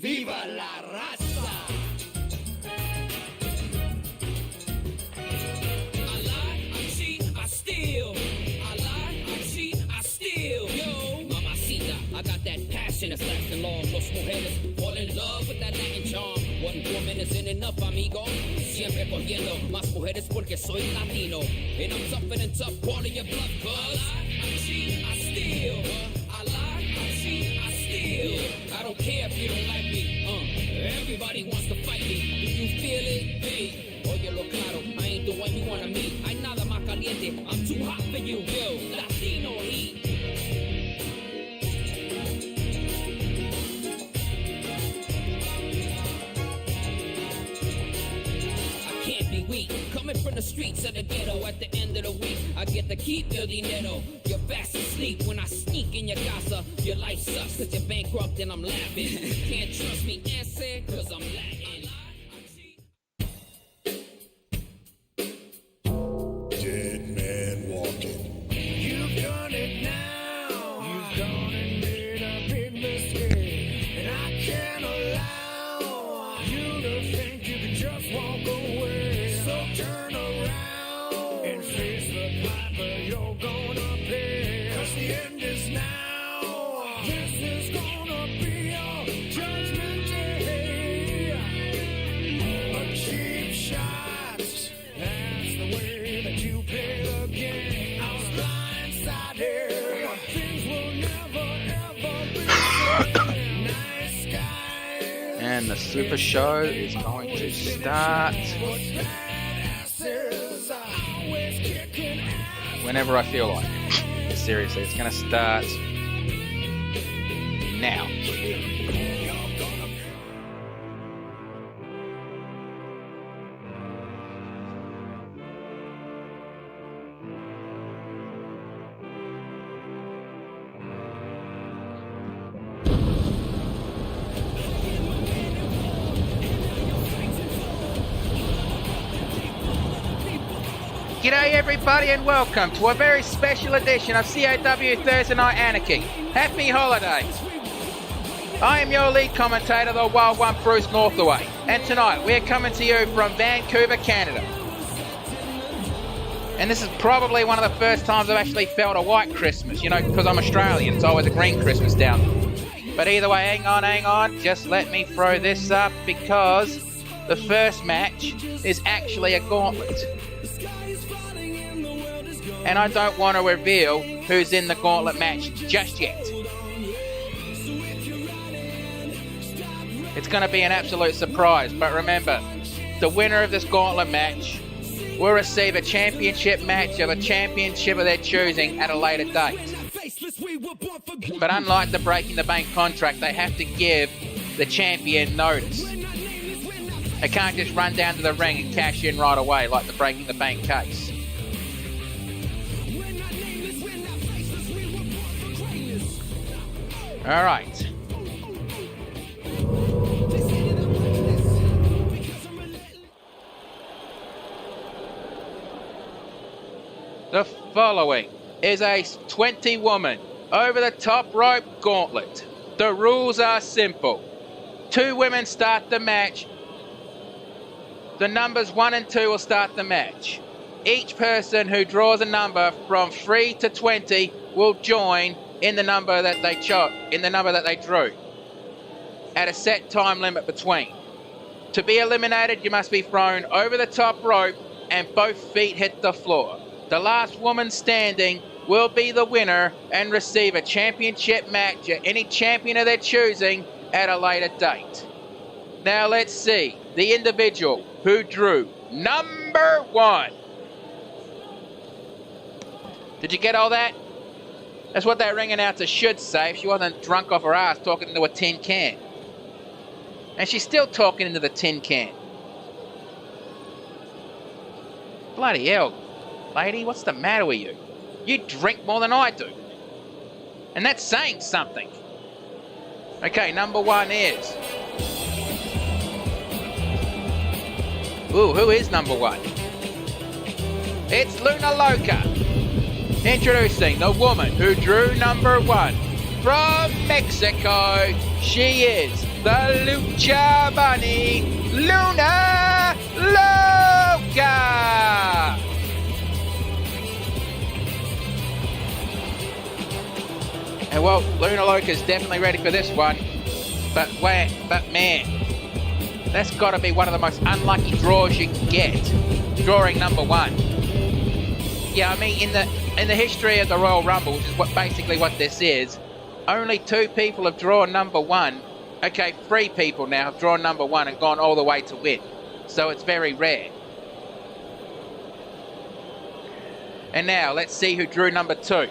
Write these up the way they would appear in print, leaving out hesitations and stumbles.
¡Viva la raza! I lie, I cheat, I steal. I lie, I cheat, I steal. Yo, mamacita, I got that passion that's lasting long. Los mujeres fall in love with that Latin charm. One woman isn't enough, amigo. Siempre cogiendo más mujeres porque soy latino. And I'm tougher than tough, quality your blood, cuz. I cheat, I steal. I lie, I cheat, I steal. I don't care if you don't like me. Everybody wants to fight me. Do you feel it? Hey, oye lo claro, I ain't the one you wanna meet. Hay nada más caliente, I'm too hot for you. Yo, Latino heat. I can't be weak. Coming from the streets of the ghetto at the end of the week, I get to keep your dinero. You're fast asleep when I sneak in your casa. Your life sucks cause you're bankrupt and I'm laughing. You can't trust me, answer, cause I'm Latin. Dead man walking. You've done it now. You've done and made a big mistake. And I can't allow you to think you can just walk away. So turn around and face the piper you're gonna pay. Cause the end is now. This is gonna be your judgment day. A cheap shot. That's the way that you play the game. I was blindsided, but things will never ever be the same. Nice guys. And the Super Show is going to start whenever I feel like. Seriously, it's going to start now. G'day everybody and welcome to a very special edition of CAW Thursday Night Anarchy. Happy holidays. I am your lead commentator, the Wild One Bruce Northaway, and tonight we're coming to you from Vancouver, Canada. And this is probably one of the first times I've actually felt a white Christmas, you know, because I'm Australian, it's always a green Christmas down there. But either way, hang on, just let me throw this up because the first match is actually a gauntlet. And I don't want to reveal who's in the gauntlet match just yet. It's going to be an absolute surprise, but remember, the winner of this gauntlet match will receive a championship match of a championship of their choosing at a later date. But unlike the Breaking the Bank contract, they have to give the champion notice. They can't just run down to the ring and cash in right away like the Breaking the Bank case. All right. The following is a 20-woman over-the-top rope gauntlet. The rules are simple. 2 women start the match. The numbers 1 and 2 will start the match. Each person who draws a number from 3 to 20 will join in the number that they drew, at a set time limit between. To be eliminated, you must be thrown over the top rope and both feet hit the floor. The last woman standing will be the winner and receive a championship match at any champion of their choosing at a later date. Now let's see. the individual who drew number 1. Did you get all that? That's what that ring announcer should say if she wasn't drunk off her ass talking into a tin can. And she's still talking into the tin can. Bloody hell, lady, what's the matter with you? You drink more than I do. And that's saying something. Okay, number 1 is... Ooh, who is number 1? It's Luna Loca. Introducing the woman who drew number 1. From Mexico, she is the Lucha Bunny, Luna Loca. And well, Luna Loca's definitely ready for this one. But man, that's got to be one of the most unlucky draws you can get. Drawing number 1. Yeah, I mean, in the history of the Royal Rumble, which is basically what this is, only 2 people have drawn number 1. Okay, 3 people now have drawn number 1 and gone all the way to win. So it's very rare. And now, let's see who drew number 2.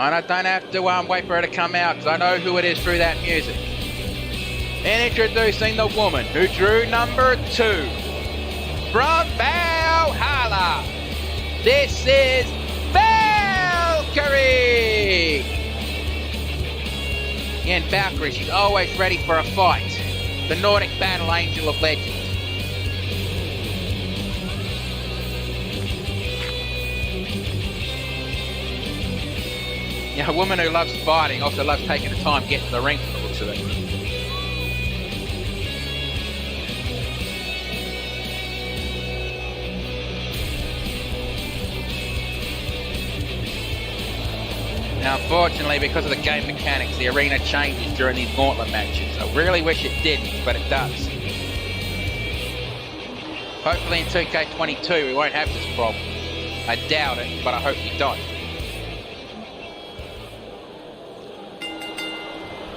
And I don't have to wait for her to come out because I know who it is through that music. And introducing the woman who drew number 2 from Valhalla. This is Valkyrie. And Valkyrie, she's always ready for a fight. The Nordic battle angel of legend. Yeah, a woman who loves fighting also loves taking the time getting to the ring from the looks of it. Now, unfortunately, because of the game mechanics, the arena changes during these gauntlet matches. I really wish it didn't, but it does. Hopefully in 2K22 we won't have this problem. I doubt it, but I hope we don't.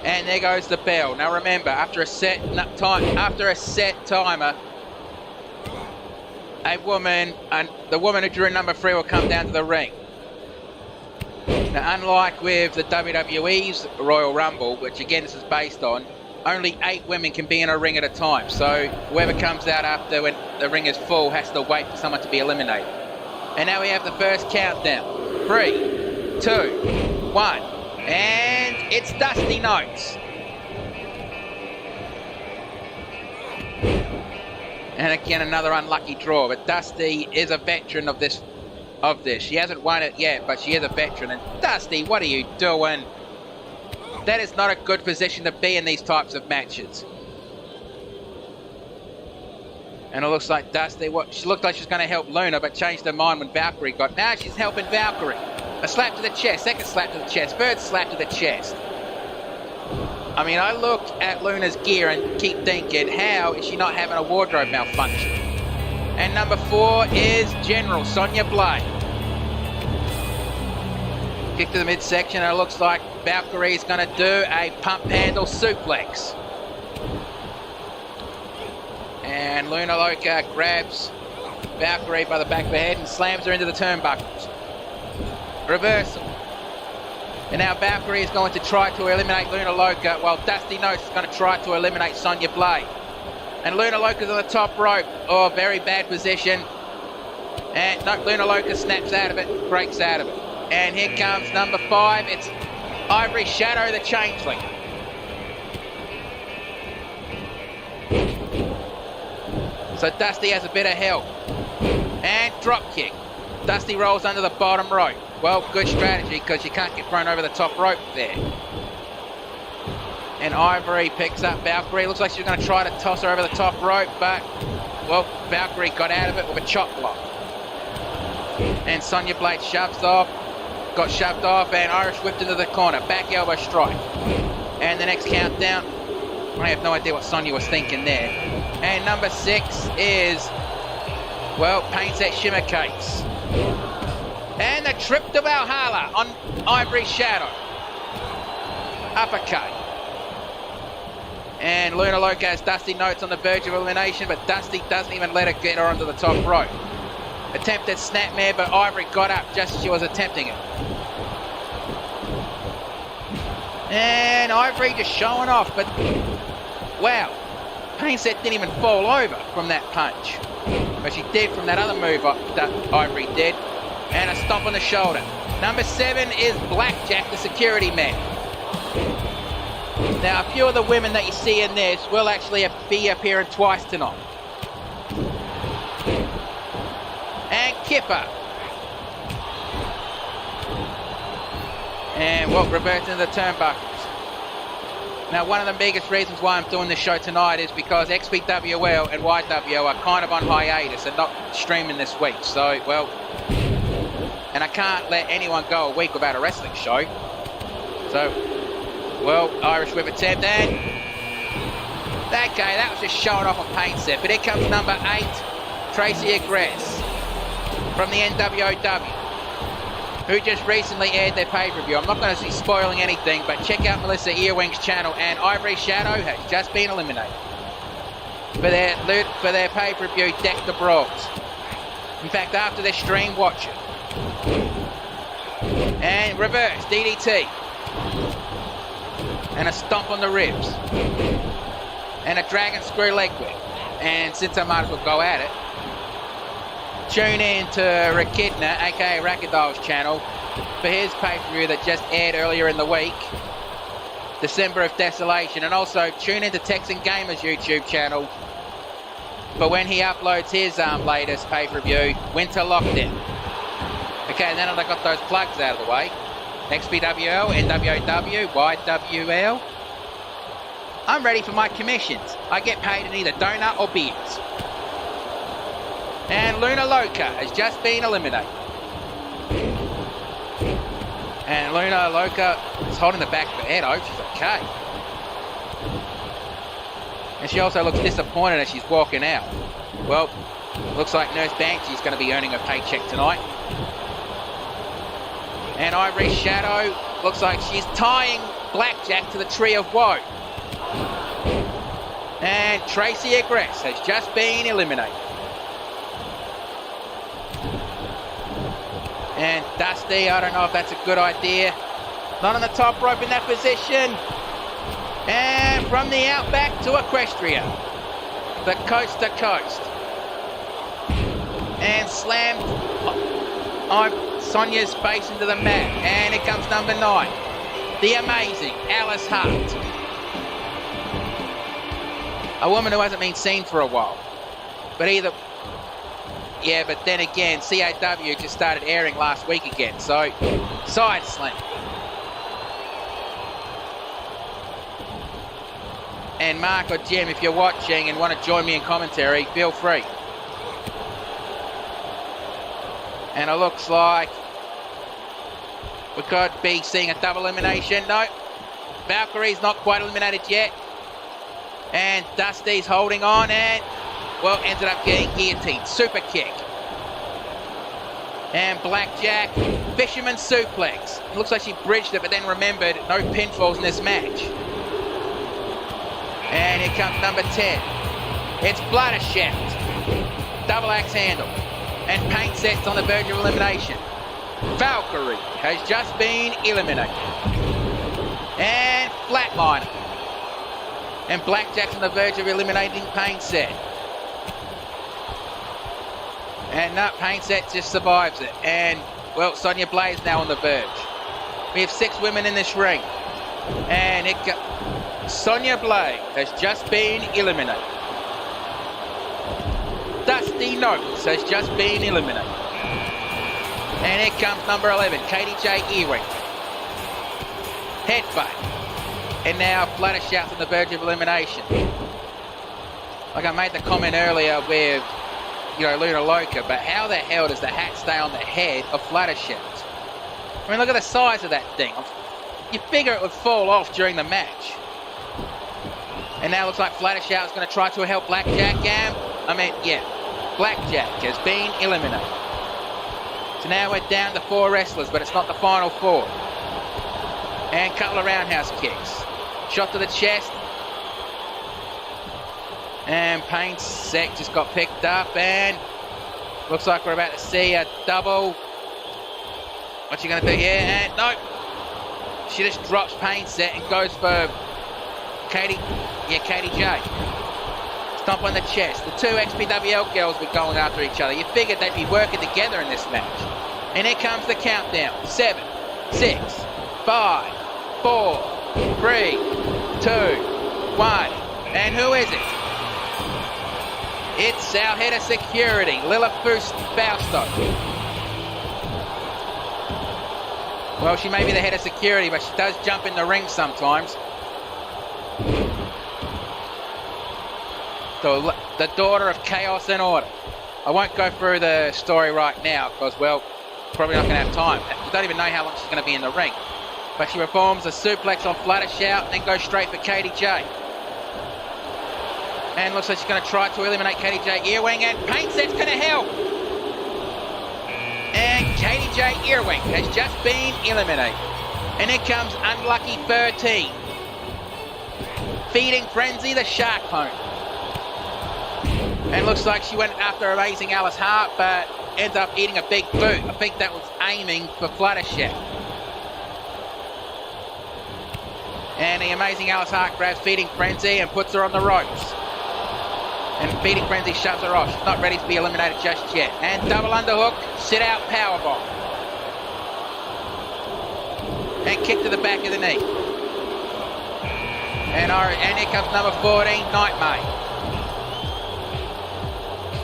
And there goes the bell. Now remember, after a set timer, the woman who drew number 3 will come down to the ring. Now, unlike with the WWE's Royal Rumble, which again this is based on, only 8 women can be in a ring at a time. So whoever comes out after when the ring is full has to wait for someone to be eliminated. And now we have the first countdown. 3, 2, 1. And it's Dusty Notes. And again, another unlucky draw. But Dusty is a veteran of this. She hasn't won it yet, but she is a veteran. And Dusty, what are you doing? That is not a good position to be in these types of matches. And it looks like Dusty, she looked like she was going to help Luna, but changed her mind when Valkyrie got. Now she's helping Valkyrie. A slap to the chest, second slap to the chest, third slap to the chest. I mean, I look at Luna's gear and keep thinking, how is she not having a wardrobe malfunction? And number 4 is General Sonya Blade. Kick to the midsection, and it looks like Valkyrie is going to do a pump handle suplex. And Luna Loca grabs Valkyrie by the back of the head and slams her into the turnbuckles. Reversal. And now Valkyrie is going to try to eliminate Luna Loca, while Dusty Notes is going to try to eliminate Sonya Blade. And Luna Loca's on the top rope. Oh, very bad position. And no, Luna Loca snaps out of it, breaks out of it. And here comes number 5. It's Ivory Shadow, the Changeling. So Dusty has a bit of help. And drop kick. Dusty rolls under the bottom rope. Well, good strategy because you can't get thrown over the top rope there. And Ivory picks up Valkyrie. Looks like she's going to try to toss her over the top rope, but, well, Valkyrie got out of it with a chop block. And Sonya Blade got shoved off, and Irish whipped into the corner. Back elbow strike. And the next countdown, I have no idea what Sonya was thinking there. And number 6 is, well, Paint Set Shimmer Cakes. And the trip to Valhalla on Ivory Shadow. Uppercut. And Luna Loca has Dusty Notes on the verge of elimination, but Dusty doesn't even let her get her onto the top rope. Attempted snapmare, but Ivory got up just as she was attempting it. And Ivory just showing off, but wow. Paint Set didn't even fall over from that punch. But she did from that other move that Ivory did. And a stomp on the shoulder. Number 7 is Blackjack, the security man. Now, a few of the women that you see in this will actually be appearing twice tonight. And Kipper. And well, reverts into the turnbuckles. Now, one of the biggest reasons why I'm doing this show tonight is because XPWL and YWL are kind of on hiatus and not streaming this week. So, well, and I can't let anyone go a week without a wrestling show. So, well, Irish Whip attempt, and okay, that was just showing off on Paint Set. But here comes number 8, Tracy Agress from the NWOW, who just recently aired their pay-per-view. I'm not going to be spoiling anything, but check out Melissa Earwing's channel, and Ivory Shadow has just been eliminated for their pay-per-view Deck the Brawls. In fact, after their stream, watch it. And reverse DDT. And a stomp on the ribs. And a dragon screw leg whip. And since I might as well go at it, tune in to Rakidna, aka Rakadol's channel, for his pay-per-view that just aired earlier in the week, December of Desolation. And also tune in to Texan Gamer's YouTube channel for when he uploads his latest pay-per-view, Winter Lockdown. Okay, now that I got those plugs out of the way, XPWL, NWOW, YWL, I'm ready for my commissions. I get paid in either donut or beers. And Luna Loca has just been eliminated. And Luna Loca is holding the back of her head. I hope she's okay. And she also looks disappointed as she's walking out. Well, looks like Nurse Banshee's going to be earning her paycheck tonight. And Ivory Shadow looks like she's tying Blackjack to the Tree of Woe. And Tracy Agress has just been eliminated. And Dusty, I don't know if that's a good idea. Not on the top rope in that position. And from the outback to Equestria. The coast to coast. And slammed Sonia's face into the mat. And here comes number 9. The amazing Alice Hart. A woman who hasn't been seen for a while. But then again, CAW just started airing last week again. So, side slam. And Mark or Jim, if you're watching and want to join me in commentary, feel free. And it looks like we could be seeing a double elimination. No, Valkyrie's not quite eliminated yet. And Dusty's holding on and, well, ended up getting guillotined. Super kick. And Blackjack, Fisherman suplex. It looks like she bridged it, but then remembered no pinfalls in this match. And here comes number 10. It's Bladder Shaft. Double axe handle. And Paint Set's on the verge of elimination. Valkyrie has just been eliminated. And Flatliner. And Blackjack's on the verge of eliminating Paint Set. And no, Paint Set just survives it. And, well, Sonya Blade's now on the verge. We have 6 women in this ring. And Sonya Blade has just been eliminated. Dusty Notes has just been eliminated. And here comes number 11, Katie J. Ewing. Headbutt. And now Flutter Shout's on the verge of elimination. Like I made the comment earlier with, Luna Loca, but how the hell does the hat stay on the head of Flutter Shout? I mean, look at the size of that thing. You figure it would fall off during the match. And now it looks like Fluttershout is going to try to help Blackjack. Blackjack has been eliminated. So now we're down to 4 wrestlers, but it's not the final 4. And a couple of roundhouse kicks. Shot to the chest. And Pain Sec just got picked up, and looks like we're about to see a double. What's she going to do here? And no. She just drops Pain Set and goes for Katie J. Stomp on the chest. The 2 XPWL girls were going after each other. You figured they'd be working together in this match. And here comes the countdown. 7, 6, 5, 4, 3, 2, 1. And who is it? It's our head of security, Lilith Fausto. Well, she may be the head of security, but she does jump in the ring sometimes. The daughter of Chaos and Order. I won't go through the story right now because, well, probably not going to have time. We don't even know how long she's going to be in the ring. But she performs a suplex on Fluttershout and then goes straight for Katie J. And looks like she's going to try to eliminate Katie J. Earwing, and Pain Set's going to help. And Katie J. Earwing has just been eliminated. And here comes Unlucky 13. Feeding Frenzy the Shark Home. And looks like she went after Amazing Alice Hart, but ends up eating a big boot. I think that was aiming for Fluttershout. And the Amazing Alice Hart grabs Feeding Frenzy and puts her on the ropes. And Feeding Frenzy shoves her off. She's not ready to be eliminated just yet. And double underhook, sit out powerbomb. And kick to the back of the knee. And here comes number 14, Nightmaid.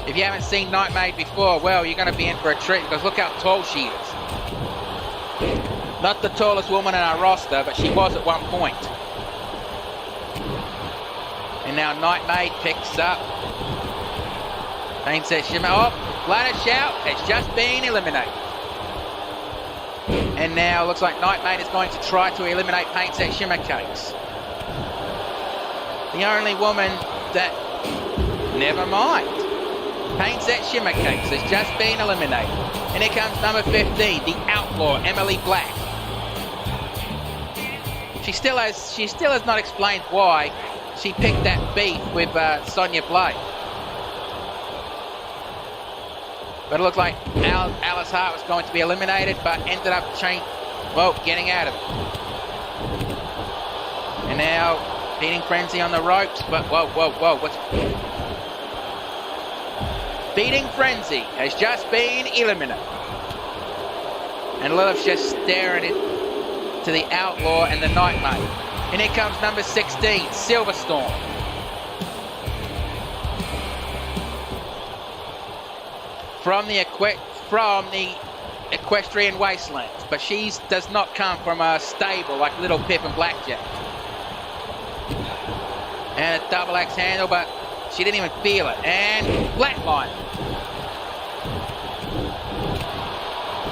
If you haven't seen Nightmaid before, well, you're going to be in for a treat because look how tall she is. Not the tallest woman in our roster, but she was at one point. And now Nightmaid picks up. Pain Set Shimmer. Oh, Fluttershout has just been eliminated. And now looks like Nightmaid is going to try to eliminate Pain Set Shimmer Cakes. The only woman that... Never mind. Pain Set Shimmer Cakes has just been eliminated. And here comes number 15, the Outlaw, Emily Black. She still has not explained why she picked that beef with Sonya Blade. But it looked like Alice Hart was going to be eliminated, but ended up getting out of it. And now, Feeding Frenzy on the ropes, but what's... Feeding Frenzy has just been eliminated. And Lilith's just staring to the Outlaw and the Nightmare. And here comes number 16, Silverstorm. From the Equestrian Wastelands, but she does not come from a stable like Little Pip and Blackjack. And a double axe handle, but she didn't even feel it. And Flatline.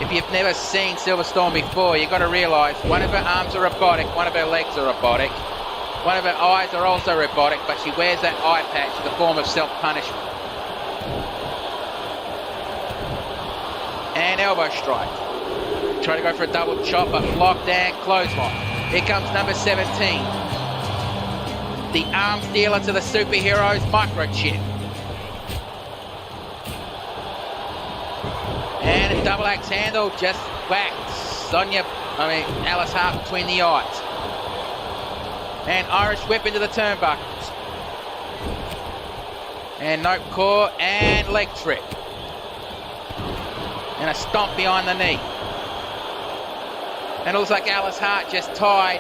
If you've never seen Silverstorm before, you've got to realise one of her arms are robotic, one of her legs are robotic, one of her eyes are also robotic, but she wears that eye patch as a form of self-punishment. And elbow strike. Try to go for a double chop, but blocked and clothesline. Here comes number 17. The arms dealer to the superheroes, Microchip. And a double axe handle just whacks Alice Hart between the eyes. And Irish whip into the turnbuckles. And nope core and leg trip. And a stomp behind the knee. And it looks like Alice Hart just tied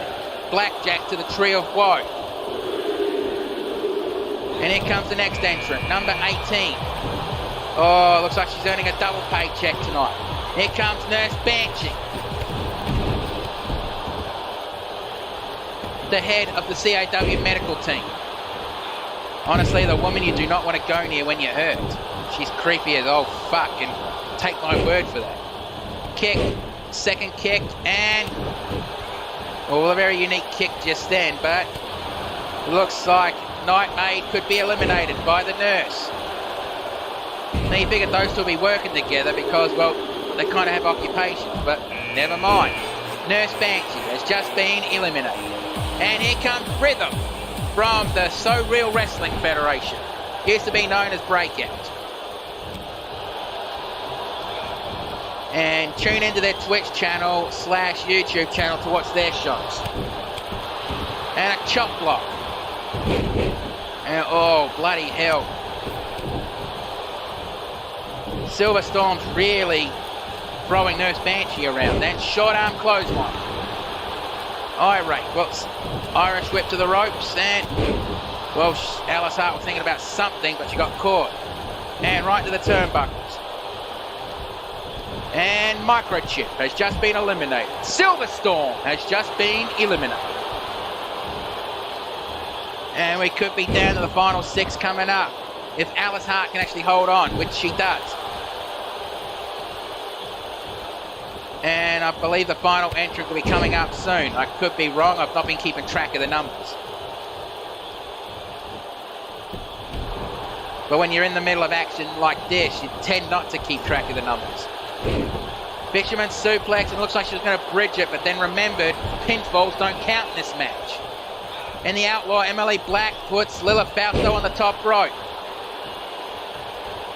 Blackjack to the Tree of Woe. And here comes the next entrant, number 18. Oh, looks like she's earning a double paycheck tonight. Here comes Nurse Banshee. The head of the CAW medical team. Honestly, the woman you do not want to go near when you're hurt. She's creepy as oh fuck, and take my word for that. Kick, second kick, and... Well, a very unique kick just then, but it looks like Night Maid could be eliminated by the nurse. Now you figured those two will be working together because, well, they kind of have occupations, but never mind. Nurse Banshee has just been eliminated. And here comes Rhythm from the So Real Wrestling Federation. Used to be known as Breakout. And tune into their Twitch channel / YouTube channel to watch their shows. And a chop block. And oh, bloody hell. Silver Storm's really throwing Nurse Banshee around. Then short arm clothesline. Irate. Well, Irish whip to the ropes. And, well, Alice Hart was thinking about something, but she got caught. And right to the turnbuckles. And Microchip has just been eliminated. Silver Storm has just been eliminated. And we could be down to the final 6 coming up. If Alice Hart can actually hold on, which she does. And I believe the final entrant will be coming up soon. I could be wrong. I've not been keeping track of the numbers. But when you're in the middle of action like this, you tend not to keep track of the numbers. Fisherman suplex, and looks like she was going to bridge it, but then remembered pinfalls don't count in this match. And the Outlaw Emily Black puts Lila Fausto on the top rope.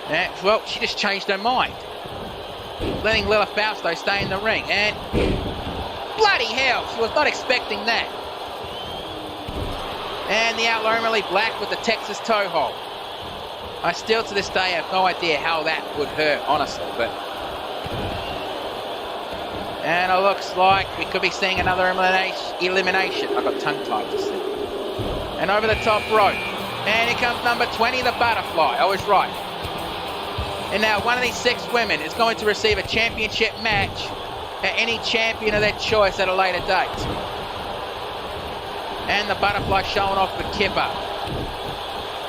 And, well, she just changed her mind, letting Lila Fausto stay in the ring. And bloody hell, she was not expecting that. And the Outlaw Emily Black with the Texas toe hold. I still to this day have no idea how that would hurt, honestly, but... And it looks like we could be seeing another elimination. I got tongue-tied just then. And over the top rope. And here comes number 20, the Butterfly. I was right. And now one of these 6 women is going to receive a championship match at any champion of their choice at a later date. And the Butterfly showing off the kipper.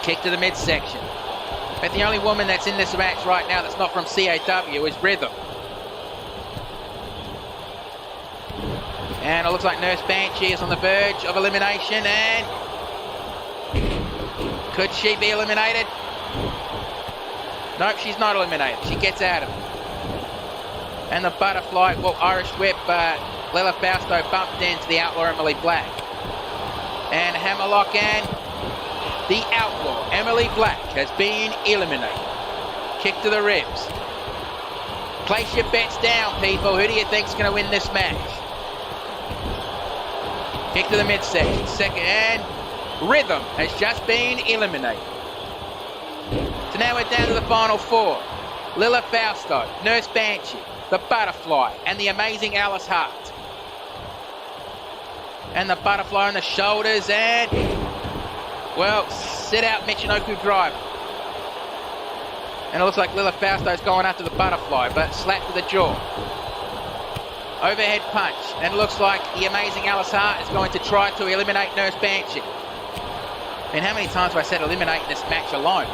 Kick to the midsection. But the only woman that's in this match right now that's not from CAW is Rhythm. And it looks like Nurse Banshee is on the verge of elimination. And could she be eliminated? Nope, she's not eliminated. She gets out of it. And the Butterfly, well, Irish whip, Lila Fausto bumped into the Outlaw Emily Black. And hammerlock, and the Outlaw Emily Black has been eliminated. Kick to the ribs. Place your bets down, people. Who do you think's going to win this match? Kick to the midsection. Second, and Rhythm has just been eliminated. So now we're down to the final 4. Lila Fausto, Nurse Banshee, the Butterfly, and the amazing Alice Hart. And the Butterfly on the shoulders, and, well, sit out Michinoku Driver. And it looks like Lila Fausto's going after the Butterfly, but slap to the jaw. Overhead punch, and it looks like the amazing Alice Hart is going to try to eliminate Nurse Banshee. I mean, how many times have I said eliminate in this match alone?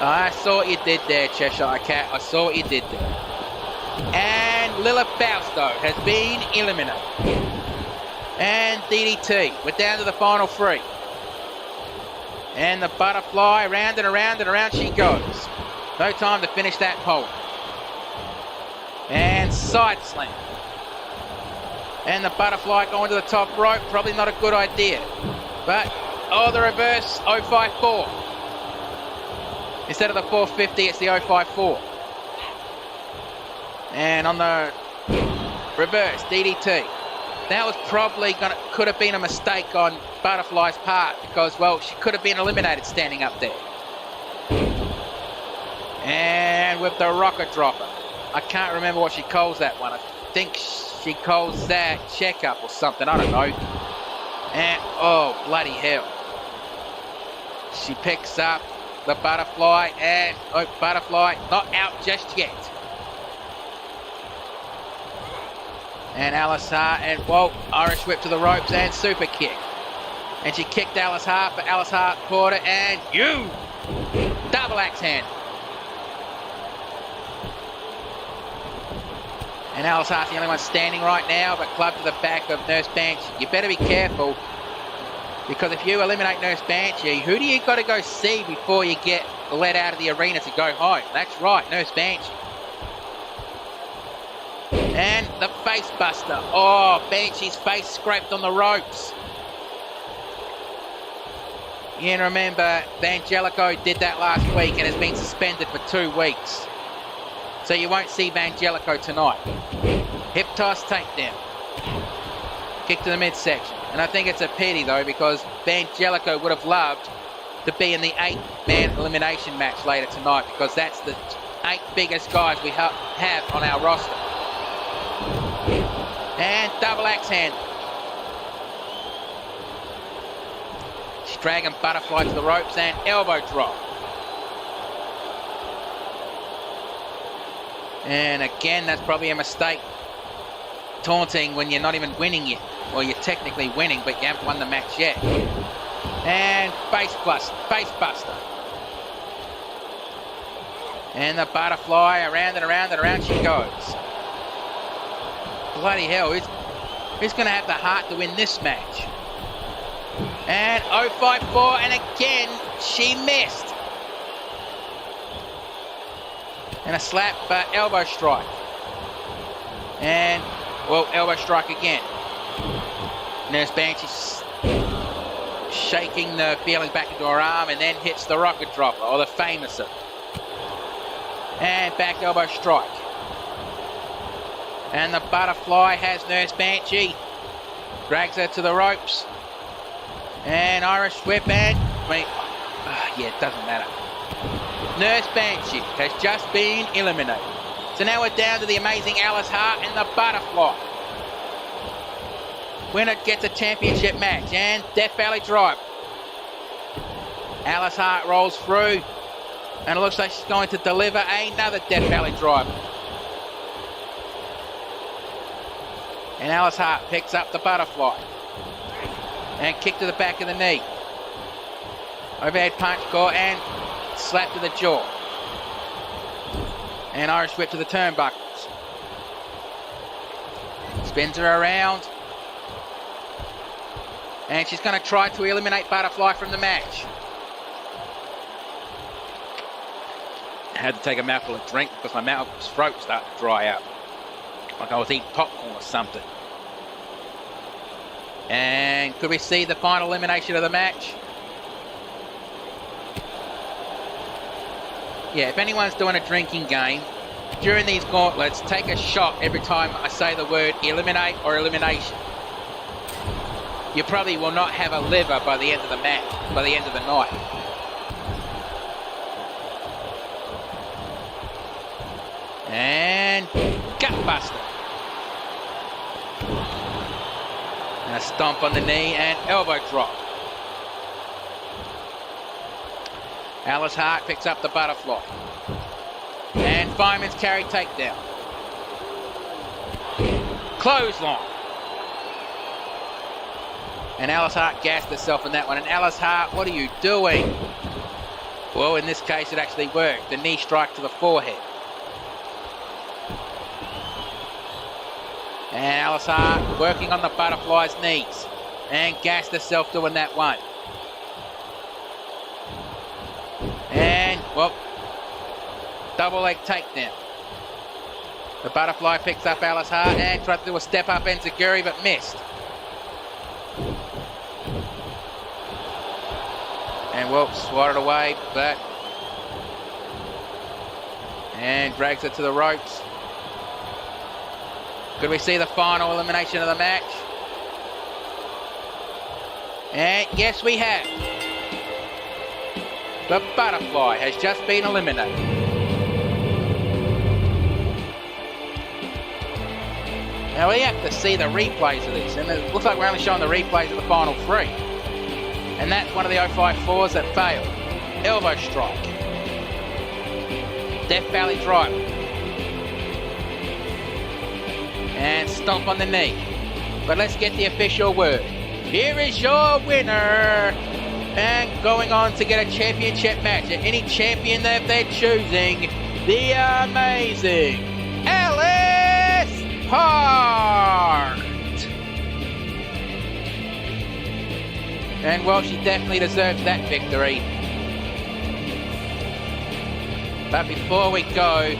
I saw what you did there, Cheshire Cat. I saw what you did there. And Lila Fausto has been eliminated. And DDT. We're down to the final 3. And the Butterfly, round and around and around she goes. No time to finish that pole. And side slam. And the Butterfly going to the top rope. Probably not a good idea. But, oh, the reverse 054. Instead of the 450, it's the 054. And on the reverse, DDT. That was probably could have been a mistake on Butterfly's part because, well, she could have been eliminated standing up there. And with the rocket dropper. I can't remember what she calls that one. I think she calls that checkup or something. I don't know. And, oh, bloody hell. She picks up the Butterfly and, oh, Butterfly not out just yet. And Alice Hart and, well, Irish whip to the ropes and super kick. And she kicked Alice Hart, but Alice Hart caught it and you! Double axe hand. And Alice Hart's the only one standing right now, but club to the back of Nurse Banshee. You better be careful. Because if you eliminate Nurse Banshee, who do you got to go see before you get let out of the arena to go home? That's right, Nurse Banshee. And the face buster. Oh, Banshee's face scraped on the ropes. You can remember, Vangelico did that last week and has been suspended for 2 weeks. So you won't see Vangelico tonight. Hip toss takedown. Kick to the midsection. And I think it's a pity though, because Vangelico would have loved to be in the 8-man elimination match later tonight, because that's the 8 biggest guys we have on our roster. And double axe handle. Dragon butterfly to the ropes and elbow drop. And again, that's probably a mistake. Taunting when you're not even winning yet. Well, you're technically winning, but you haven't won the match yet. And face buster. And the butterfly, around and around and around she goes. Bloody hell, who's going to have the heart to win this match? And 054, and again, she missed. And a slap, elbow strike. And, well, elbow strike again. Nurse Banshee's shaking the feeling back into her arm and then hits the rocket dropper, or the famouser. And back elbow strike. And the butterfly has Nurse Banshee. Drags her to the ropes. And Irish whip and... yeah, it doesn't matter. Nurse Banshee has just been eliminated. So now we're down to the amazing Alice Hart and the butterfly. Winner gets a championship match. And Death Valley Drive. Alice Hart rolls through. And it looks like she's going to deliver another Death Valley Drive. And Alice Hart picks up the butterfly. And kick to the back of the knee. Overhead punch caught and slap to the jaw. And Irish whip to the turnbuckles. Spins her around. And she's going to try to eliminate Butterfly from the match. I had to take a mouthful of drink because my throat started to dry up. Like I was eating popcorn or something. And could we see the final elimination of the match? Yeah, if anyone's doing a drinking game, during these gauntlets, take a shot every time I say the word eliminate or elimination. You probably will not have a liver by the end of the match, by the end of the night. And gutbuster. And a stomp on the knee and elbow drop. Alice Hart picks up the butterfly. And Fireman's carry takedown. Clothesline. And Alice Hart gassed herself in that one. And Alice Hart, what are you doing? Well, in this case, it actually worked. The knee strike to the forehead. And Alice Hart working on the butterfly's knees. And gassed herself doing that one. And, well, double leg takedown. The butterfly picks up Alice Hart and tried to do a step up enziguri but missed. And, well, swatted away, but... And drags her to the ropes. Could we see the final elimination of the match? And yes, we have. The butterfly has just been eliminated. Now we have to see the replays of this, and it looks like we're only showing the replays of the final 3. And that's one of the 054s that failed. Elbow strike. Death Valley driver. And stomp on the knee. But let's get the official word. Here is your winner. And going on to get a championship match. And any champion that they're choosing, the amazing Alice Hart. And well, she definitely deserves that victory. But before we go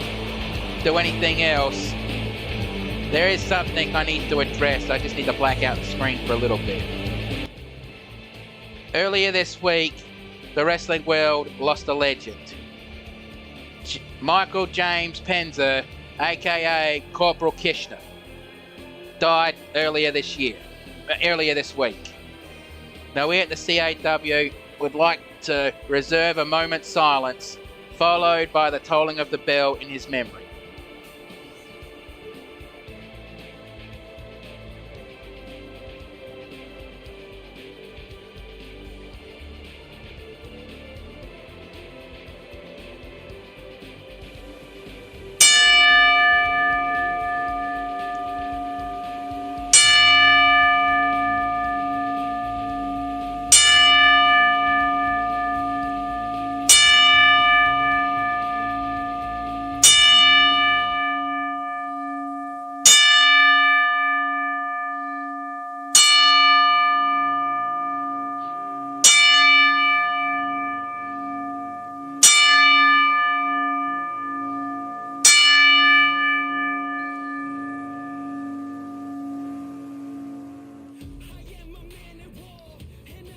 do anything else, there is something I need to address. I just need to black out the screen for a little bit. Earlier this week, the wrestling world lost a legend. Michael James Penzer, aka Corporal Kishner, died earlier this week. Now we at the CAW would like to reserve a moment's silence, followed by the tolling of the bell in his memory.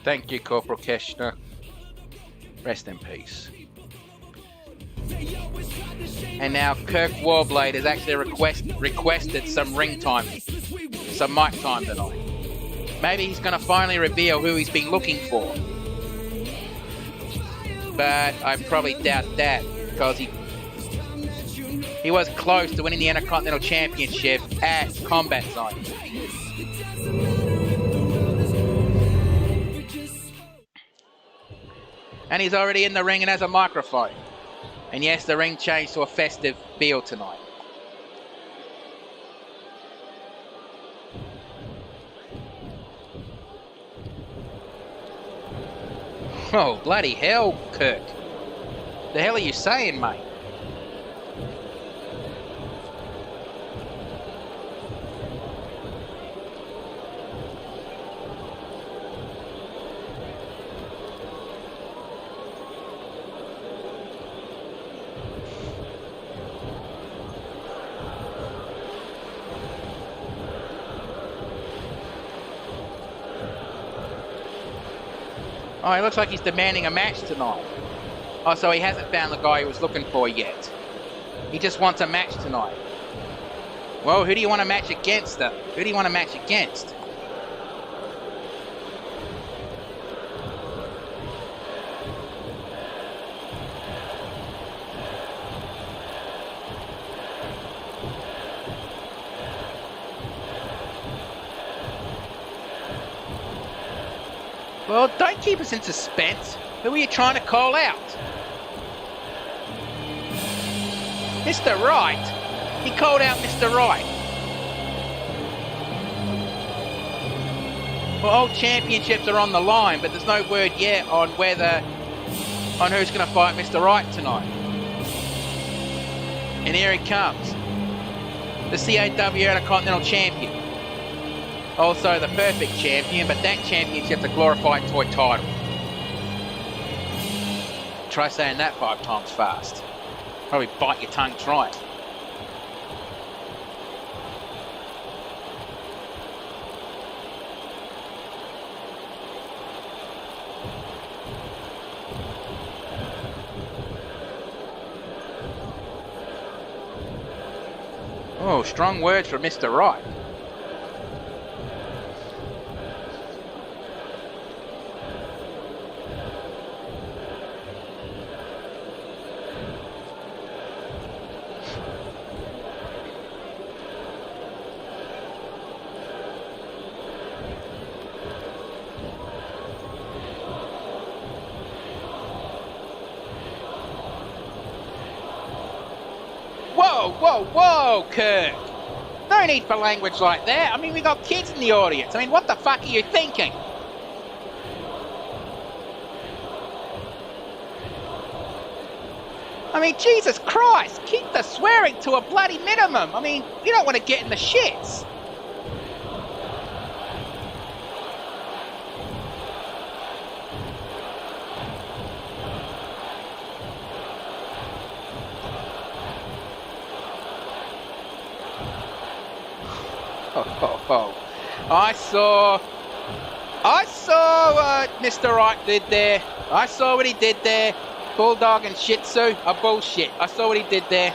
Thank you, Corporal Keshner. Rest in peace. And now Kirk Warblade has actually requested some ring time, some mic time tonight. Maybe he's going to finally reveal who he's been looking for. But I probably doubt that, because he was close to winning the Intercontinental Championship at Combat Zone. And he's already in the ring and has a microphone. And yes, the ring changed to a festive feel tonight. Oh, bloody hell, Kirk. The hell are you saying, mate? Oh, it looks like he's demanding a match tonight. Oh, so he hasn't found the guy he was looking for yet. He just wants a match tonight. Well, who do you want to match against, though? Who do you want to match against? Well, don't keep us in suspense. Who are you trying to call out? Mr. Wright? He called out Mr. Wright. Well, all championships are on the line, but there's no word yet on who's going to fight Mr. Wright tonight. And here he comes. The CAW Intercontinental Champion. Also the perfect champion, but that championship's a glorified toy title. Try saying that 5 times fast. Probably bite your tongue trying. Oh, strong words from Mr. Wright. Whoa, Kirk. No need for language like that. I mean, we got kids in the audience. I mean, what the fuck are you thinking? I mean, Jesus Christ, keep the swearing to a bloody minimum. I mean, you don't want to get in the shits. I saw what Mr. Right did there. I saw what he did there. Bulldog and Shih Tzu are bullshit. I saw what he did there.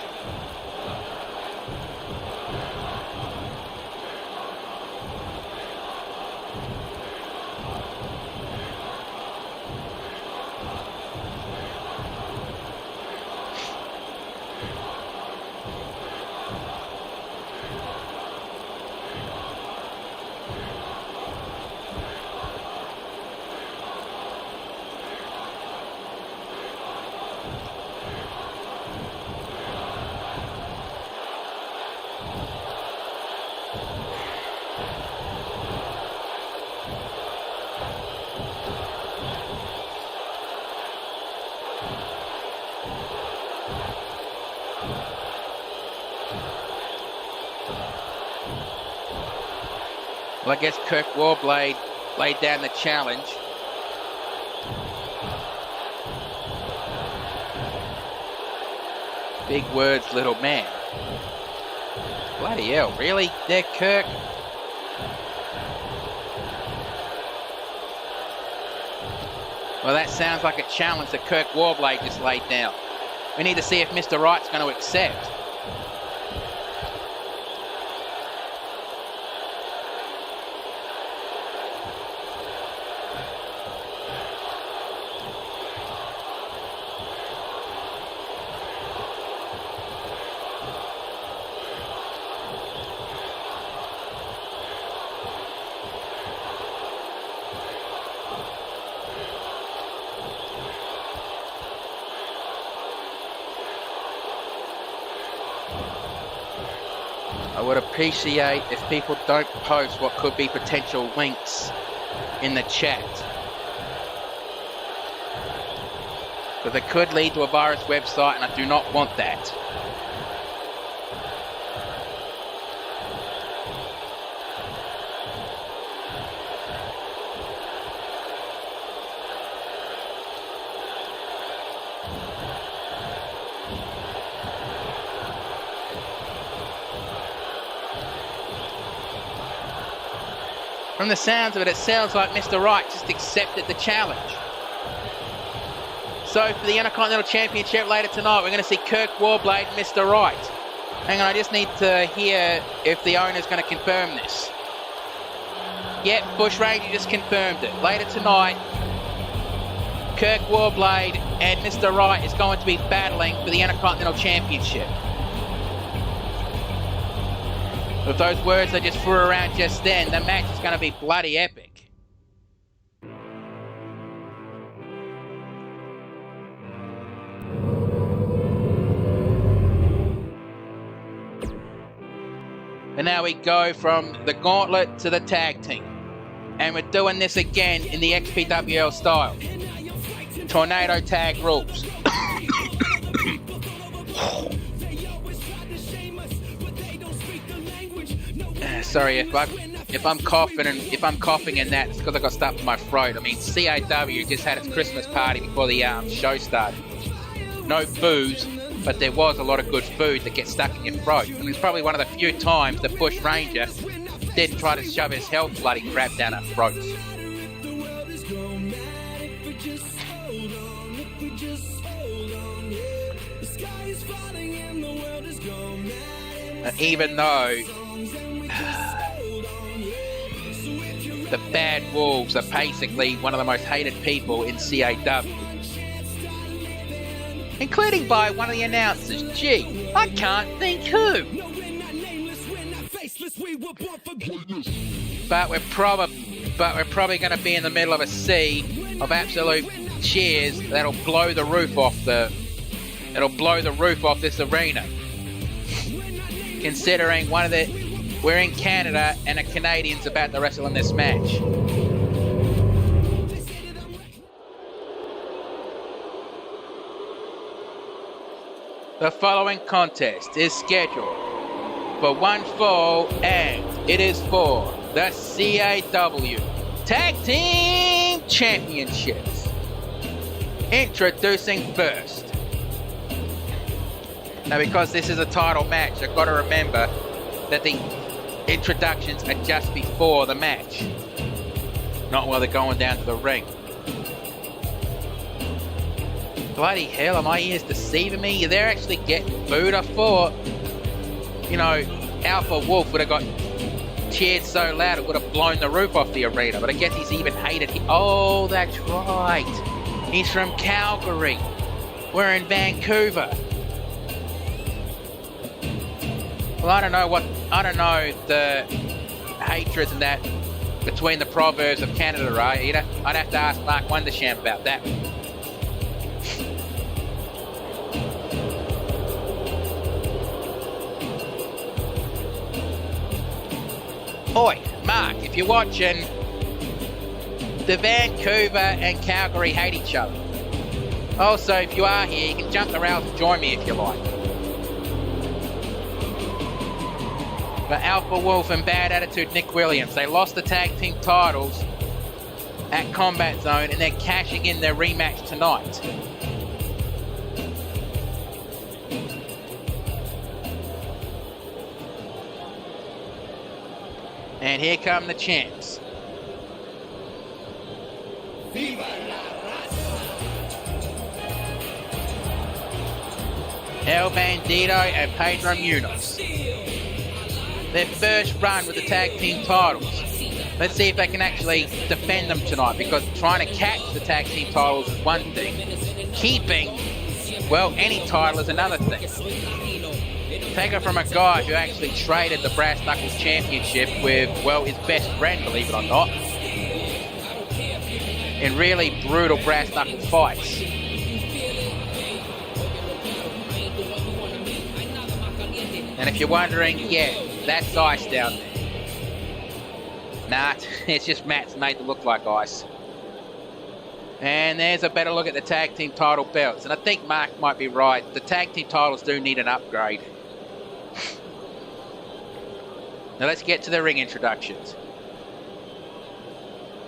Well, I guess Kirk Warblade laid down the challenge. Big words, little man. Bloody hell, really? There, Kirk? Well, that sounds like a challenge that Kirk Warblade just laid down. We need to see if Mr. Wright's going to accept. I would appreciate if people don't post what could be potential links in the chat. Because it could lead to a virus website and I do not want that. From the sounds of it, it sounds like Mr. Wright just accepted the challenge. So for the Intercontinental Championship later tonight, we're going to see Kirk Warblade and Mr. Wright. Hang on, I just need to hear if the owner's going to confirm this. Yep, Bush Ranger just confirmed it. Later tonight, Kirk Warblade and Mr. Wright is going to be battling for the Intercontinental Championship. With those words I just threw around just then, the match is going to be bloody epic. And now we go from the gauntlet to the tag team. And we're doing this again in the XPWL style. Tornado tag rules. Sorry if I'm coughing in that, it's because I got stuff in my throat. I mean, CAW just had its Christmas party before the show started. No booze, but there was a lot of good food that gets stuck in your throat. And it's probably one of the few times that Bush Ranger didn't try to shove his health bloody crap down our throats. Even though the Bad Wolves are basically one of the most hated people in CAW, including by one of the announcers. Gee, I can't think who. But we're probably going to be in the middle of a sea of absolute cheers that'll blow the roof off this arena. Considering we're in Canada and a Canadian's about to wrestle in this match. The following contest is scheduled for one fall, and it is for the CAW Tag Team Championships. Introducing first. Now, because this is a title match, I've got to remember that the introductions are just before the match, not while they're going down to the ring. Bloody hell, are my ears deceiving me? They're actually getting booed. I thought, Alpha Wolf would have got cheered so loud it would have blown the roof off the arena, but I guess he's even hated. Oh, that's right. He's from Calgary. We're in Vancouver. Well, I don't know the hatreds and that between the proverbs of Canada, right? I'd have to ask Mark Wondersham about that. Oi, Mark, if you're watching, the Vancouver and Calgary hate each other. Also, if you are here, you can jump the rails and join me if you like. But Alpha Wolf and Bad Attitude Nick Williams, they lost the tag team titles at Combat Zone and they're cashing in their rematch tonight. And here come the champs. El Bandito and Pedro Munoz. Their first run with the tag team titles. Let's see if they can actually defend them tonight, because trying to catch the tag team titles is one thing. Keeping, well, any title is another thing. Take it from a guy who actually traded the Brass Knuckles Championship with, well, his best friend, believe it or not, in really brutal Brass Knuckle fights. And if you're wondering, yeah, that's ice down there. Nah, it's just Matt's made to look like ice. And there's a better look at the tag team title belts. And I think Mark might be right. The tag team titles do need an upgrade. Now let's get to the ring introductions.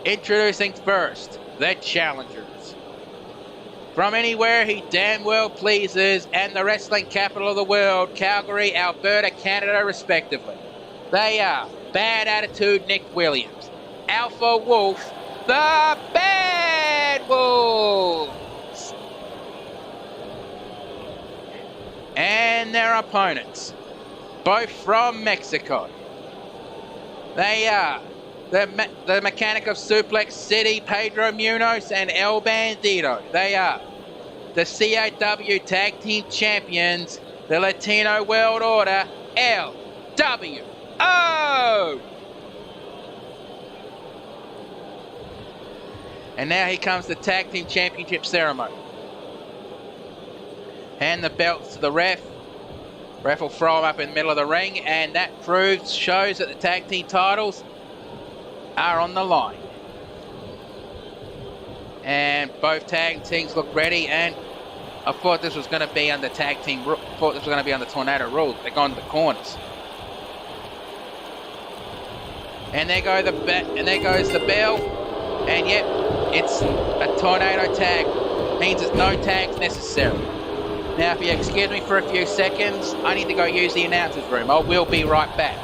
Introducing first, the challengers. From anywhere he damn well pleases, and the wrestling capital of the world, Calgary, Alberta, Canada, respectively. They are Bad Attitude Nick Williams, Alpha Wolf, the Bad Wolves, and their opponents, both from Mexico. They are the mechanic of Suplex City, Pedro Munoz, and El Bandito. They are the CAW Tag Team Champions, the Latino World Order, LWO. And now here comes the Tag Team Championship ceremony. Hand the belts to the ref. Ref will throw them up in the middle of the ring, and that shows that the tag team titles are on the line. And both tag teams look ready, and I thought this was going to be under Tornado rules. They're going to the corners. And there goes the bell, and yep, it's a Tornado tag. Means there's no tags necessary. Now, if you excuse me for a few seconds, I need to go use the announcer's room. I will be right back.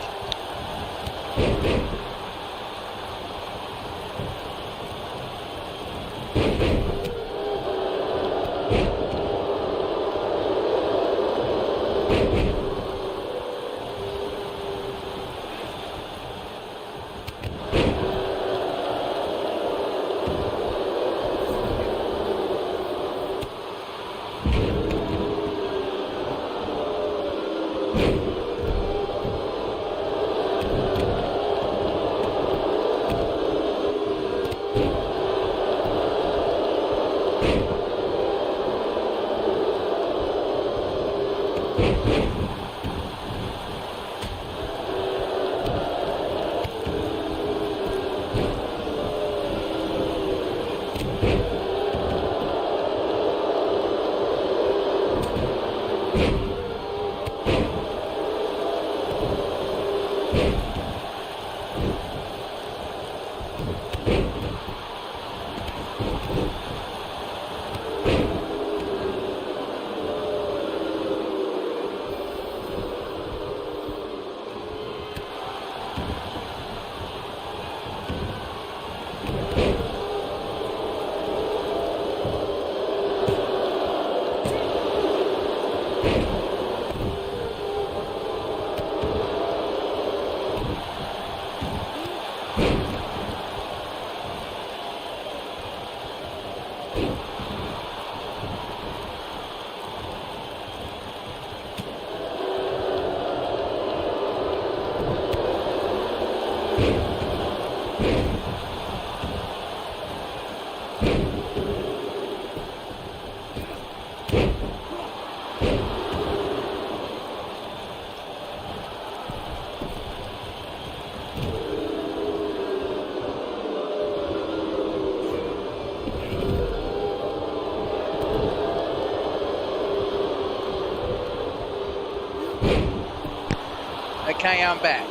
Okay, I'm back.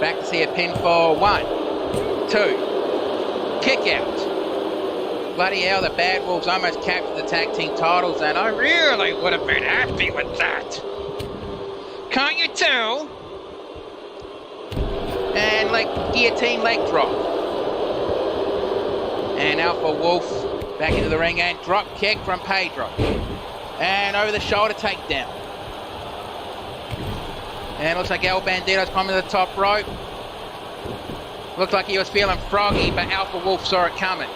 Back to see a pinfall. 1, 2. Kick out. Bloody hell, the Bad Wolves almost captured the tag team titles, and I really would have been happy with that. Can't you tell? And guillotine leg drop. And Alpha Wolf back into the ring and drop kick from Pedro. And over the shoulder takedown. And it looks like El Bandito's climbing to the top rope. Looked like he was feeling froggy, but Alpha Wolf saw it coming.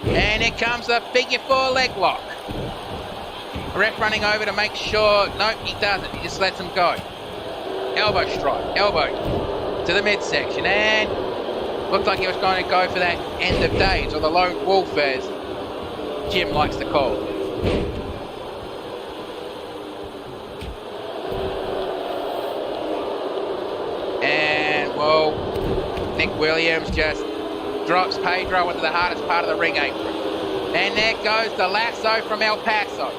And here comes the figure 4 leg lock. Ref running over to make sure. Nope, he doesn't. He just lets him go. Elbow strike. Elbow to the midsection. And looked like he was going to go for that end of days, or the lone wolf, as Jim likes to call it. And, well, Nick Williams just drops Pedro into the hardest part of the ring apron. And there goes the lasso from El Paso.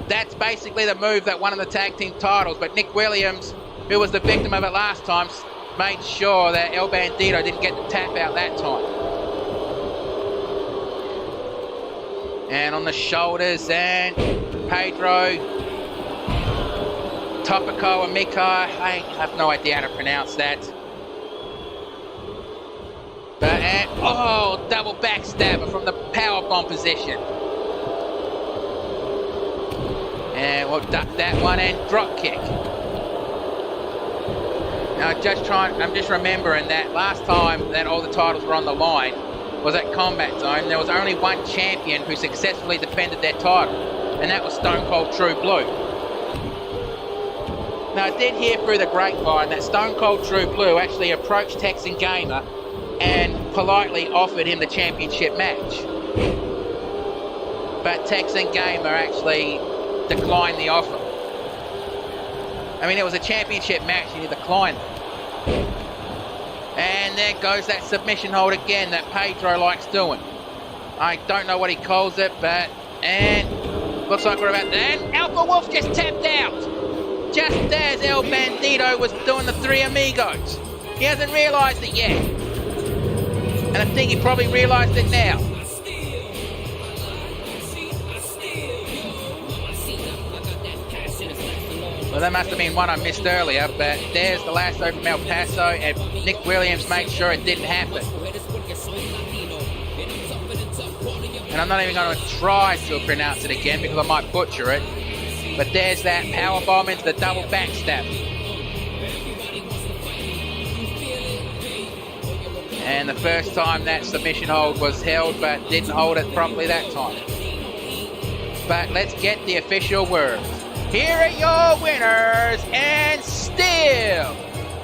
That's basically the move that won him the tag team titles, but Nick Williams, who was the victim of it last time, made sure that El Bandito didn't get the tap out that time. And on the shoulders, and Pedro, Topico and Mika, I have no idea how to pronounce that. And, oh, double backstabber from the powerbomb position. And we'll duck that one and drop kick. Now I'm just remembering that last time that all the titles were on the line was at Combat Zone. There was only one champion who successfully defended their title, and that was Stone Cold True Blue. Now I did hear through the grapevine that Stone Cold True Blue actually approached Texan Gamer and politely offered him the championship match. But Texan Gamer actually declined the offer. I mean, it was a championship match and he declined it. And there goes that submission hold again that Pedro likes doing. I don't know what he calls it, but... And looks like we're about... And Alpha Wolf just tapped out! Just as El Bandito was doing the Three Amigos. He hasn't realised it yet. And I think he probably realised it now. Well, that must have been one I missed earlier, but there's the lasso from El Paso, and Nick Williams made sure it didn't happen. And I'm not even going to try to pronounce it again because I might butcher it. But there's that powerbomb into the double backstab. And the first time that submission hold was held, but didn't hold it properly that time. But let's get the official word. Here are your winners, and still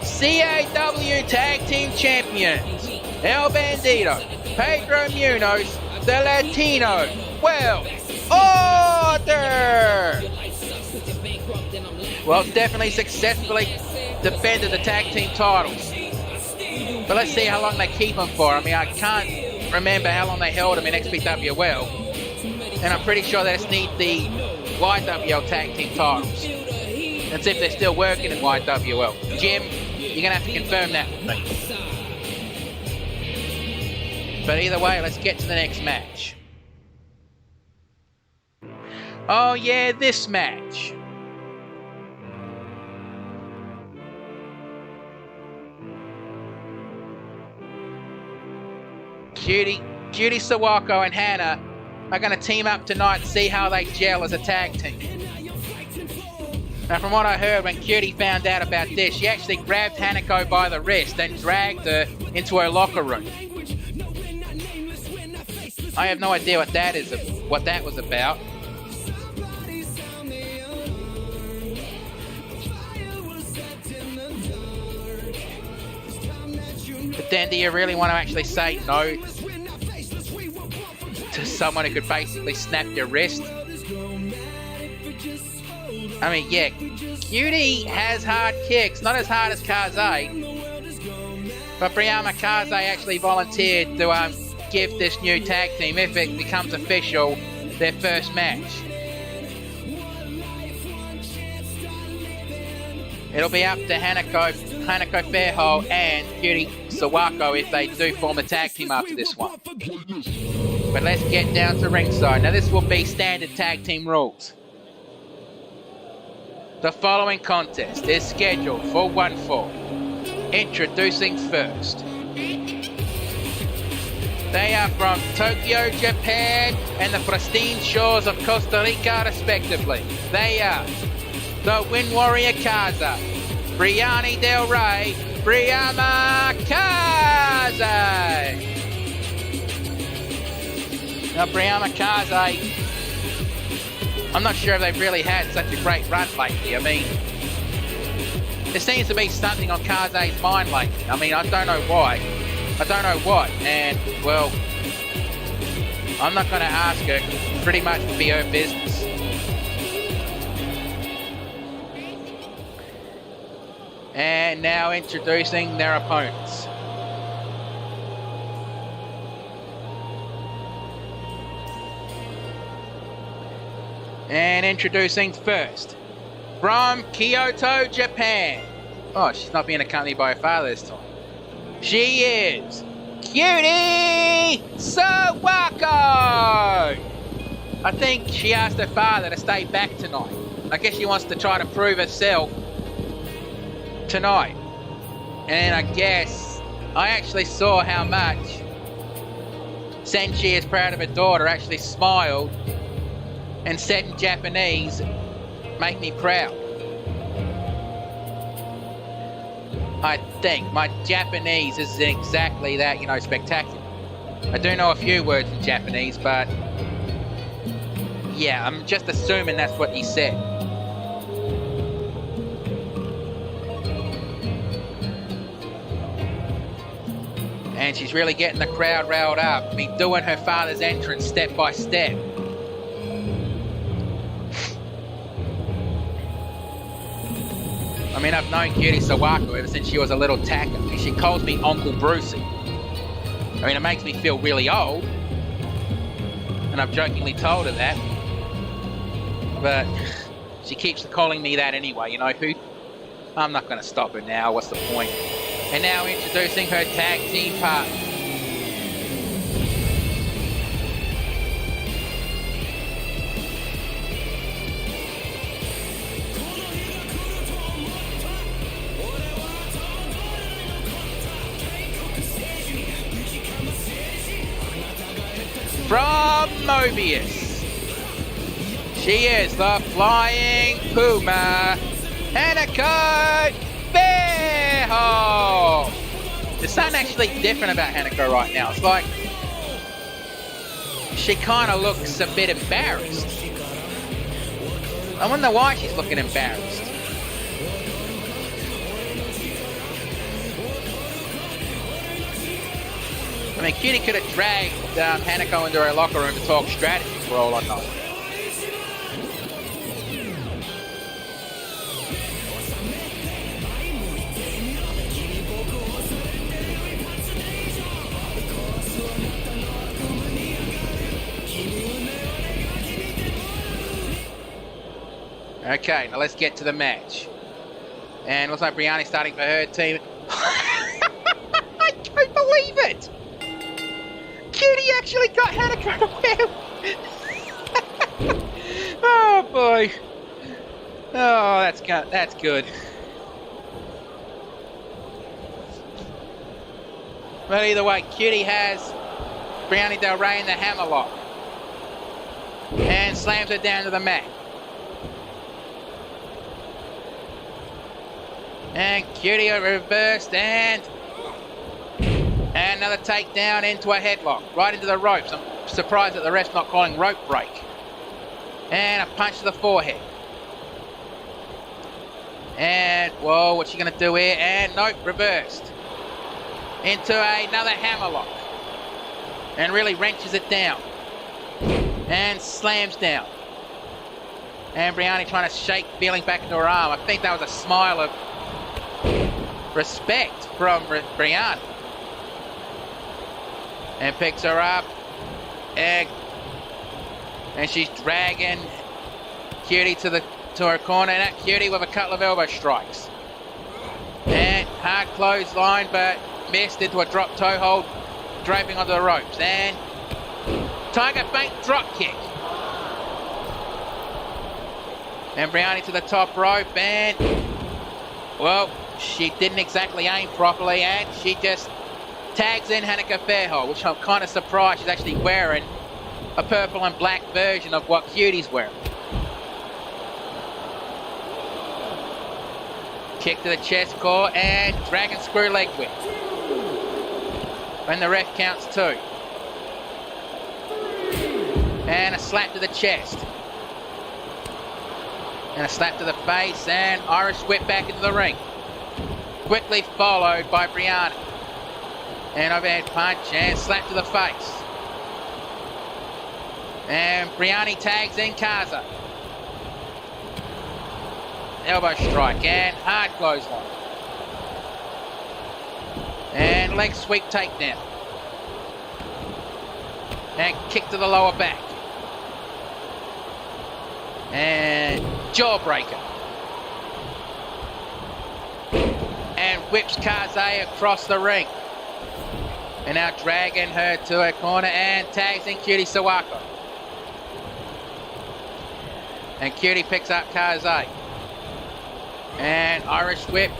CAW Tag Team Champions, El Bandito, Pedro Munoz, the Latino World Order. Well, definitely successfully defended the tag team titles. But let's see how long they keep them for. I mean, I can't remember how long they held them in XPWL. And I'm pretty sure they just need the YWL tag team titles. Let's see if they're still working in YWL. Jim, you're going to have to confirm that with me. But either way, let's get to the next match. Oh yeah, this match. Judy Sawako and Hannah are going to team up tonight and see how they gel as a tag team. Now, from what I heard, when Cutie found out about this, she actually grabbed Hanako by the wrist and dragged her into her locker room. I have no idea what that was about. But then, do you really want to actually say no to someone who could basically snap your wrist? I mean, yeah, Cutie has hard kicks, not as hard as Kaze. But Brianna Kaze actually volunteered to give this new tag team, if it becomes official, their first match. It'll be up to Hanako Fairhole and Cutie Sawako if they do form a tag team after this one. But let's get down to ringside. Now this will be standard tag team rules. The following contest is scheduled for 1 fall. Introducing first. They are from Tokyo, Japan and the pristine shores of Costa Rica respectively. They are the Wind Warrior Kaza, Brianni Del Rey, Brianna Kaze. Now Brianna Kaze, I'm not sure if they've really had such a great run lately. I mean, there seems to be something on Kaze's mind lately. I mean, I don't know why. I don't know what. And, well, I'm not going to ask her. Pretty much will be her business. And now introducing their opponents. And introducing first, from Kyoto, Japan. Oh, she's not being accompanied by her father this time. She is Cutie Sawako. I think she asked her father to stay back tonight. I guess she wants to try to prove herself tonight. And I guess I actually saw how much Senshi is proud of her daughter actually smiled and said in Japanese, "Make me proud." I think my Japanese isn't exactly that, spectacular. I do know a few words in Japanese, but yeah, I'm just assuming that's what he said. And she's really getting the crowd riled up. Doing her father's entrance step by step. I mean, I've known Cutie Sawako ever since she was a little tacker. She calls me Uncle Brucey. I mean, it makes me feel really old. And I've jokingly told her that. But she keeps calling me that anyway, who? I'm not going to stop her now, what's the point? And now introducing her tag team partner. From Mobius, she is the Flying Puma, Hanako Fairhole. There's something actually different about Hanako right now. It's like she kind of looks a bit embarrassed. I wonder why she's looking embarrassed. I mean, Cutie could have dragged Hanako into her locker room to talk strategy for all I know. Okay, now let's get to the match. And looks like Brianni's starting for her team. I don't believe it! Cutie actually got Hanako to win. Oh boy. Oh, that's good. But either way, Cutie has Brianni Del Rey in the hammerlock. And slams her down to the mat. And Cutie reversed and another takedown into a headlock, right into the ropes. I'm surprised that the ref's not calling rope break. And a punch to the forehead. And, whoa, what's she going to do here? And, nope, reversed. Into another hammerlock. And really wrenches it down. And slams down. And Brianni trying to shake feeling back into her arm. I think that was a smile of respect from Brianni. And picks her up. And she's dragging Cutie to her corner. And that Cutie with a couple of elbow strikes. hard clothesline, but missed into a drop toe hold, draping onto the ropes. And Tiger Bait drop kick. And Briani to the top rope, and well, she didn't exactly aim properly, and she just tags in Hanukkah Fairhold, which I'm kind of surprised she's actually wearing a purple and black version of what Cutie's wearing. Kick to the chest core and dragon screw leg whip. And the ref counts 2. And a slap to the chest. And a slap to the face, and Irish whip back into the ring. Quickly followed by Brianna. And overhead punch and slap to the face. And Briani tags in Kaza. Elbow strike and hard clothesline. And leg sweep takedown. And kick to the lower back. And jawbreaker. And whips Kaze across the ring. And now dragging her to her corner and tags in Cutie Sawako. And Cutie picks up Kaze. And Irish whip.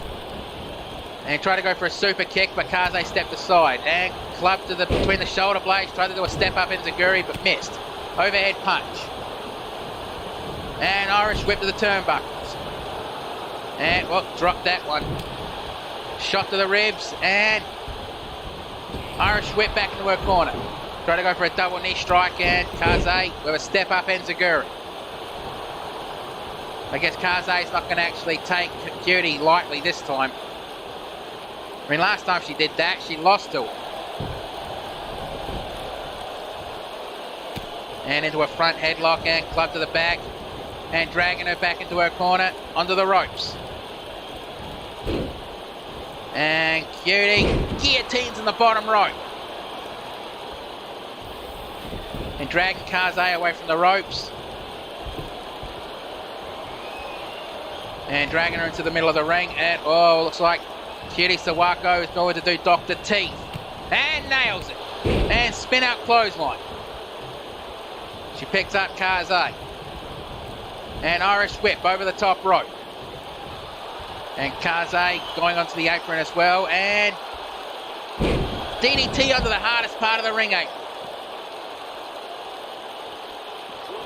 And tried to go for a super kick, but Kaze stepped aside. And clubbed to between the shoulder blades. Tried to do a step up enziguri, but missed. Overhead punch. And Irish whip to the turnbuckles. And, well, dropped that one. Shot to the ribs. And Irish whip back into her corner. Tried to go for a double knee strike. And Kaze with a step up enziguri. I guess Kaze's not going to actually take Cutie lightly this time. I mean, last time she did that, she lost to her. And into a front headlock and club to the back. And dragging her back into her corner, onto the ropes. And Cutie guillotines in the bottom rope. And dragging Kaze away from the ropes. And dragging her into the middle of the ring. And, oh, looks like Cutie Sawako is going to do Dr. Teeth. And nails it. And spin out clothesline. She picks up Kaze. And Irish whip over the top rope. And Kaze going onto the apron as well. And DDT onto the hardest part of the ring apron.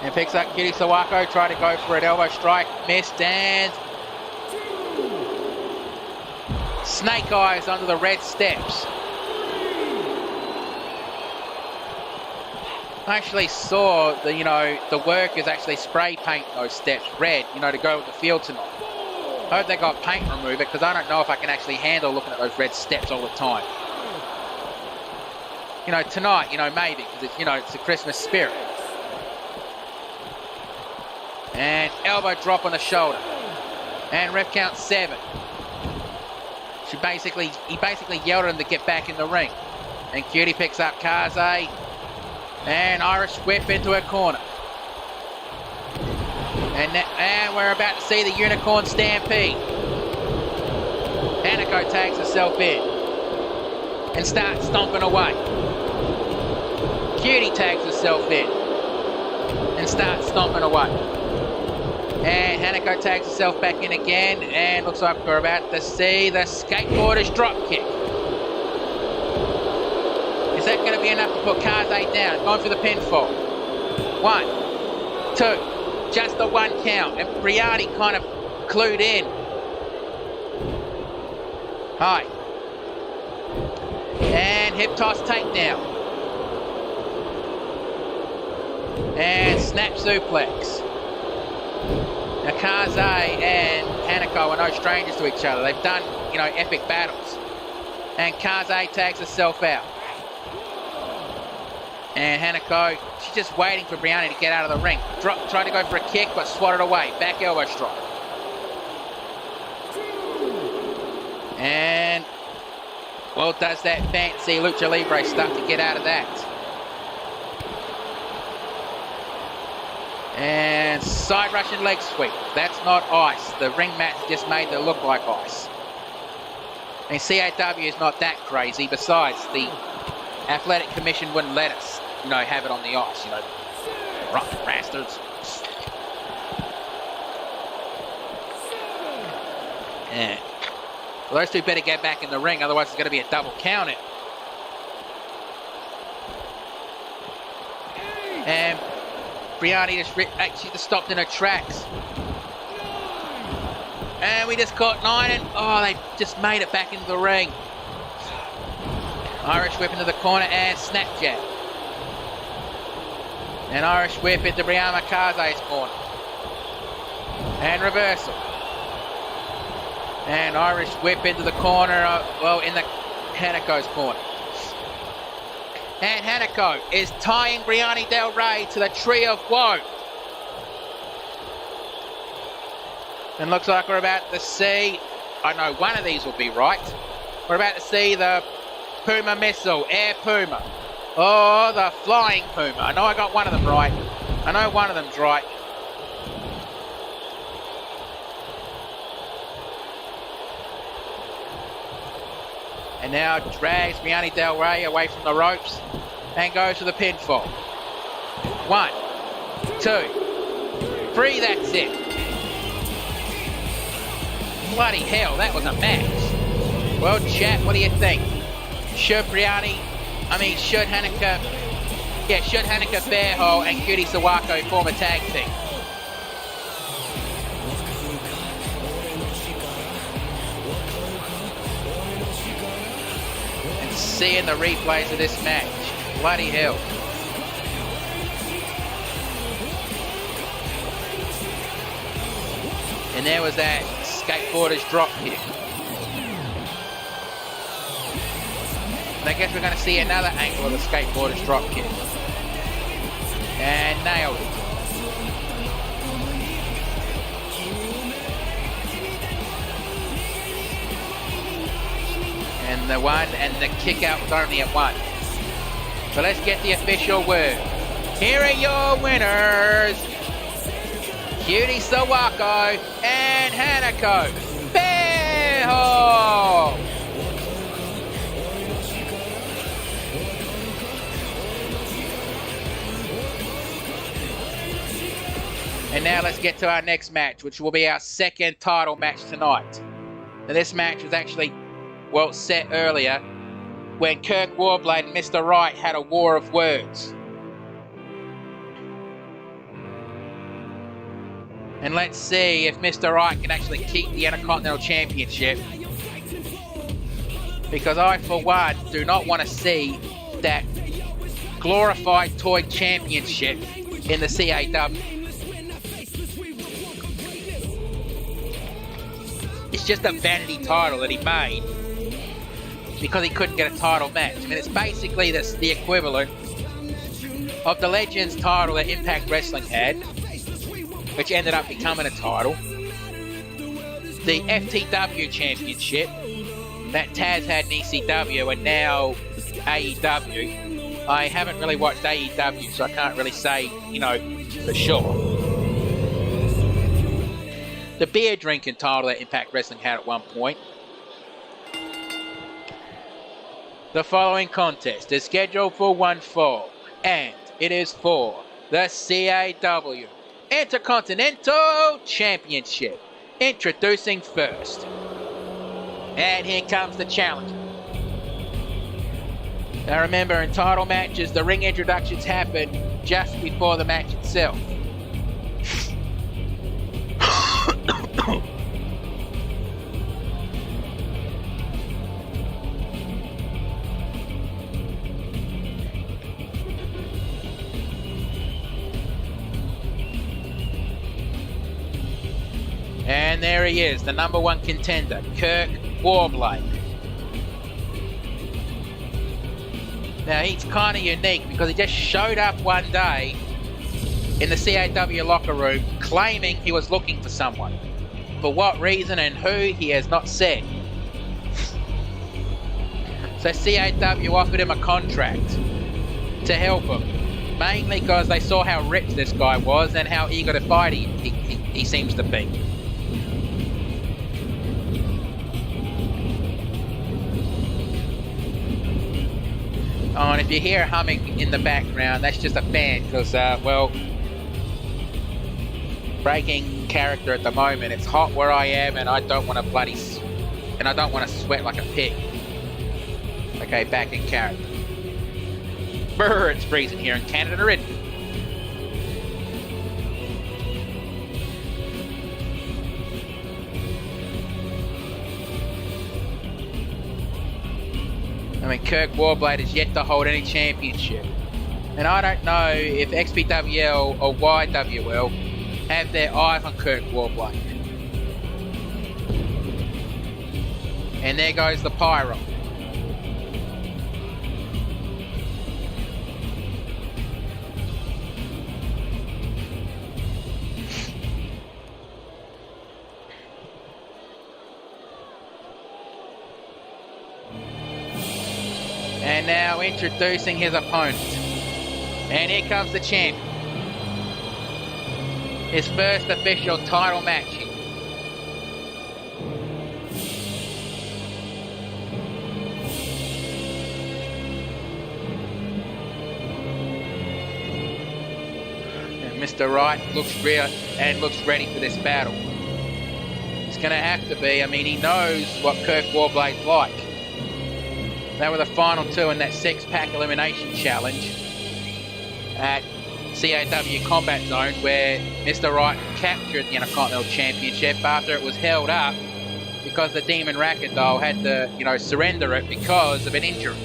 And picks up Cutie Sawako. Try to go for an elbow strike. Missed. And snake eyes under the red steps. I actually saw the workers actually spray paint those steps red, to go with the field tonight. I hope they got paint remover, because I don't know if I can actually handle looking at those red steps all the time. Tonight, maybe, because it's the Christmas spirit. And elbow drop on the shoulder. And ref count 7. He basically yelled at him to get back in the ring. And Cutie picks up Kaze. And Irish whip into her corner. And we're about to see the Unicorn Stampede. Hanako tags herself in. And starts stomping away. Cutie tags herself in. And starts stomping away. And Hanako tags herself back in again. And looks like we're about to see the skateboarder's drop kick. Is that going to be enough to put Kaze down? Going for the pinfall. 1, 2. Just the 1 count. And Briani kind of clued in. High. And hip toss takedown. And snap suplex. Now Kaze and Hanako are no strangers to each other. They've done, epic battles. And Kaze tags herself out. And Hanako, she's just waiting for Briani to get out of the ring. Tried to go for a kick, but swatted away. Back elbow strike. And, well, does that fancy Lucha Libre stuff to get out of that. And side Russian leg sweep. That's not ice. The ring mat just made it look like ice. mean, CAW is not that crazy. Besides, the Athletic Commission wouldn't let us, have it on the ice, rotten bastards. Yeah. Well, those two better get back in the ring, otherwise it's going to be a double countout. And Brianni just stopped in her tracks. And we just caught 9, and they just made it back into the ring. Irish whip into the corner and snap jab. And Irish whip into Brianna Makaze's corner. And reversal. And Irish whip into the corner, in the Hanako's corner. And Hanako is tying Brianni Del Rey to the Tree of Woe. And looks like we're about to see, I know one of these will be right. We're about to see the Puma missile, Air Puma. Oh, the Flying Puma. I know I got one of them right. I know one of them's right. And now drags Brianni Del Rey away from the ropes and goes for the pinfall. 1, 2, 3, that's it. Bloody hell, that was a match. Well, chat, what do you think? Should Hanaka Fairhole and Cutie Sawako form a tag team? And seeing the replays of this match, bloody hell. And there was that skateboarder's drop kick. And I guess we're going to see another angle of the skateboarder's drop kick. And nailed it. And the kick out was only at 1. So let's get the official word. Here are your winners. Cutie Sawako and Hanako Fairhole. And now let's get to our next match, which will be our second title match tonight. Now this match was actually, set earlier when Kirk Warblade and Mr. Wright had a war of words. And let's see if Mr. Wright can actually keep the Intercontinental Championship. Because I, for one, do not want to see that glorified toy championship in the CAW. It's just a vanity title that he made because he couldn't get a title match. I mean, it's basically the equivalent of the Legends title that Impact Wrestling had, which ended up becoming a title. The FTW Championship that Taz had in ECW and now AEW. I haven't really watched AEW, so I can't really say, for sure. The beer drinking title that Impact Wrestling had at one point. The following contest is scheduled for one fall, and it is for the CAW Intercontinental Championship. Introducing first. And here comes the challenger. Now remember, in title matches, the ring introductions happen just before the match itself. And there he is, the number one contender, Kirk Warblade. Now he's kind of unique because he just showed up one day in the CAW locker room claiming he was looking for someone. For what reason and who, he has not said. So CAW offered him a contract to help him, mainly because they saw how ripped this guy was and how eager to fight he seems to be. Oh, and if you hear humming in the background, that's just a fan because, well, breaking character at the moment. It's hot where I am, and I don't want to sweat like a pig. Okay, back in character. Brr, it's freezing here in Canada already. I mean, Kirk Warblade is yet to hold any championship. And I don't know if XPWL or YWL have their eyes on Kirk Warblade. And there goes the pyro. And now introducing his opponent. And here comes the champion. His first official title match here. And Mr. Wright looks real and looks ready for this battle. It's going to have to be. I mean, he knows what Kirk Warblade's like. They were the final two in that 6-pack elimination challenge at CAW Combat Zone, where Mr. Wright captured the Intercontinental Championship after it was held up because the Demon Rackadoll had to, surrender it because of an injury.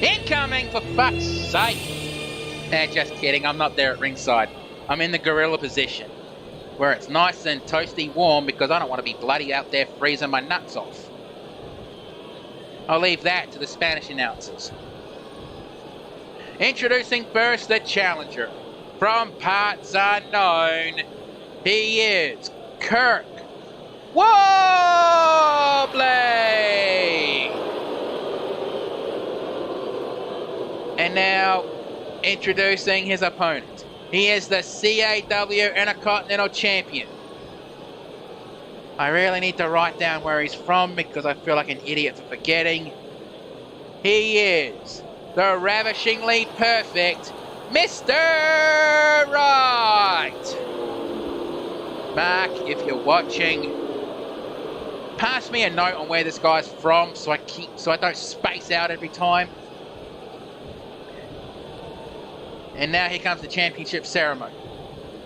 Incoming, for fuck's sake! Just kidding, I'm not there at ringside. I'm in the gorilla position, where it's nice and toasty warm because I don't want to be bloody out there freezing my nuts off. I'll leave that to the Spanish announcers. Introducing first the challenger. From parts unknown, he is Kirk Warblade! And now, introducing his opponent. He is the CAW Intercontinental Champion. I really need to write down where he's from because I feel like an idiot for forgetting. He is the ravishingly perfect Mr. Right. Mark, if you're watching, pass me a note on where this guy's from so I don't space out every time. And now here comes the championship ceremony.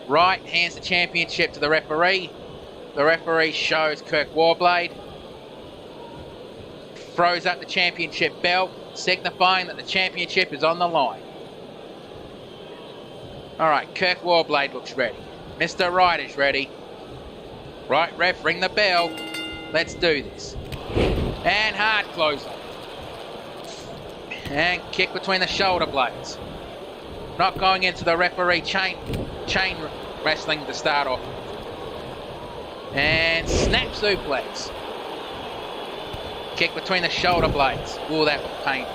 Wright hands the championship to the referee. The referee shows Kirk Warblade. Throws up the championship belt, signifying that the championship is on the line. Alright, Kirk Warblade looks ready. Mr. Wright is ready. Right, ref, ring the bell. Let's do this. And hard closer. And kick between the shoulder blades. Not going into the referee chain wrestling to start off. And snap suplex. Kick between the shoulder blades. Ooh, that was painful.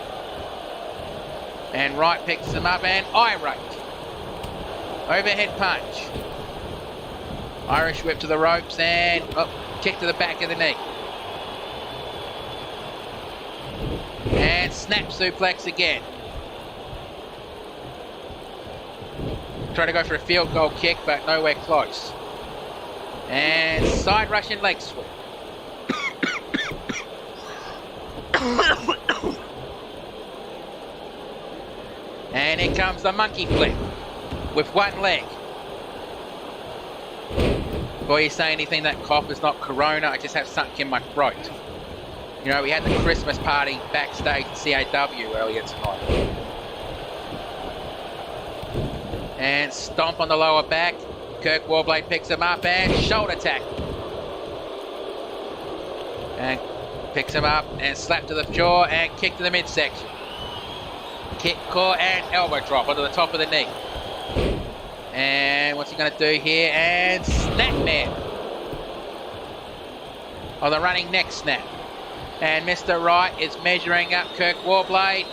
And Wright picks him up and irate. Overhead punch. Irish whip to the ropes and kick to the back of the knee. And snap suplex again. Try to go for a field goal kick, but nowhere close. And side Russian leg sweep. And here comes the monkey flip with one leg. Before you say anything, that cough is not corona, I just have something in my throat. We had the Christmas party backstage at CAW earlier tonight. And stomp on the lower back. Kirk Warblade picks him up and shoulder tackle. And picks him up and slap to the jaw and kick to the midsection. Kick, core and elbow drop onto the top of the knee. And what's he going to do here? And snap man. of the running neck snap. And Mr. Wright is measuring up Kirk Warblade.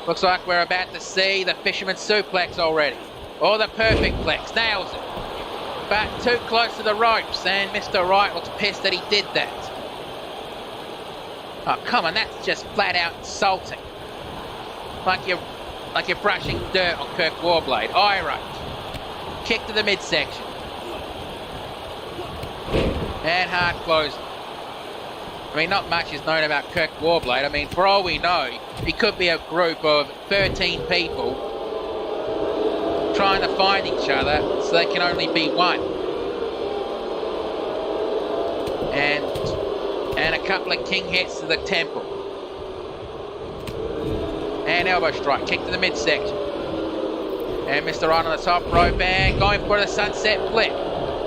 Looks like we're about to see the fisherman suplex already. Or the perfect plex. Nails it. But too close to the ropes, and Mr. Wright looks pissed that he did that. Oh, come on, that's just flat out insulting. Like you're brushing dirt on Kirk Warblade. Irate. Kick to the midsection. And hard close. I mean, not much is known about Kirk Warblade. I mean, for all we know, he could be a group of 13 people trying to find each other so they can only be one. And a couple of king hits to the temple. And elbow strike, kick to the midsection. And Mr. Wright on the top rope and going for the sunset flip.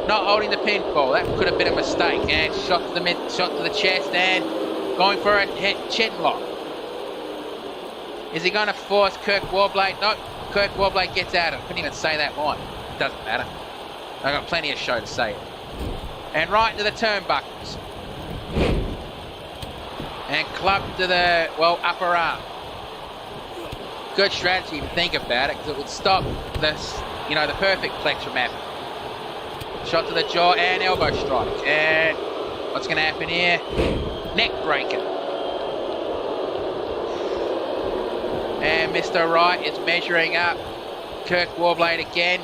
Not holding the pinfall. That could have been a mistake. And shot to the chest and going for a chin lock. Is he going to force Kirk Warblade? No, Kirk Warblade gets out of it. Couldn't even say that line. Doesn't matter. I've got plenty of show to say it. And right into the turnbuckles. And club to the, upper arm. Good strategy to think about it, because it would stop this, the perfect plex from happening. Shot to the jaw and elbow strike. And what's going to happen here? Neck breaker. And Mr. Wright is measuring up Kirk Warblade again.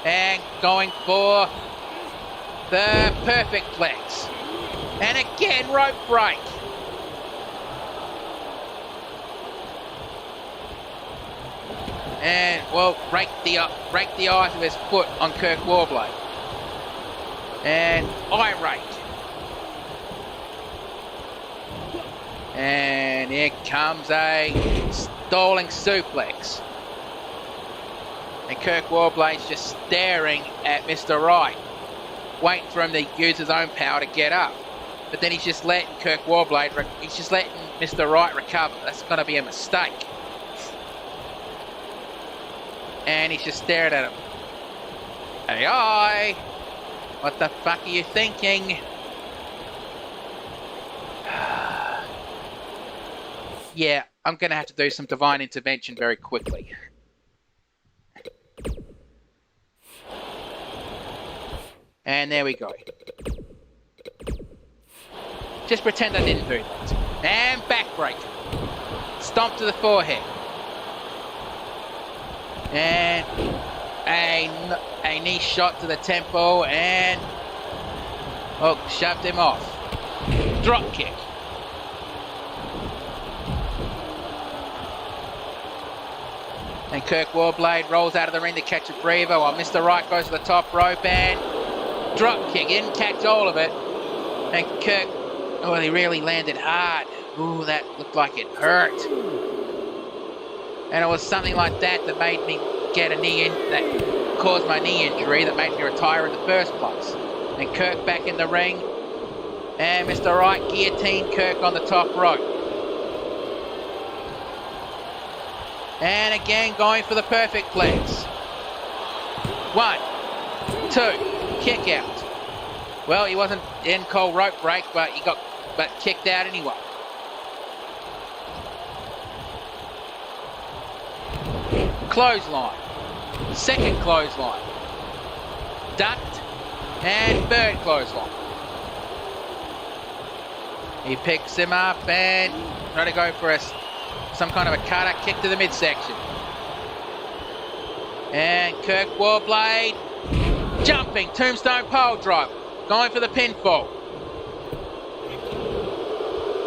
And going for the perfect plex. And again, rope break. And, break the eyes of his foot on Kirk Warblade. And irate. And here comes a stalling suplex. And Kirk Warblade's just staring at Mr. Wright, waiting for him to use his own power to get up. But then he's just letting Mr. Wright recover. That's going to be a mistake. And he's just staring at him. Hey, what the fuck are you thinking? Yeah, I'm going to have to do some divine intervention very quickly. And there we go. Just pretend I didn't do that. And backbreaker. Stomp to the forehead. And a knee shot to the temple and shoved him off. Drop kick. And Kirk Warblade rolls out of the ring to catch a breather while Mr. Wright goes to the top rope and drop kick. He didn't catch all of it. And Kirk, he really landed hard. Ooh, that looked like it hurt. And it was something like that made me get a knee in, that caused my knee injury, that made me retire in the first place. And Kirk back in the ring. And Mr. Wright guillotined Kirk on the top rope. And again going for the perfect plex. 1, 2, kick out. Well, he wasn't in cold rope break, but he got kicked out anyway. Clothesline. Second clothesline. Ducked. And third clothesline. He picks him up and try to go for some kind of a cutter kick to the midsection. And Kirk Warblade jumping tombstone pole drive, going for the pinfall.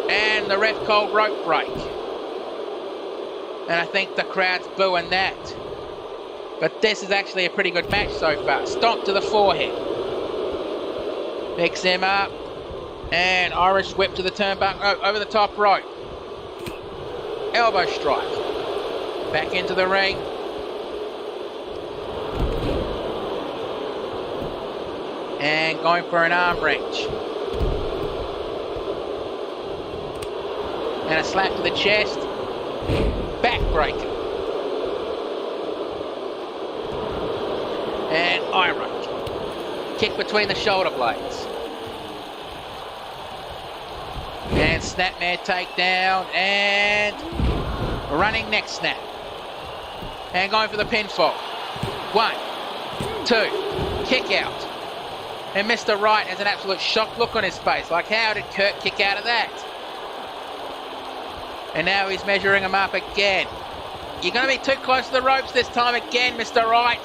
And the ref called rope break. And I think the crowd's booing that. But this is actually a pretty good match so far. Stomp to the forehead. Picks him up. And Irish whip to the turnbuckle over the top rope. Elbow strike. Back into the ring. And going for an arm wrench. And a slap to the chest. Backbreaker. And irate. Kick between the shoulder blades. snapmare takedown and running neck snap. And going for the pinfall. 1, 2, kick out. And Mr. Wright has an absolute shocked look on his face. Like, how did Kurt kick out of that? And now he's measuring him up again. You're going to be too close to the ropes this time again, Mr. Wright.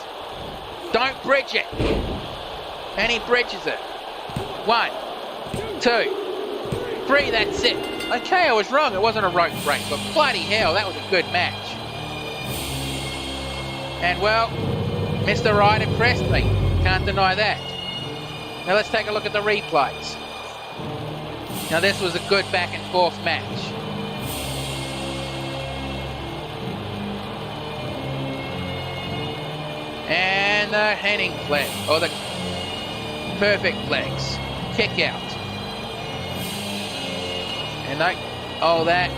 Don't bridge it. And he bridges it. 1, 2, 3, that's it. Okay, I was wrong. It wasn't a rope break, but bloody hell, that was a good match. And well, Mr. Wright impressed me. Can't deny that. Now let's take a look at the replays. Now this was a good back and forth match. And the Henning leg, or the perfect legs. Kick out. And all that.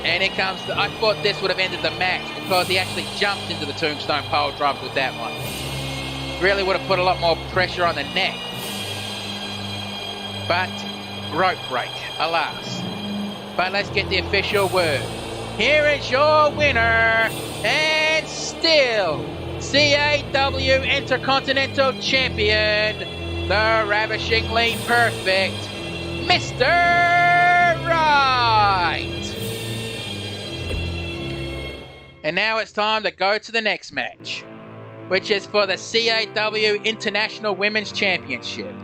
And here comes I thought this would have ended the match because he actually jumped into the tombstone pile driver with that one. Really would have put a lot more pressure on the neck. But rope break, alas. But let's get the official word. Here is your winner, and still CAW Intercontinental Champion, the ravishingly perfect Mr. Wright. And now it's time to go to the next match, which is for the CAW International Women's Championship.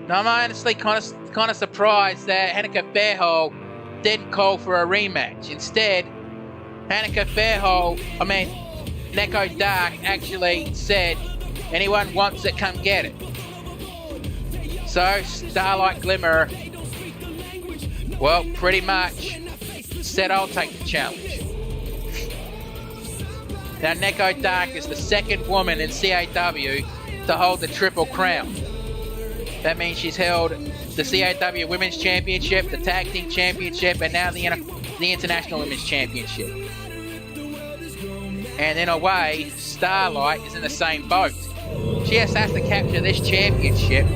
Now, I'm honestly kind of surprised that Hanneke Fairhall didn't call for a rematch. Instead, Neko Dark actually said, anyone wants it, come get it. So, Starlight Glimmer, well, pretty much said I'll take the challenge. Now, Neko Dark is the second woman in CAW to hold the Triple Crown. That means she's held the CAW Women's Championship, the Tag Team Championship, and now the International Women's Championship. And in a way, Starlight is in the same boat. She just has to capture this championship.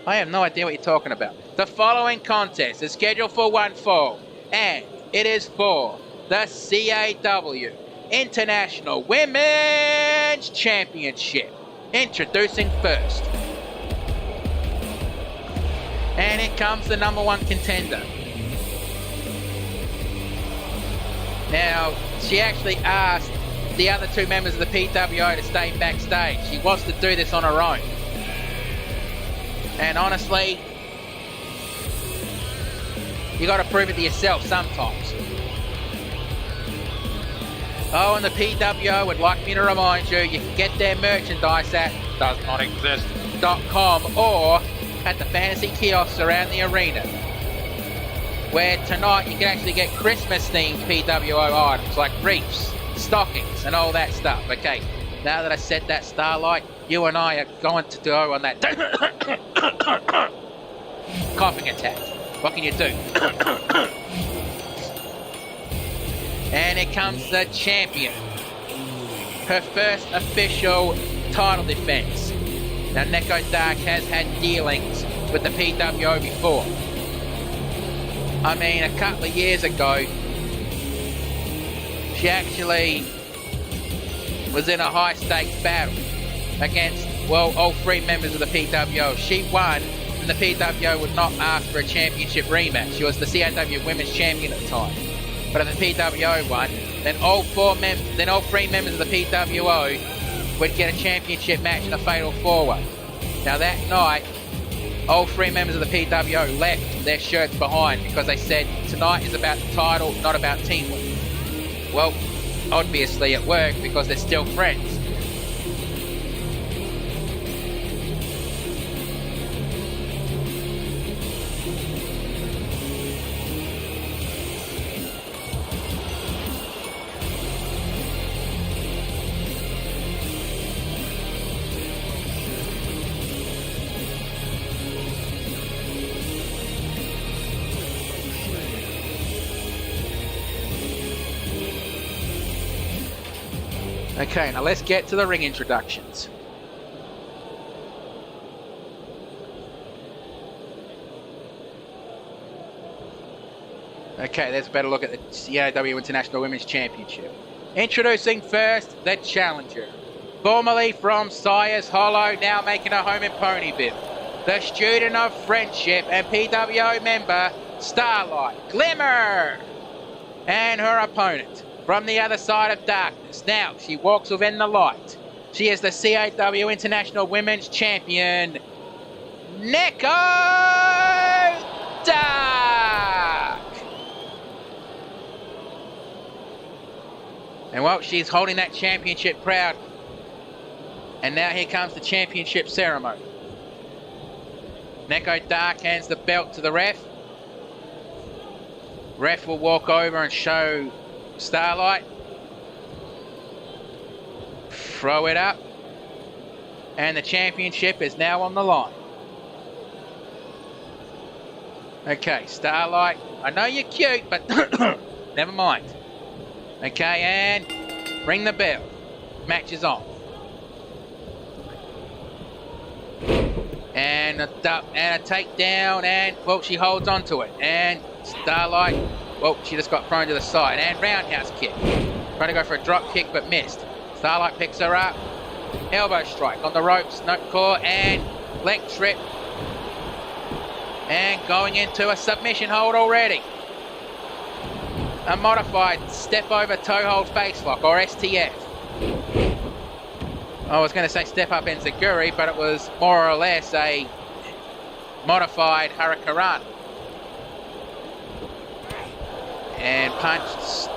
I have no idea what you're talking about. The following contest is scheduled for one fall, and it is for the CAW International Women's Championship. Introducing first. And here comes the number one contender. Now, she actually asked the other two members of the PWO to stay backstage. She wants to do this on her own. And honestly, you got to prove it to yourself sometimes. Oh, and the PWO would like me to remind you, you can get their merchandise at doesnotexist.com or at the fantasy kiosks around the arena, where tonight you can actually get Christmas-themed PWO items like wreaths, stockings, and all that stuff. Okay, now that I said that, Starlight, you and I are going to go on that coughing attack. What can you do? And here comes the champion. Her first official title defense. Now, Neko Dark has had dealings with the PWO before. I mean, a couple of years ago, she actually was in a high-stakes battle against, well, all three members of the PWO. She won, and the PWO would not ask for a championship rematch. She was the CAW Women's Champion at the time. But if the PWO won, then all three members of the PWO would get a championship match in a fatal four-way. Now that night, all three members of the PWO left their shirts behind because they said tonight is about the title, not about teamwork. Well, obviously it worked because they're still friends. Okay, now let's get to the ring introductions. Okay, let's better look at the CAW International Women's Championship. Introducing first, the challenger. Formerly from Sayers Hollow, now making a home in Ponyville. The student of friendship and PWO member, Starlight Glimmer. And her opponent, from the other side of darkness. Now, she walks within the light. She is the CAW International Women's Champion, Neko Dark. And well, she's holding that championship proud. And now here comes the championship ceremony. Neko Dark hands the belt to the ref. Ref will walk over and show Starlight. Throw it up. And the championship is now on the line. Okay, Starlight, I know you're cute, but never mind. Okay, and ring the bell. Match is on. And a takedown, and, well, she holds on to it. And Starlight, well, she just got thrown to the side. And roundhouse kick. Trying to go for a drop kick, but missed. Starlight picks her up. Elbow strike on the ropes, no core, and leg trip. And going into a submission hold already. A modified step over toe hold face lock, or STF. I was going to say step up enziguri, but it was more or less a modified hurricanrana. And punched.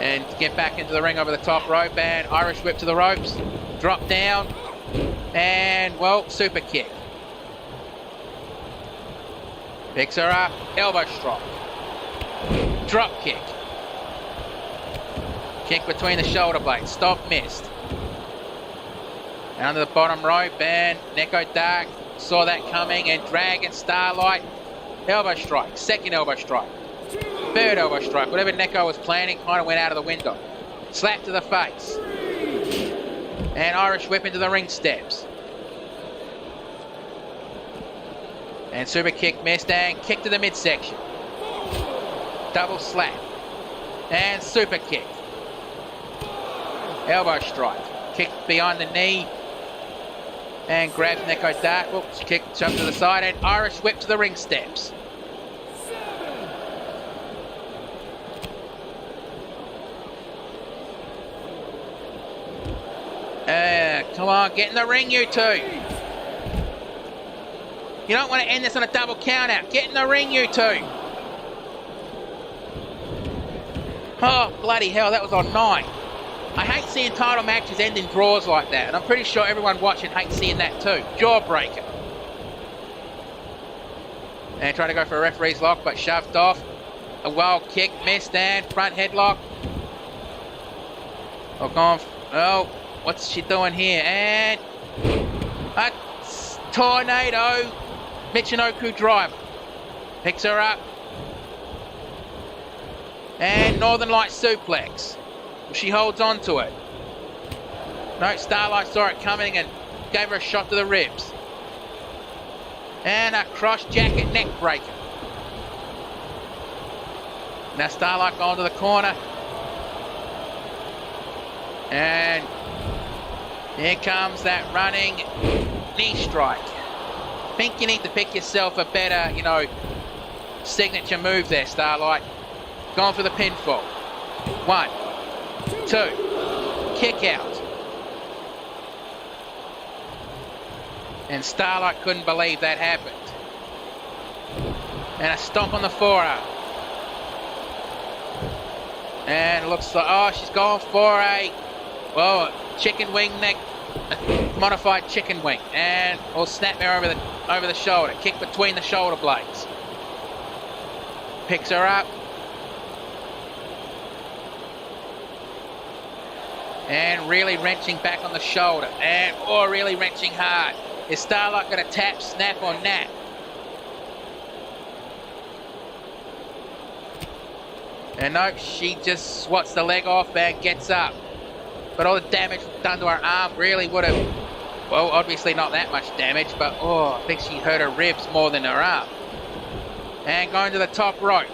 And get back into the ring over the top rope, and Irish whip to the ropes. Drop down. And, well, super kick. Picks her up, elbow strike. Drop kick. Kick between the shoulder blades, stop, missed. And under the bottom rope, and Neko Dark saw that coming and dragging Starlight. Elbow strike, second elbow strike. Third elbow strike, whatever Neko was planning kind of went out of the window. Slap to the face. And Irish whip into the ring steps. And super kick missed, and kick to the midsection. Double slap. And super kick. Elbow strike. Kick behind the knee. And grabs Neko Dark. Oops, kick, jump to the side, and Irish whip to the ring steps. Come on, get in the ring, you two. You don't want to end this on a double count out. Get in the ring, you two. Oh, bloody hell, that was on 9. I hate seeing title matches end in draws like that, and I'm pretty sure everyone watching hates seeing that too. Jawbreaker. And trying to go for a referee's lock, but shoved off. A wild kick, missed, and front headlock. Oh, gone. Oh, what's she doing here? And a tornado Michinoku driver. Picks her up. And Northern Light suplex. She holds on to it. No, Starlight saw it coming and gave her a shot to the ribs. And a cross jacket neck breaker. Now Starlight going to the corner. And here comes that running knee strike. I think you need to pick yourself a better, signature move there, Starlight. Going for the pinfall. 1, 2, kick out. And Starlight couldn't believe that happened. And a stomp on the forearm. And it looks like, oh, she's going for a chicken wing neck, modified chicken wing. And or snapmare over the shoulder. Kick between the shoulder blades. Picks her up. And really wrenching back on the shoulder. And really wrenching hard. Is Starlight going to tap, snap, or nap? And no, she just swats the leg off and gets up. But all the damage done to her arm really would have, well, obviously not that much damage, but I think she hurt her ribs more than her arm. And going to the top rope.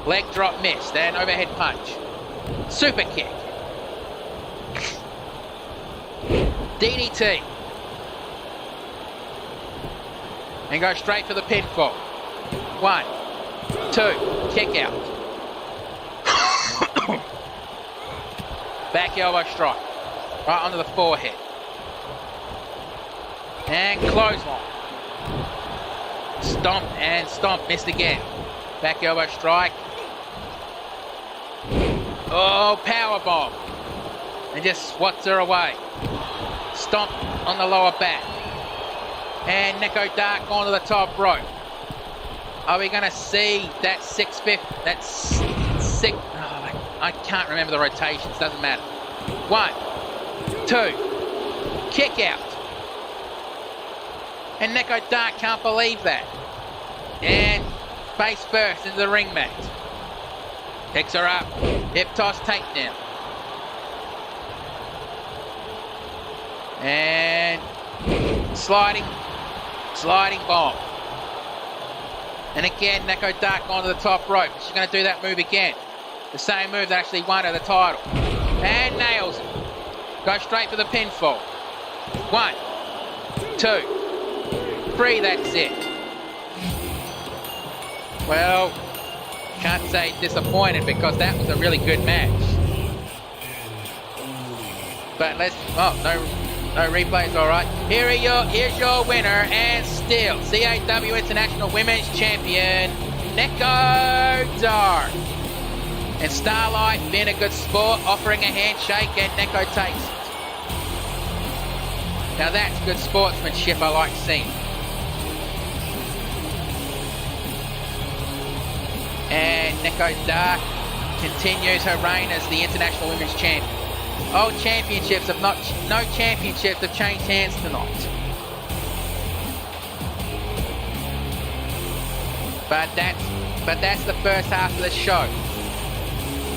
Leg drop miss, then overhead punch. Super kick. DDT. And go straight for the pinfall. 1, 2, kick out. Back elbow strike. Right onto the forehead. And clothesline. Stomp and stomp, missed again. Back elbow strike. Oh, powerbomb. And just swats her away. Stomp on the lower back. And Neko Dark onto the top rope. Are we going to see that 650? That's 6. Oh, I can't remember the rotations. Doesn't matter. 1, 2. Kick out. And Neko Dark can't believe that. And face first into the ring mat. Picks her up. Hip toss takedown. And sliding bomb. And again, Neko Dark onto the top rope. She's going to do that move again. The same move that actually won her the title. And nails it. Go straight for the pinfall. 1, 2, 3, that's it. Well, can't say disappointed because that was a really good match. But let's, no replays, all right. Here's your winner and still CAW International Women's Champion, Neko Dark. And Starlight being a good sport, offering a handshake, and Neko takes it. Now that's good sportsmanship I like seeing. And Neko Dark continues her reign as the International Women's Champion. No championships have changed hands tonight. But that's the first half of the show.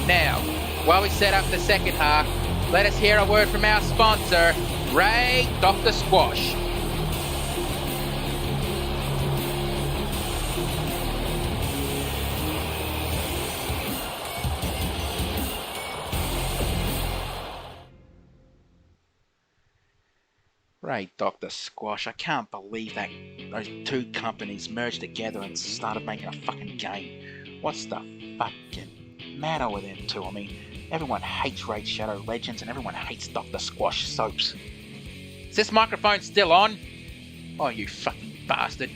Now, while we set up the second half, let us hear a word from our sponsor, Ray Dr. Squash. Ray Dr. Squash, I can't believe that those two companies merged together and started making a fucking game. What's the fucking matter with them two? I mean, everyone hates Raid Shadow Legends and everyone hates Dr. Squash soaps. Is this microphone still on? Oh, you fucking bastard.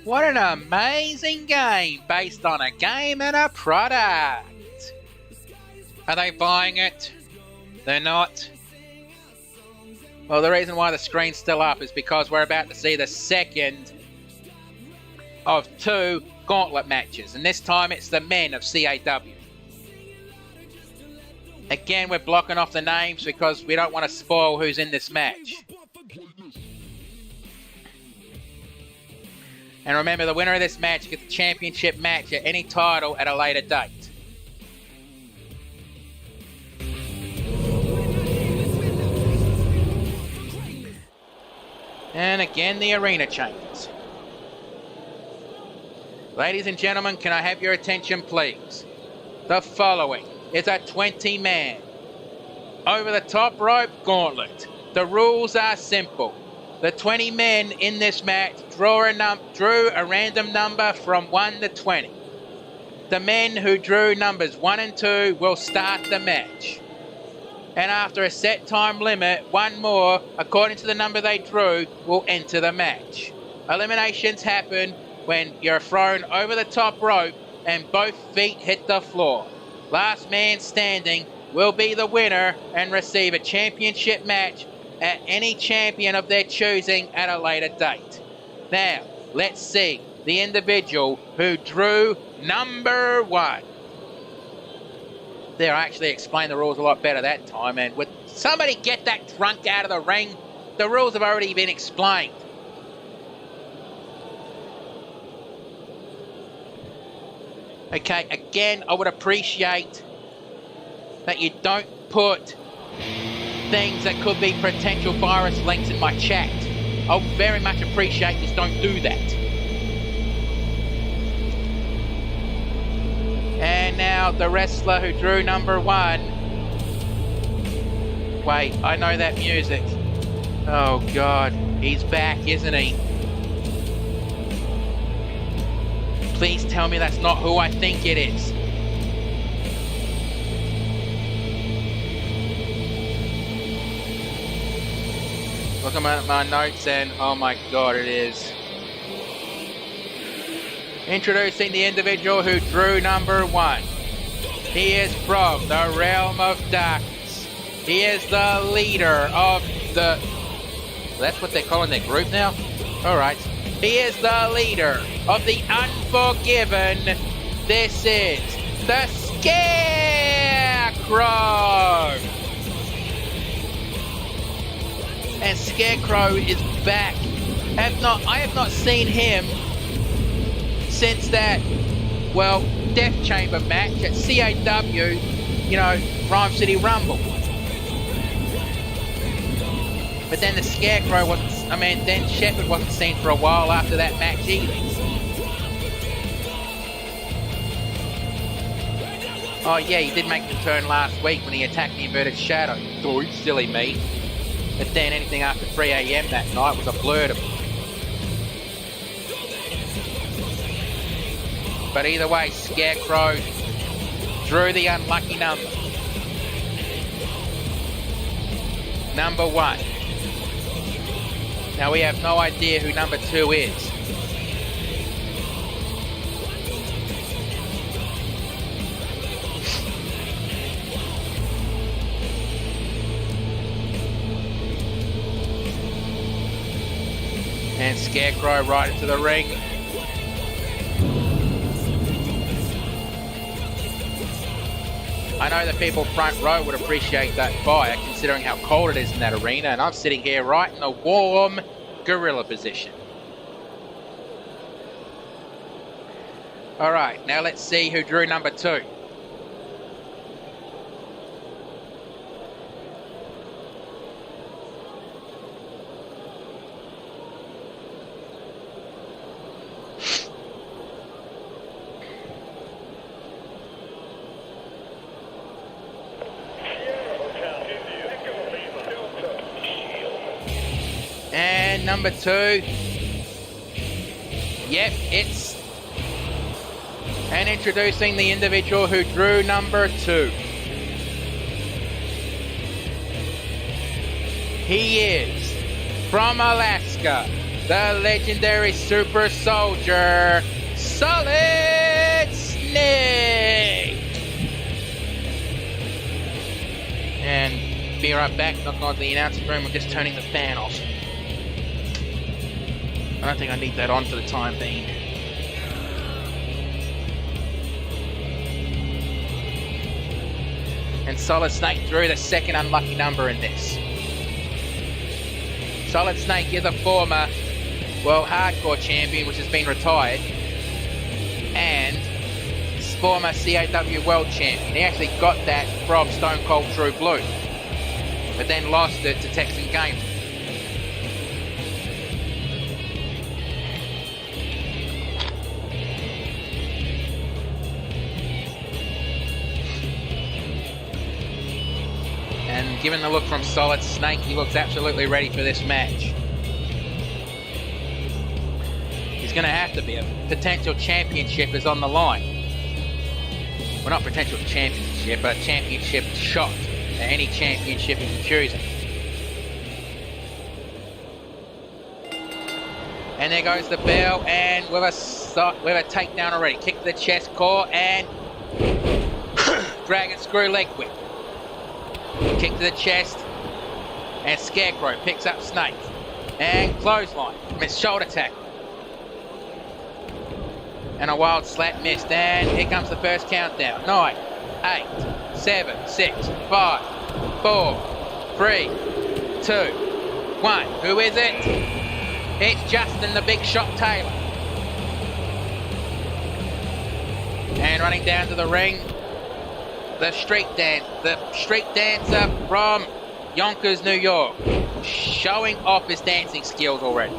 What an amazing game based on a game and a product. Are they buying it? They're not. Well, the reason why the screen's still up is because we're about to see the second of 2 gauntlet matches, and this time it's the men of CAW. Again, we're blocking off the names because we don't want to spoil who's in this match. And remember, the winner of this match gets the championship match at any title at a later date. And again, the arena changes. Ladies and gentlemen, can I have your attention, please? The following is a 20-man over-the-top rope gauntlet. The rules are simple. The 20 men in this match drew a random number from 1 to 20. The men who drew numbers 1 and 2 will start the match. And after a set time limit, one more, according to the number they drew, will enter the match. Eliminations happen when you're thrown over the top rope and both feet hit the floor. Last man standing will be the winner and receive a championship match at any champion of their choosing at a later date. Now, let's see the individual who drew number 1. There, I actually explained the rules a lot better that time, and would somebody get that drunk out of the ring? The rules have already been explained. Okay, again, I would appreciate that you don't put things that could be potential virus links in my chat. I very much appreciate this, don't do that. And now the wrestler who drew number 1. Wait, I know that music. Oh God, he's back, isn't he? Please tell me that's not who I think it is. Look at my notes and oh my God, it is. Introducing the individual who drew number 1. He is from the realm of darkness. He is the leader of the... That's what they're calling their group now? Alright. He is the leader of the Unforgiven. This is the Scarecrow. And Scarecrow is back. I have not seen him since that, well, Death Chamber match at CAW, Rhyme City Rumble. But then the Scarecrow then Shepherd wasn't seen for a while after that match either. Oh yeah, he did make the turn last week when he attacked the Inverted Shadow. Oh, silly me. But then anything after 3 AM that night was a blur to me. But either way, Scarecrow drew the unlucky number. Number 1. Now we have no idea who number 2 is. And Scarecrow right into the ring. I know the people front row would appreciate that fire, considering how cold it is in that arena, and I'm sitting here right in a warm gorilla position. Alright, now let's see who drew number 2. And number 2. Yep, it's... And introducing the individual who drew number 2. He is from Alaska, the legendary super soldier, Solid Snake. And be right back, knock on the announcing room, I'm just turning the fan off. I don't think I need that on for the time being. And Solid Snake drew the second unlucky number in this. Solid Snake is a former, hardcore champion which has been retired, and former CAW world champion. He actually got that from Stone Cold True Blue, but then lost it to Texan Gamer. And given the look from Solid Snake, he looks absolutely ready for this match. He's going to have to be. A potential championship is on the line. Well, not potential championship, but championship shot at any championship he's choosing. And there goes the bell, and with a takedown already. Kick to the chest core, and dragon screw leg whip. Kick to the chest, and Scarecrow picks up Snake. And clothesline, missed shoulder tackle. And a wild slap missed, and here comes the first countdown. 9, 8, 7, 6, 5, 4, 3, 2, 1. Who is it? It's Justin the Big Shot Taylor. And running down to the ring, the street dancer from Yonkers, New York, showing off his dancing skills already.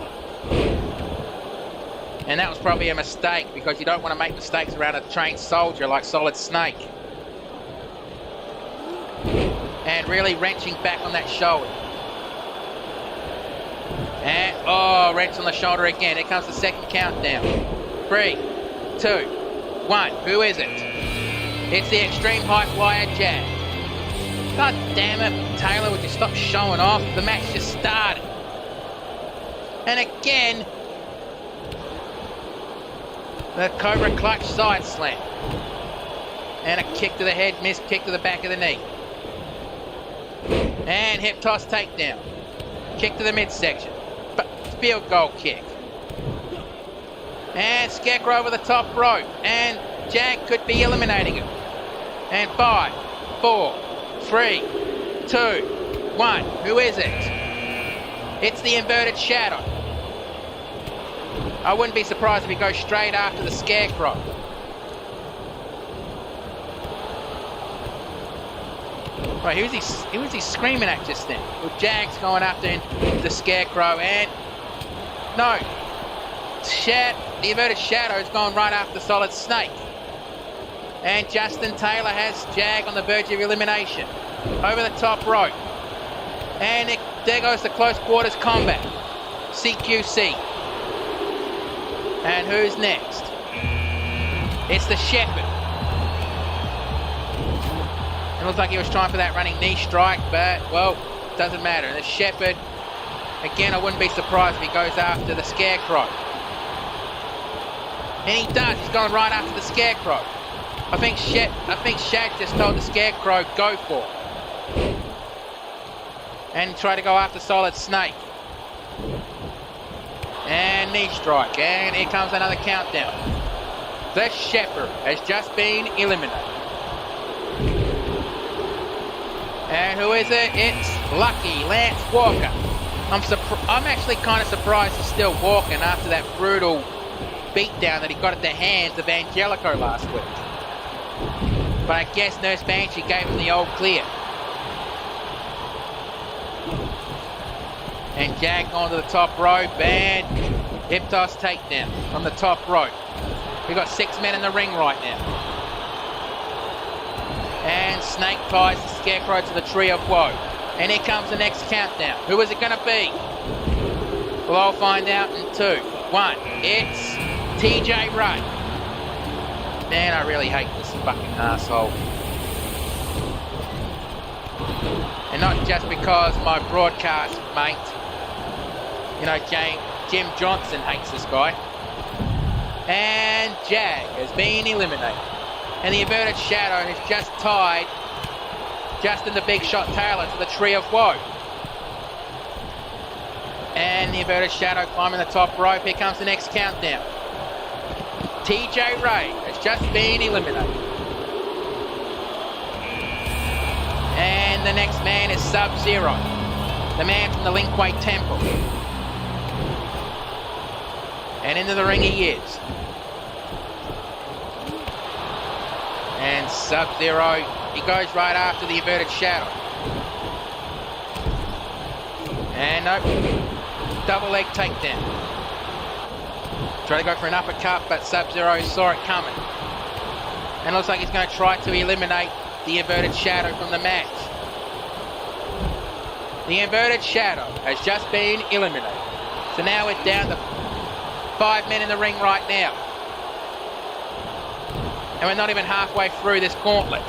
And that was probably a mistake, because you don't want to make mistakes around a trained soldier like Solid Snake. And really wrenching back on that shoulder. And, oh, wrench on the shoulder again. Here comes the second countdown. 3, 2, 1. Who is it? It's the Extreme High Flyer Jag. God damn it, Taylor, would you stop showing off? The match just started. And again, the Cobra Clutch side slam. And a kick to the head, missed kick to the back of the knee. And hip toss takedown. Kick to the midsection. Field goal kick. And Scarecrow over the top rope. And Jag could be eliminating him. And 5, 4, 3, 2, 1. Who is it? It's the Inverted Shadow. I wouldn't be surprised if he goes straight after the Scarecrow. Right, who was he screaming at just then? Well, Jag's going after the Scarecrow, and no, the Inverted Shadow's gone right after Solid Snake. And Justin Taylor has Jag on the verge of elimination. Over the top rope. And there goes the close quarters combat. CQC. And who's next? It's the Shepherd. It looks like he was trying for that running knee strike, but, well, doesn't matter. The Shepherd, again, I wouldn't be surprised if he goes after the Scarecrow. And he does. He's going right after the Scarecrow. I think Shad just told the Scarecrow, go for it. And try to go after Solid Snake. And knee strike. And here comes another countdown. The Shepherd has just been eliminated. And who is it? It's Lucky Lance Walker. I'm actually kind of surprised he's still walking after that brutal beatdown that he got at the hands of Angelico last week. But I guess Nurse Banshee gave him the old clear. And Jag onto the top rope, and hip toss takedown from the top rope. We've got 6 men in the ring right now. And Snake ties the Scarecrow to the Tree of Woe. And here comes the next countdown. Who is it going to be? Well, I'll find out in 2, 1. It's TJ Ray. Man, I really hate this fucking asshole. And not just because my broadcast mate, Jim Johnson hates this guy. And Jag has been eliminated. And the Inverted Shadow has just tied Justin the Big Shot Taylor to the Tree of Woe. And the Inverted Shadow climbing the top rope. Here comes the next countdown. TJ Ray has just been eliminated. And the next man is Sub-Zero, the man from the Linkway Temple. And into the ring he is. And Sub-Zero, he goes right after the Inverted Shadow. And nope, double leg takedown. Try to go for an uppercut, but Sub-Zero saw it coming. And looks like he's going to try to eliminate the Inverted Shadow from the match. The Inverted Shadow has just been eliminated. So now we're down to 5 men in the ring right now. And we're not even halfway through this gauntlet.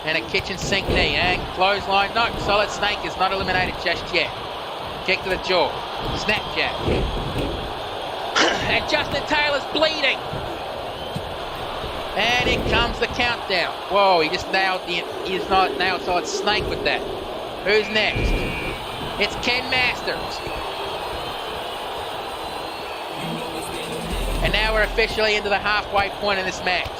And a kitchen sink knee and clothesline. No, Solid Snake is not eliminated just yet. Kick to the jaw. Snapjack. And Justin Taylor's bleeding. And in comes the countdown. Whoa, he just nailed Solid Snake with that. Who's next? It's Ken Masters. And now we're officially into the halfway point of this match.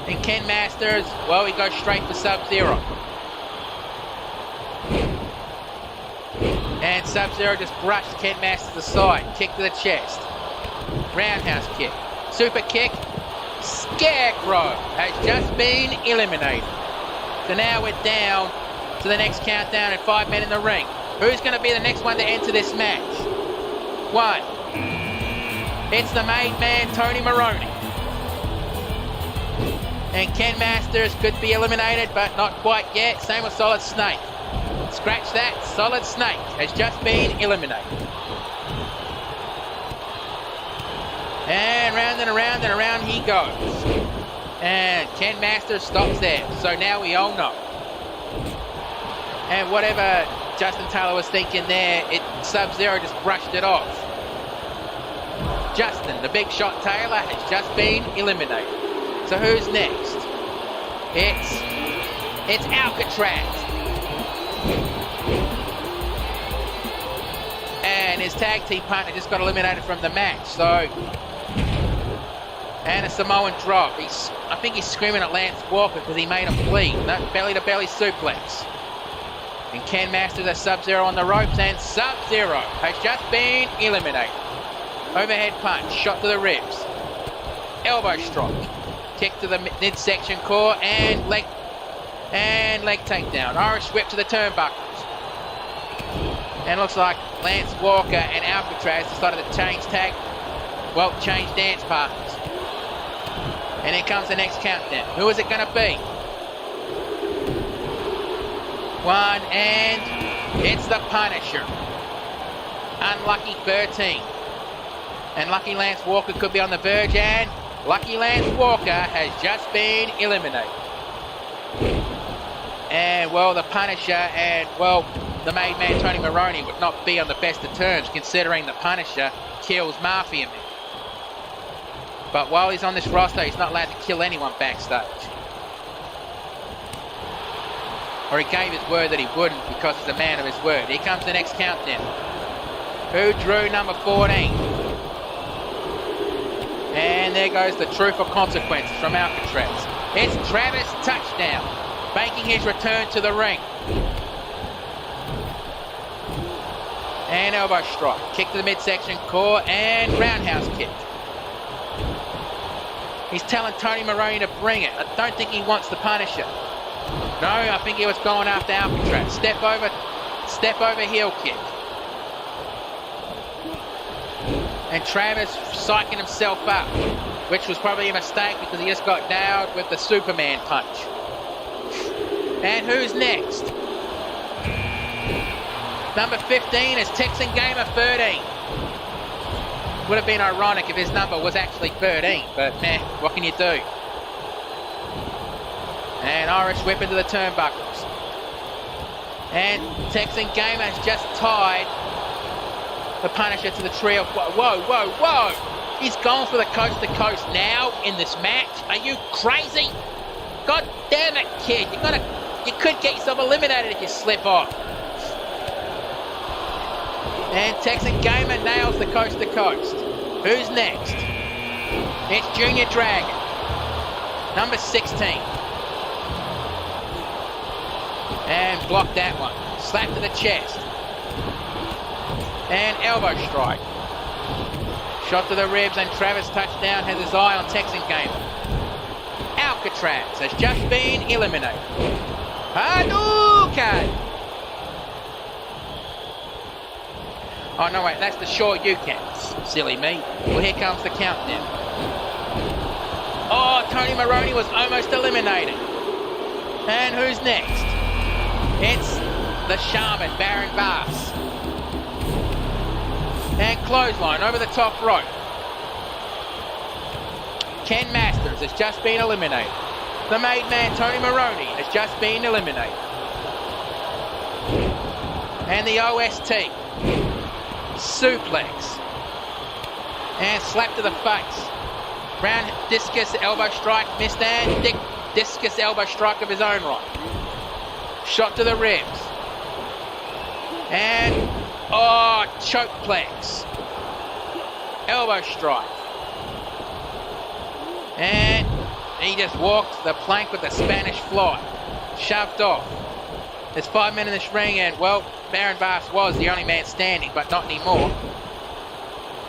And Ken Masters, well, he goes straight for Sub-Zero. And Sub-Zero just brushed Ken Masters aside. Kick to the chest. Roundhouse kick. Super kick. Scarecrow has just been eliminated. So now we're down to the next countdown and 5 men in the ring. Who's going to be the next one to enter this match? 1. It's the made man, Tony Maroney. And Ken Masters could be eliminated, but not quite yet. Same with Solid Snake. Scratch that. Solid Snake has just been eliminated. And around he goes. And Ken Masters stops there. So now we all know. And whatever Justin Taylor was thinking there, Sub-Zero just brushed it off. Justin, the big shot Taylor, has just been eliminated. So who's next? It's Alcatraz. And his tag team partner just got eliminated from the match. So, and a Samoan drop. I think he's screaming at Lance Walker because he made him bleed. That belly-to-belly suplex. And Ken Masters has Sub-Zero on the ropes, and Sub-Zero has just been eliminated. Overhead punch, shot to the ribs. Elbow strike. Kick to the midsection core and leg takedown. Irish whip to the turnbuckles. And looks like Lance Walker and Alcatraz decided to change dance partners. And here comes the next countdown. Who is it going to be? 1, and it's the Punisher. Unlucky 13. And Lucky Lance Walker could be on the verge, and Lucky Lance Walker has just been eliminated. And, well, the Punisher and, well, the made man Tony Maroney would not be on the best of terms, considering the Punisher kills Mafia men. But while he's on this roster, he's not allowed to kill anyone backstage. Or he gave his word that he wouldn't because he's a man of his word. Here comes the next countdown. Who drew number 14? And there goes the truth or consequences from Alcatraz. It's Travis Touchdown, making his return to the ring. And elbow strike. Kick to the midsection core and roundhouse kick. He's telling Tony Maroney to bring it. I don't think he wants the Punisher. No, I think he was going after Alcatraz. Step over heel kick. And Travis psyching himself up, which was probably a mistake because he just got nailed with the Superman punch. And who's next? Number 15 is Texan Gamer 13. Would have been ironic if his number was actually 13, but meh, what can you do? And Irish whip into the turnbuckles. And Texan Gamer has just tied the Punisher to the tree of... Whoa. He's going for the coast to coast now in this match. Are you crazy? God damn it, kid. You could get yourself eliminated if you slip off. And Texan Gamer nails the coast to coast. Who's next? It's Junior Dragon. Number 16. And block that one. Slap to the chest. And elbow strike. Shot to the ribs, and Travis Touchdown has his eye on Texan Gamer. Alcatraz has just been eliminated. Hadouken! Oh, no, wait, that's the Sure You Can. Silly me. Well, here comes the countdown. Oh, Tony Maroney was almost eliminated. And who's next? It's the Shaman, Baron Bass. And clothesline over the top rope. Ken Masters has just been eliminated. The made man Tony Maroney has just been eliminated. And the OST. Suplex. And slap to the face. Round discus elbow strike missed, and discus elbow strike of his own right. Shot to the ribs. And chokeplex. Elbow strike. And he just walked the plank with the Spanish fly. Shoved off. There's 5 men in this ring, and well, Baron Bass was the only man standing, but not anymore.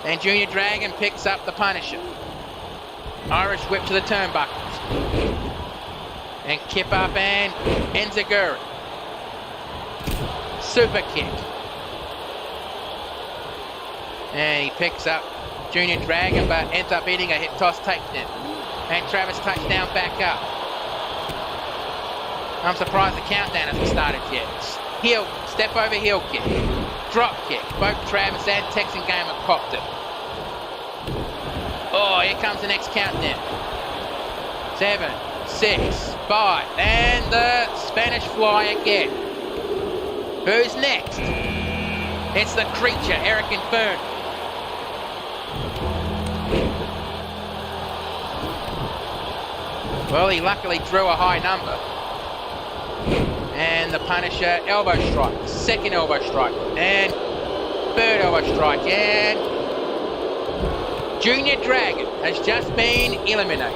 And Junior Dragon picks up the Punisher. Irish whip to the turnbuckles. And kip up and Enziguri. Super kick. And he picks up Junior Dragon, but ends up eating a hip toss takedown. And Travis touchdown back up. I'm surprised the countdown hasn't started yet. Heel, step over heel kick. Drop kick. Both Travis and Texan Gamer copped it. Oh, here comes the next countdown. 7, 6, 5, and the Spanish fly again. Who's next? It's the Creature, Eric Inferno. Well, he luckily drew a high number. And the Punisher elbow strike, second elbow strike, and third elbow strike, and Junior Dragon has just been eliminated.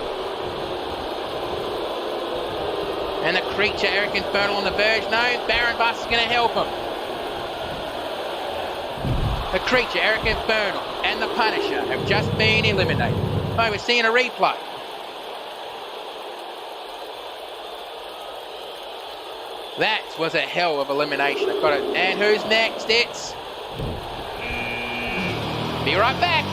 And the Creature, Eric Infernal on the verge. No, Baron Bass is going to help him. The Creature, Eric Infernal, and the Punisher have just been eliminated. Oh, we're seeing a replay. That was a hell of elimination. I've got it. And who's next? It's... Be right back.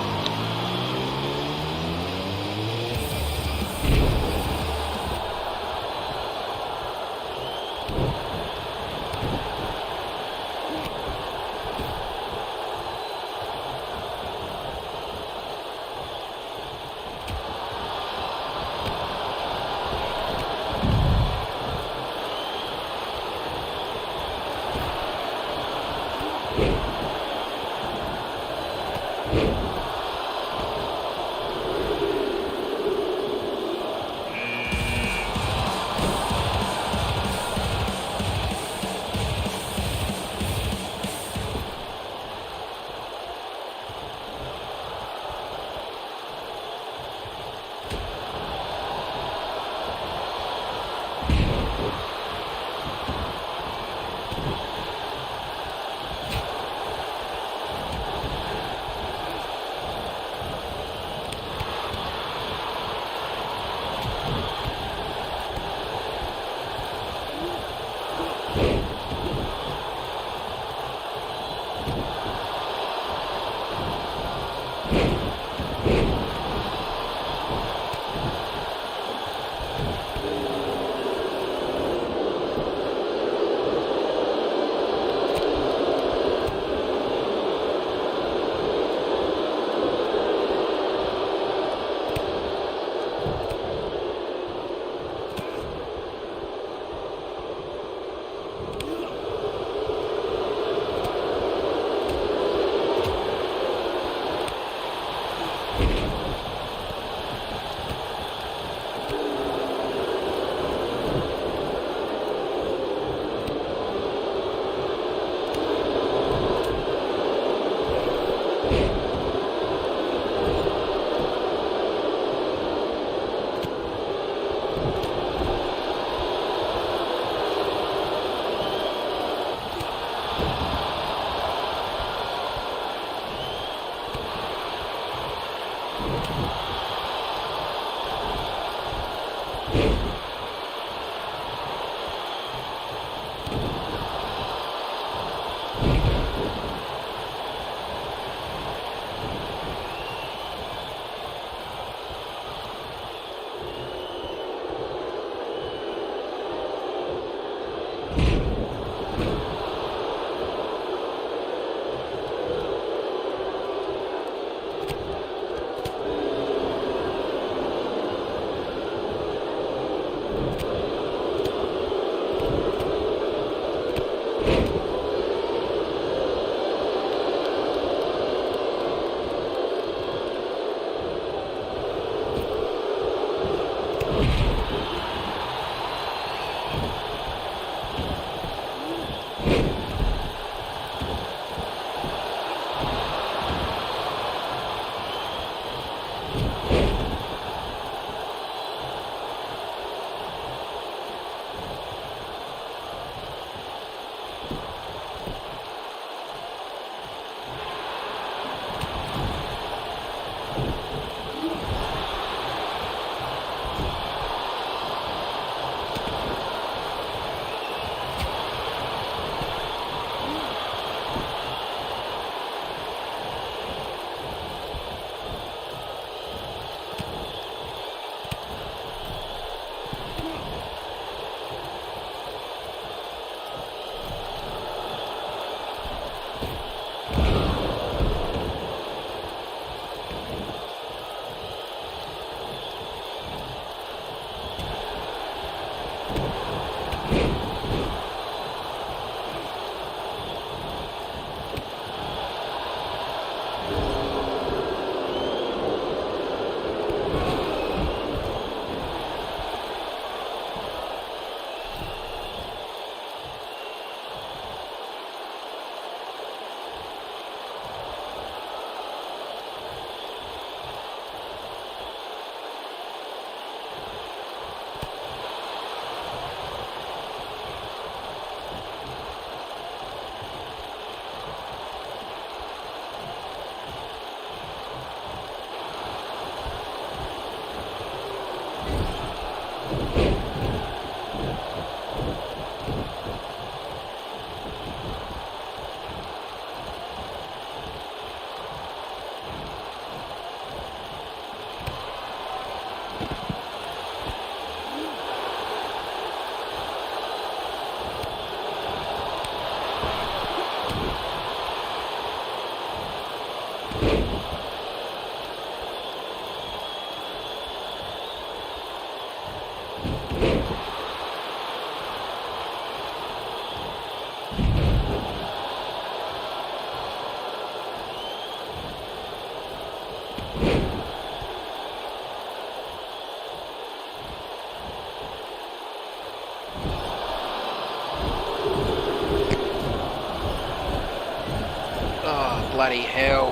Oh, bloody hell.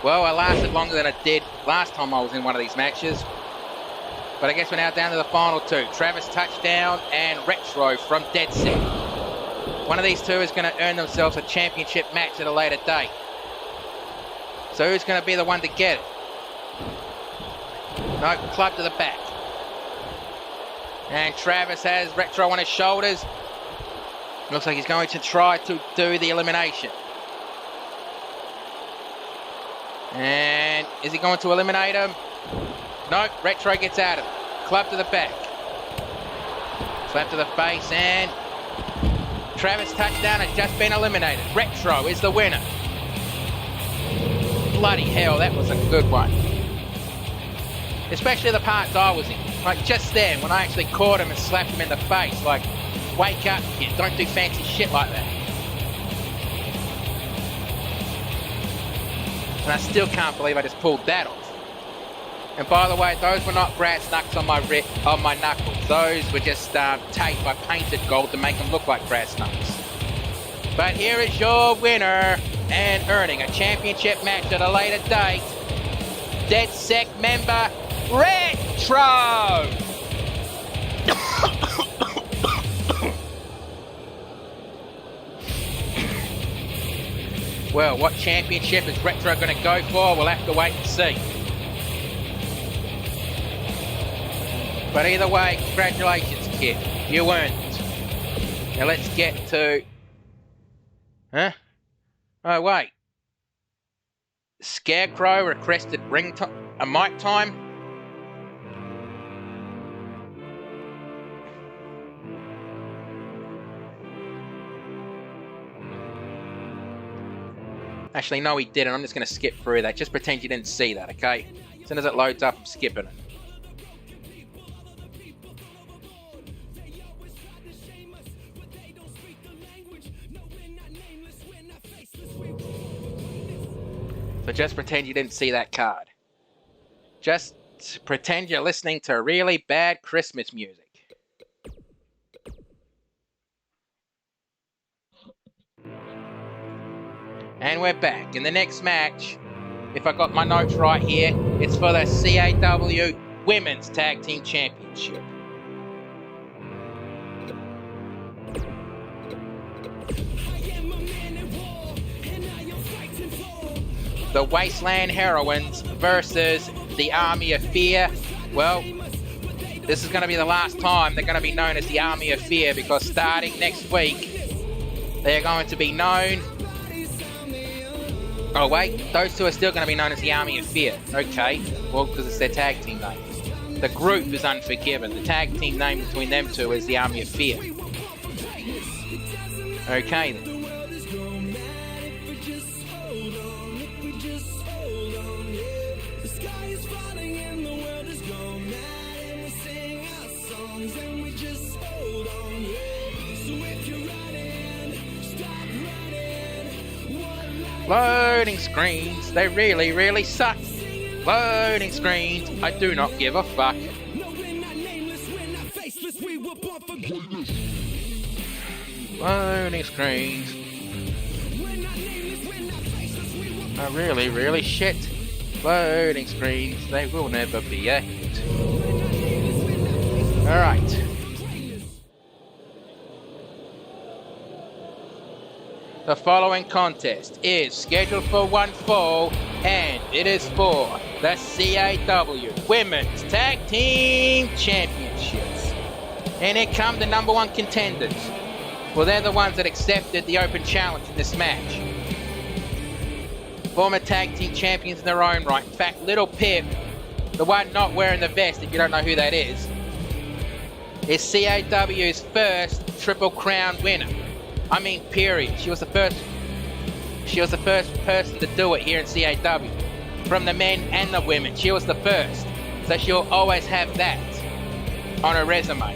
Well, I lasted longer than I did last time I was in one of these matches. But I guess we're now down to the final two. Travis Touchdown and Retro from Dead Set. One of these two is going to earn themselves a championship match at a later date. So who's going to be the one to get it? No, club to the back. And Travis has Retro on his shoulders. Looks like he's going to try to do the elimination. And is he going to eliminate him? No, Retro gets out of it. Club to the back. Slap to the face, and Travis Touchdown has just been eliminated. Retro is the winner. Bloody hell, that was a good one. Especially the parts I was in. Like just then, when I actually caught him and slapped him in the face. Like, wake up, kid. Don't do fancy shit like that. And I still can't believe I just pulled that off. And by the way, those were not brass knucks on my knuckles. Those were just tape I painted gold to make them look like brass knucks. But here is your winner and earning a championship match at a later date. Dead Sec member, Retro! Well, what championship is Retro going to go for? We'll have to wait and see. But either way, congratulations, kid. You earned it. Now let's get to... Huh? Oh, wait. Scarecrow requested mic time? Actually, no, he didn't. I'm just going to skip through that. Just pretend you didn't see that, okay? As soon as it loads up, I'm skipping it. So just pretend you didn't see that card. Just pretend you're listening to really bad Christmas music. And we're back. In the next match, if I got my notes right here, it's for the CAW Women's Tag Team Championship. The Wasteland Heroines versus the Army of Fear. Well, this is going to be the last time they're going to be known as the Army of Fear, because starting next week, they're going to be known... Oh wait, those two are still going to be known as the Army of Fear. Okay, well, because it's their tag team name. The group is Unforgiven. The tag team name between them two is the Army of Fear. Okay then. Loading screens, they really, really suck. Loading screens, I do not give a fuck. Loading screens. I really, really shit. Loading screens, they will never be a hit. Alright. The following contest is scheduled for one fall, and it is for the CAW Women's Tag Team Championships. And here come the number one contenders. Well, they're the ones that accepted the open challenge in this match. Former tag team champions in their own right. In fact, Little Pip, the one not wearing the vest, if you don't know who that is CAW's first Triple Crown winner. I mean, period. She was the first person to do it here in CAW. From the men and the women, she was the first. So she'll always have that on her resume.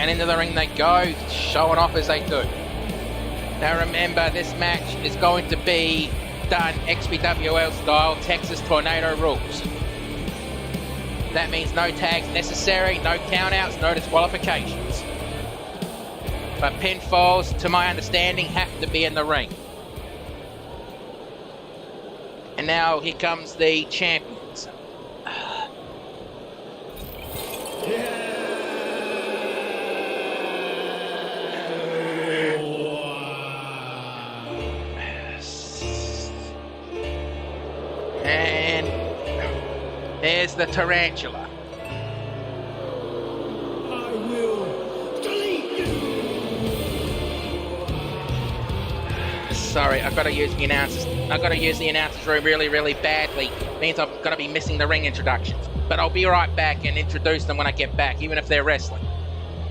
And into the ring they go, showing off as they do. Now remember, this match is going to be done XPWL style, Texas Tornado rules. That means no tags necessary, no countouts, no disqualifications. But pinfalls, to my understanding, have to be in the ring. And now here comes the champions. And there's the tarantula. I will delete you. Sorry, I've got to use the announcers. I've got to use the announcers room really, really badly. Means I'm going to be missing the ring introductions. But I'll be right back and introduce them when I get back, even if they're wrestling.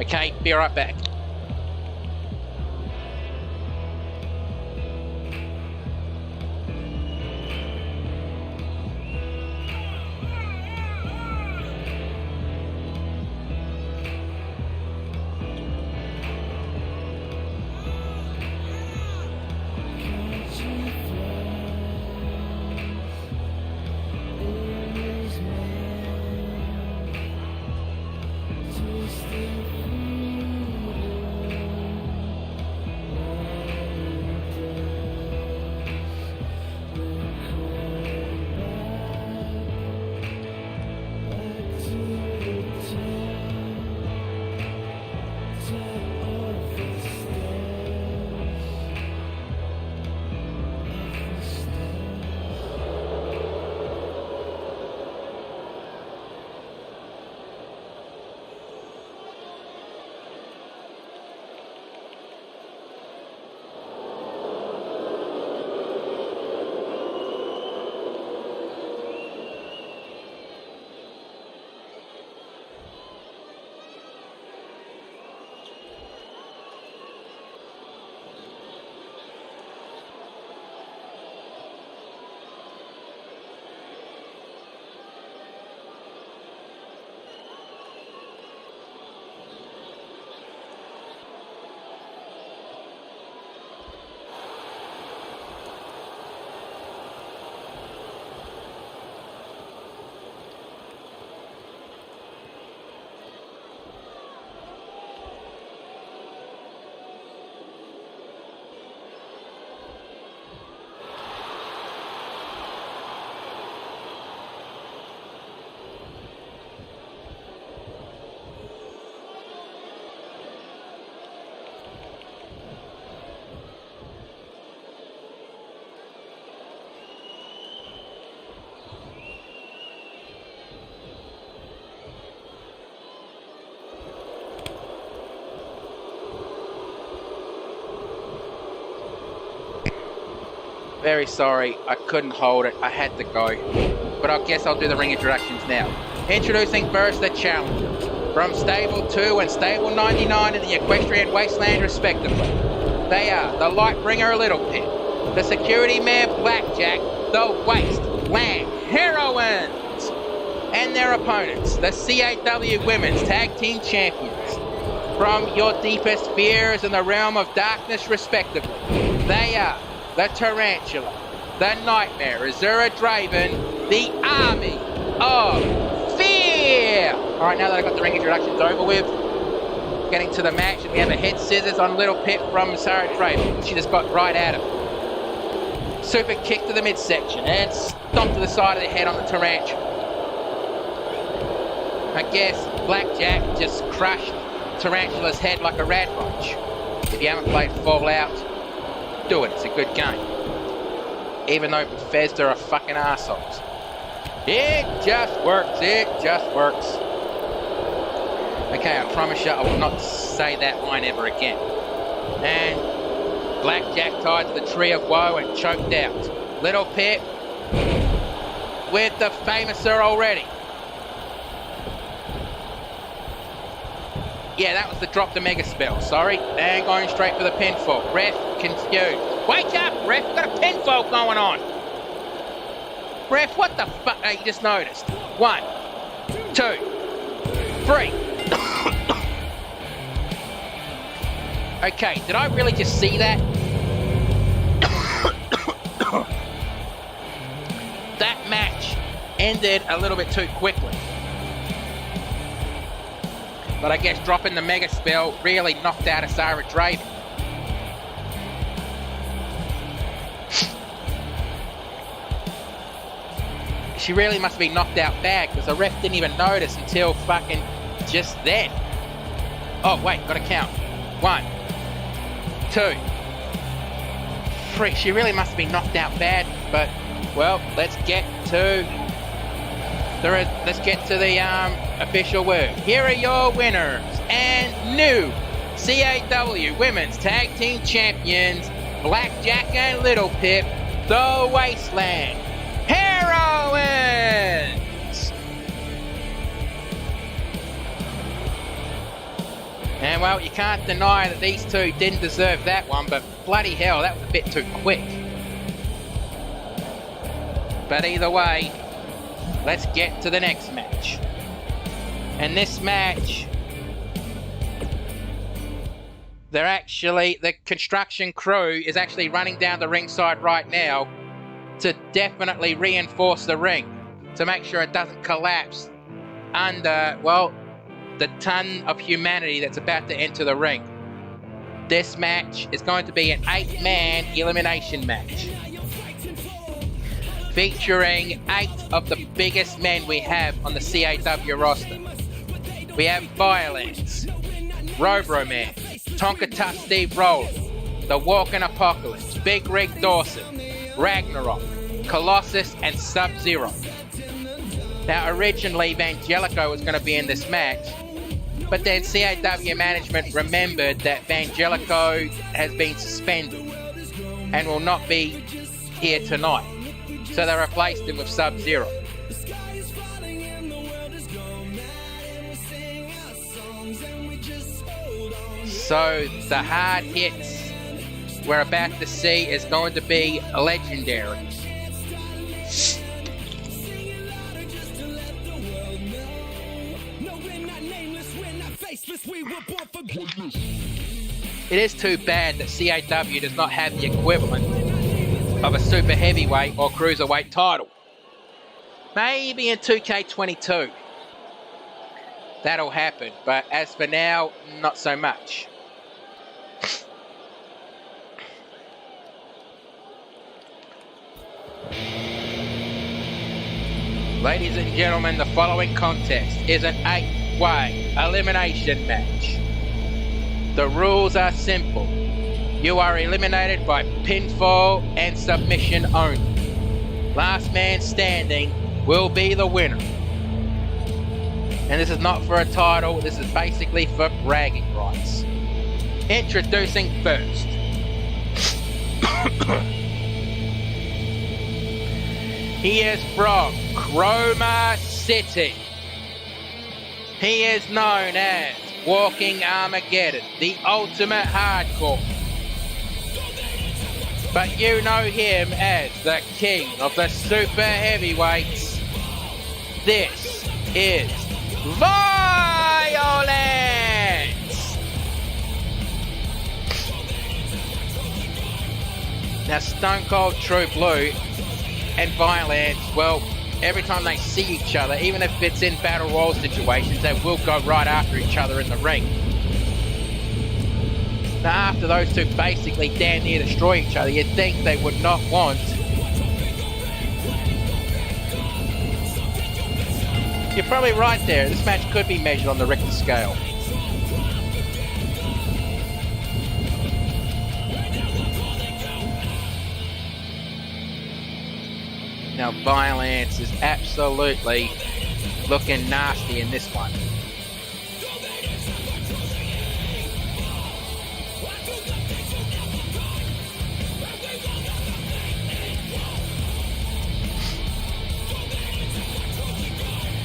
Okay, be right back. Very sorry, I couldn't hold it. I had to go. But I guess I'll do the ring introductions now. Introducing first the challengers. From Stable 2 and Stable 99 in the Equestrian Wasteland respectively. They are the Lightbringer Little Pit, the Security Man Blackjack, the Wasteland Heroines, and their opponents, the CAW Women's Tag Team Champions. From your deepest fears in the realm of darkness respectively. They are the Tarantula, the Nightmare, Azura Draven, the Army of Fear! Alright, now that I got the ring introductions over with, getting to the match, and we have a head scissors on Little Pit from Azura Draven. She just got right at him. Super kick to the midsection, and stomp to the side of the head on the Tarantula. I guess Blackjack just crushed Tarantula's head like a rat roach. If you haven't played Fallout, do it, it's a good game. Even though Bethesda are fucking assholes. It just works, it just works. Okay, I promise you I will not say that line ever again. And Blackjack tied to the Tree of Woe and choked out. Little Pit with the famouser already. Yeah, that was the drop the mega spell, sorry. And going straight for the pinfall. Ref confused. Wake up, ref, got a pinfall going on. Ref, what the fuck? Oh, you just noticed. 1, 2, 3. Okay, did I really just see that? That match ended a little bit too quickly. But I guess dropping the mega spell really knocked out Asara Draven. She really must be knocked out bad because the ref didn't even notice until fucking just then. Oh wait, gotta count. 1, 2, 3. She really must be knocked out bad, but well, let's get to the official word. Here are your winners and new CAW Women's Tag Team Champions, Blackjack and Little Pip, The Wasteland Heroines. And well, you can't deny that these two didn't deserve that one, but bloody hell, that was a bit too quick. But either way, let's get to the next match. And this match, the construction crew is actually running down the ringside right now to definitely reinforce the ring to make sure it doesn't collapse under, well, the ton of humanity that's about to enter the ring. This match is going to be an 8-man elimination match, featuring 8 of the biggest men we have on the CAW roster. We have Violence, Robroman, Tonka Tough Steve Rowland, The Walking Apocalypse, Big Rig Dawson, Ragnarok, Colossus, and Sub-Zero. Now, originally, Vangelico was going to be in this match, but then CAW management remembered that Vangelico has been suspended and will not be here tonight. So they replaced him with Sub-Zero. So the hard hits we're about to see is going to be legendary. It is too bad that CAW does not have the equivalent of a super heavyweight or cruiserweight title. Maybe in 2K22 that'll happen, but as for now, not so much. Ladies and gentlemen, the following contest is an 8-way elimination match. The rules are simple. You are eliminated by pinfall and submission only. Last man standing will be the winner. And this is not for a title, this is basically for bragging rights. Introducing first. He is from Chroma City. He is known as Walking Armageddon, the ultimate hardcore. But you know him as the king of the super heavyweights. This is Violence! Now, Stone Cold True Blue and Violence, well, every time they see each other, even if it's in battle royal situations, they will go right after each other in the ring. Now, after those two basically damn near destroy each other, you'd think they would not want... You're probably right there. This match could be measured on the Richter scale. Now, Violence is absolutely looking nasty in this one.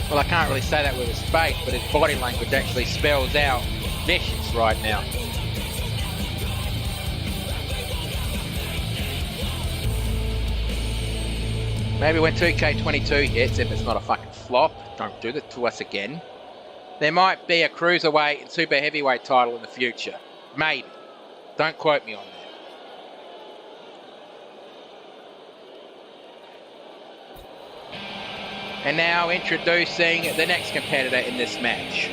Well, I can't really say that with his face, but his body language actually spells out vicious right now. Maybe when 2K22 hits, if it's not a fucking flop, don't do that to us again, there might be a cruiserweight and super heavyweight title in the future. Maybe. Don't quote me on that. And now introducing the next competitor in this match.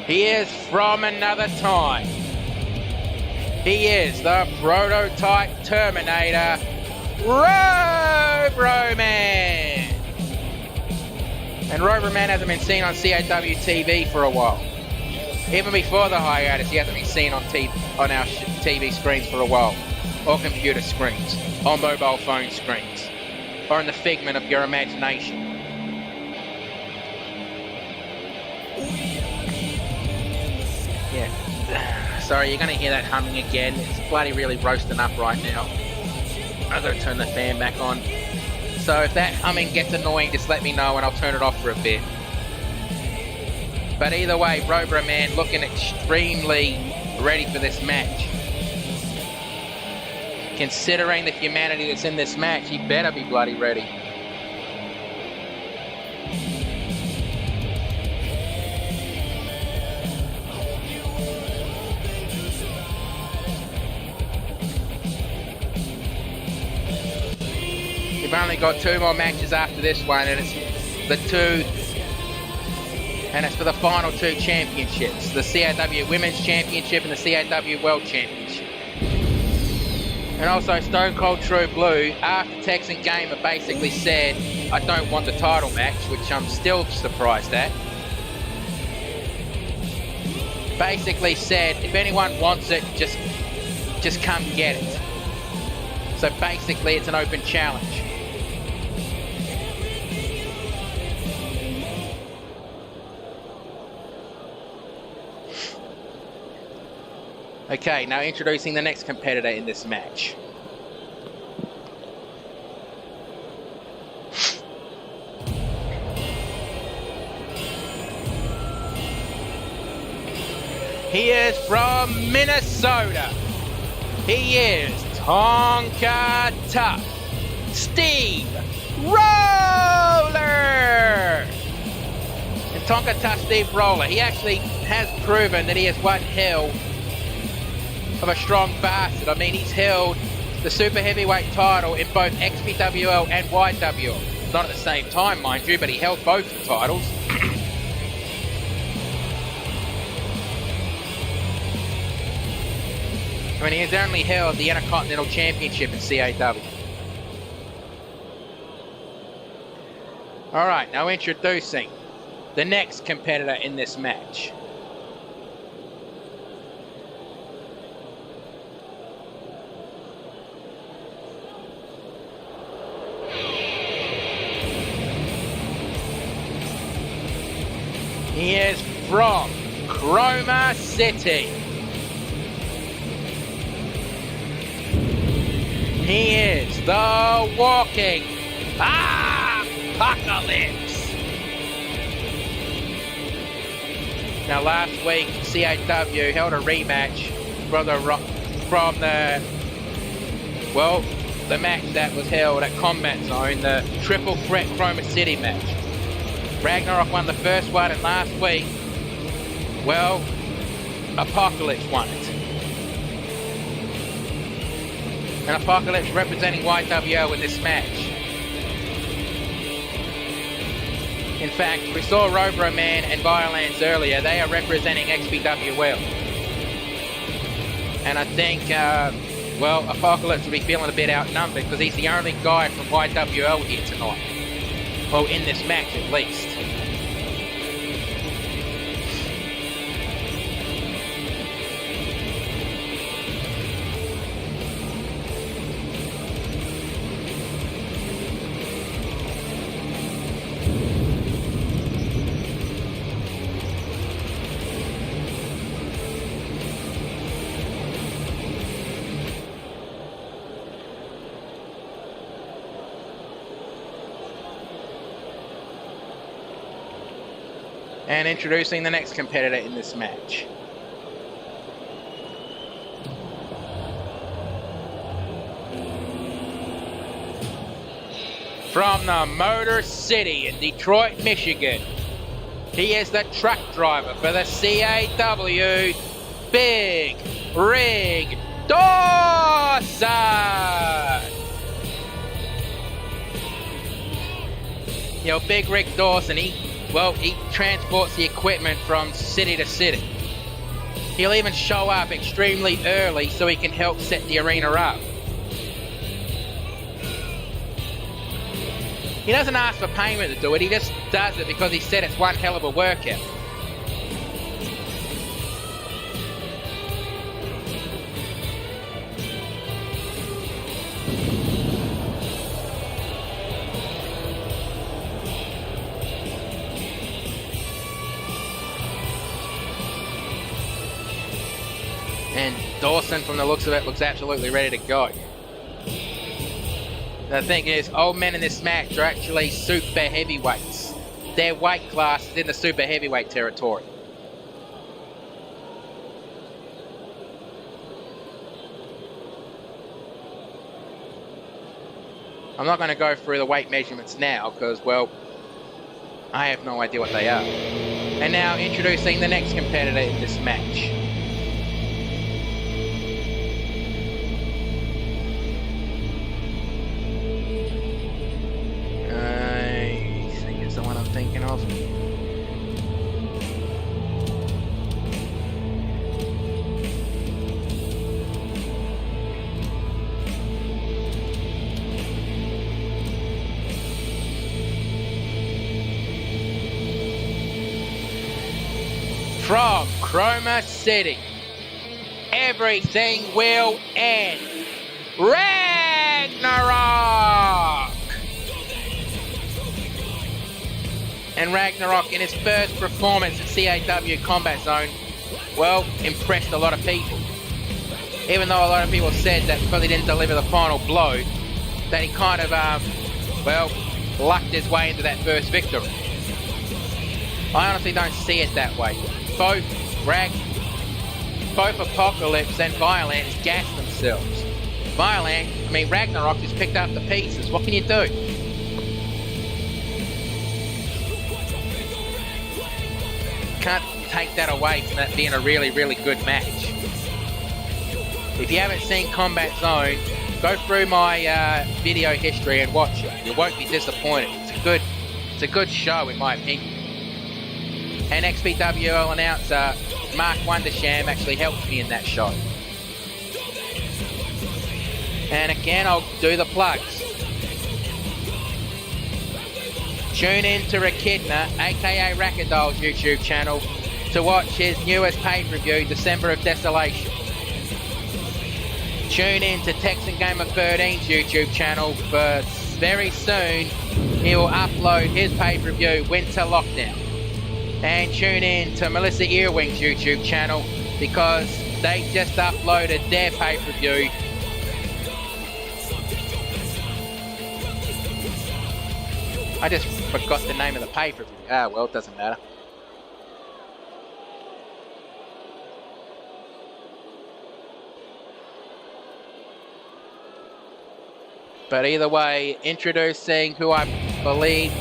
He is from another time. He is the prototype Terminator, Roman. And Roman hasn't been seen on CAW TV for a while. Even before the hiatus, he hasn't been seen on our TV screens for a while, or computer screens, or mobile phone screens, or in the figment of your imagination. Yeah. Sorry, you're going to hear that humming again. It's bloody really roasting up right now. I've got to turn the fan back on. So if that humming gets annoying, just let me know and I'll turn it off for a bit. But either way, Roman looking extremely ready for this match. Considering the humanity that's in this match, he better be bloody ready. We've only got 2 more matches after this one, and it's for the final 2 championships, the CAW Women's Championship and the CAW World Championship. And also Stone Cold True Blue, after Tex and Gamer basically said, I don't want the title match, which I'm still surprised at. Basically said, if anyone wants it, just come get it. So basically it's an open challenge. Okay, now introducing the next competitor in this match. He is from Minnesota. He is Tonka Tough Steve Roller. And Tonka Tough Steve Roller, he actually has proven that he is one hell of a strong bastard. I mean, he's held the super heavyweight title in both XPWL and YWL. Not at the same time, mind you, but he held both the titles. I mean, he has only held the Intercontinental Championship in CAW. Alright, now introducing the next competitor in this match. He is from Chroma City. He is the walking apocalypse. Now last week, CAW held a rematch the match that was held at Combat Zone, the Triple Threat Chroma City match. Ragnarok won the first one, and last week, well, Apocalypse won it. And Apocalypse representing YWO in this match. In fact, we saw Roman and Violence earlier. They are representing XPWL. And I think, Apocalypse will be feeling a bit outnumbered because he's the only guy from YWL here tonight. Well, in this match at least. And introducing the next competitor in this match. From the Motor City in Detroit, Michigan, He is the truck driver for the CAW, Big Rig Dawson. You know, Big Rig Dawson, he transports the equipment from city to city. He'll even show up extremely early so he can help set the arena up. He doesn't ask for payment to do it, he just does it because he said it's one hell of a workout. And Dawson, from the looks of it, looks absolutely ready to go. The thing is, old men in this match are actually super heavyweights. Their weight class is in the super heavyweight territory. I'm not going to go through the weight measurements now because, well, I have no idea what they are. And now introducing the next competitor in this match. Thinking of. From Chroma City, everything will end. Ragnarok! And Ragnarok, in his first performance at CAW Combat Zone, well, impressed a lot of people. Even though a lot of people said that because he didn't deliver the final blow, that he kind of, well, lucked his way into that first victory. I honestly don't see it that way. Both Apocalypse and Violence gassed themselves. Ragnarok just picked up the pieces. What can you do? Can't take that away from that being a really, really good match. If you haven't seen Combat Zone, go through my video history and watch it. You won't be disappointed. It's a good show in my opinion. And XPWL announcer Mark Wondersham actually helped me in that show. And again, I'll do the plugs. Tune in to Rakidna, aka Rakadol's YouTube channel, to watch his newest pay-per-view, December of Desolation. Tune in to Texan Gamer 13's YouTube channel, for very soon he will upload his pay-per-view, Winter Lockdown. And tune in to Melissa Earwing's YouTube channel because they just uploaded their pay-per-view. I just forgot the name of the pay-per-view. Ah, well, it doesn't matter. But either way, introducing who I believe,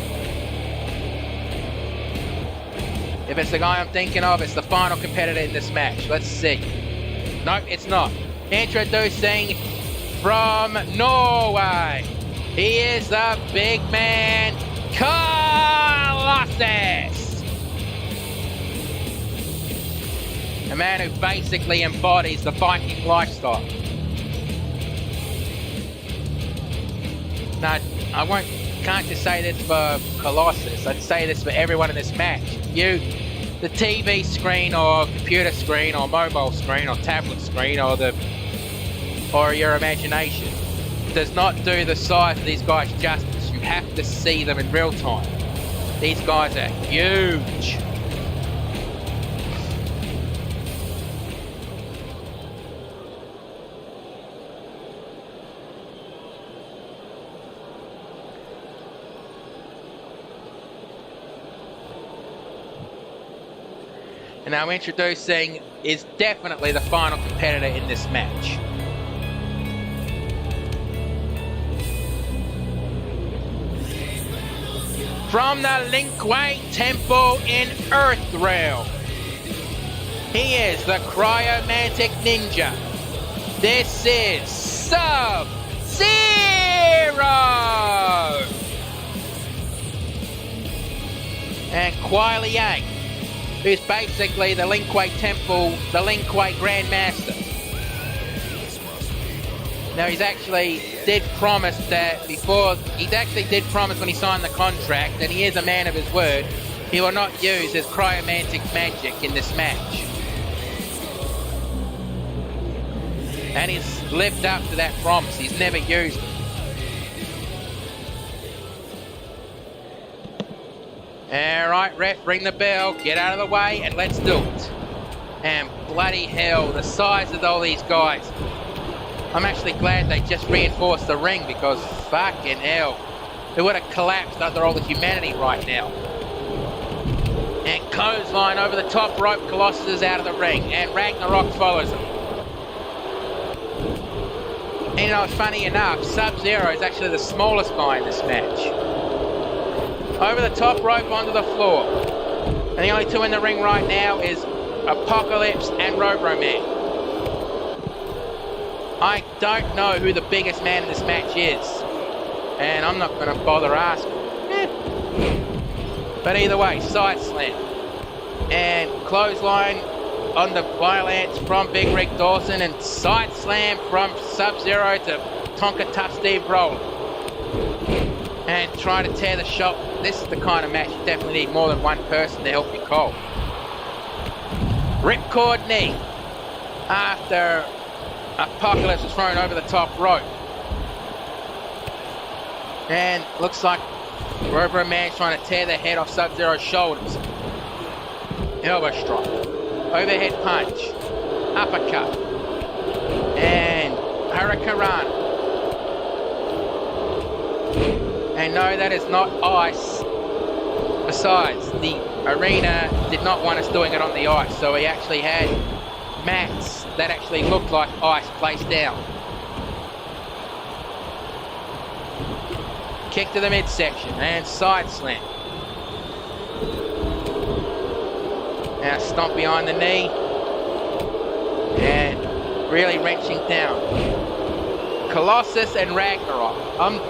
if it's the guy I'm thinking of, it's the final competitor in this match. Let's see. Nope, it's not. Introducing from Norway, he is the big man, Colossus. A man who basically embodies the Viking lifestyle. Now, can't just say this for Colossus, I'd say this for everyone in this match. You, the TV screen or computer screen or mobile screen or tablet screen or your imagination does not do the size of these guys justice. You have to see them in real time. These guys are huge. And now introducing is definitely the final competitor in this match. from the Linkway Temple in Earthrealm, he is the Cryomantic Ninja. This is Sub-Zero! And Kuai Liang, who's basically the Linkway Temple, the Linkway Grandmaster. Now he actually did promise when he signed the contract, that he is a man of his word, he will not use his cryomantic magic in this match. And he's lived up to that promise, he's never used it. Alright, ref, ring the bell, get out of the way, and let's do it. And bloody hell, the size of all these guys. I'm actually glad they just reinforced the ring, because fucking hell, it would have collapsed under all the humanity right now. And clothesline over the top rope, Colossus is out of the ring, and Ragnarok follows him. And you know, funny enough, Sub-Zero is actually the smallest guy in this match. Over the top rope onto the floor. And the only two in the ring right now is Apocalypse and Robo-Man. I don't know who the biggest man in this match is, and I'm not going to bother asking. But either way, side slam. And clothesline on the violence from Big Rick Dawson, and side slam from Sub-Zero to Tonka Tough Steve Roller. And try to tear the shop. This is the kind of match you definitely need more than one person to help you call. Ripcord knee after Apocalypse was thrown over the top rope. And looks like Robo-Man's trying to tear the head off Sub-Zero's shoulders. Elbow strike. Overhead punch. Uppercut. And Hurricanrana. And no, that is not ice. Besides, the arena did not want us doing it on the ice, so we actually had mats that actually looked like ice placed down. Kick to the midsection and side slam. Now stomp behind the knee and really wrenching down. Colossus and Ragnarok. I'm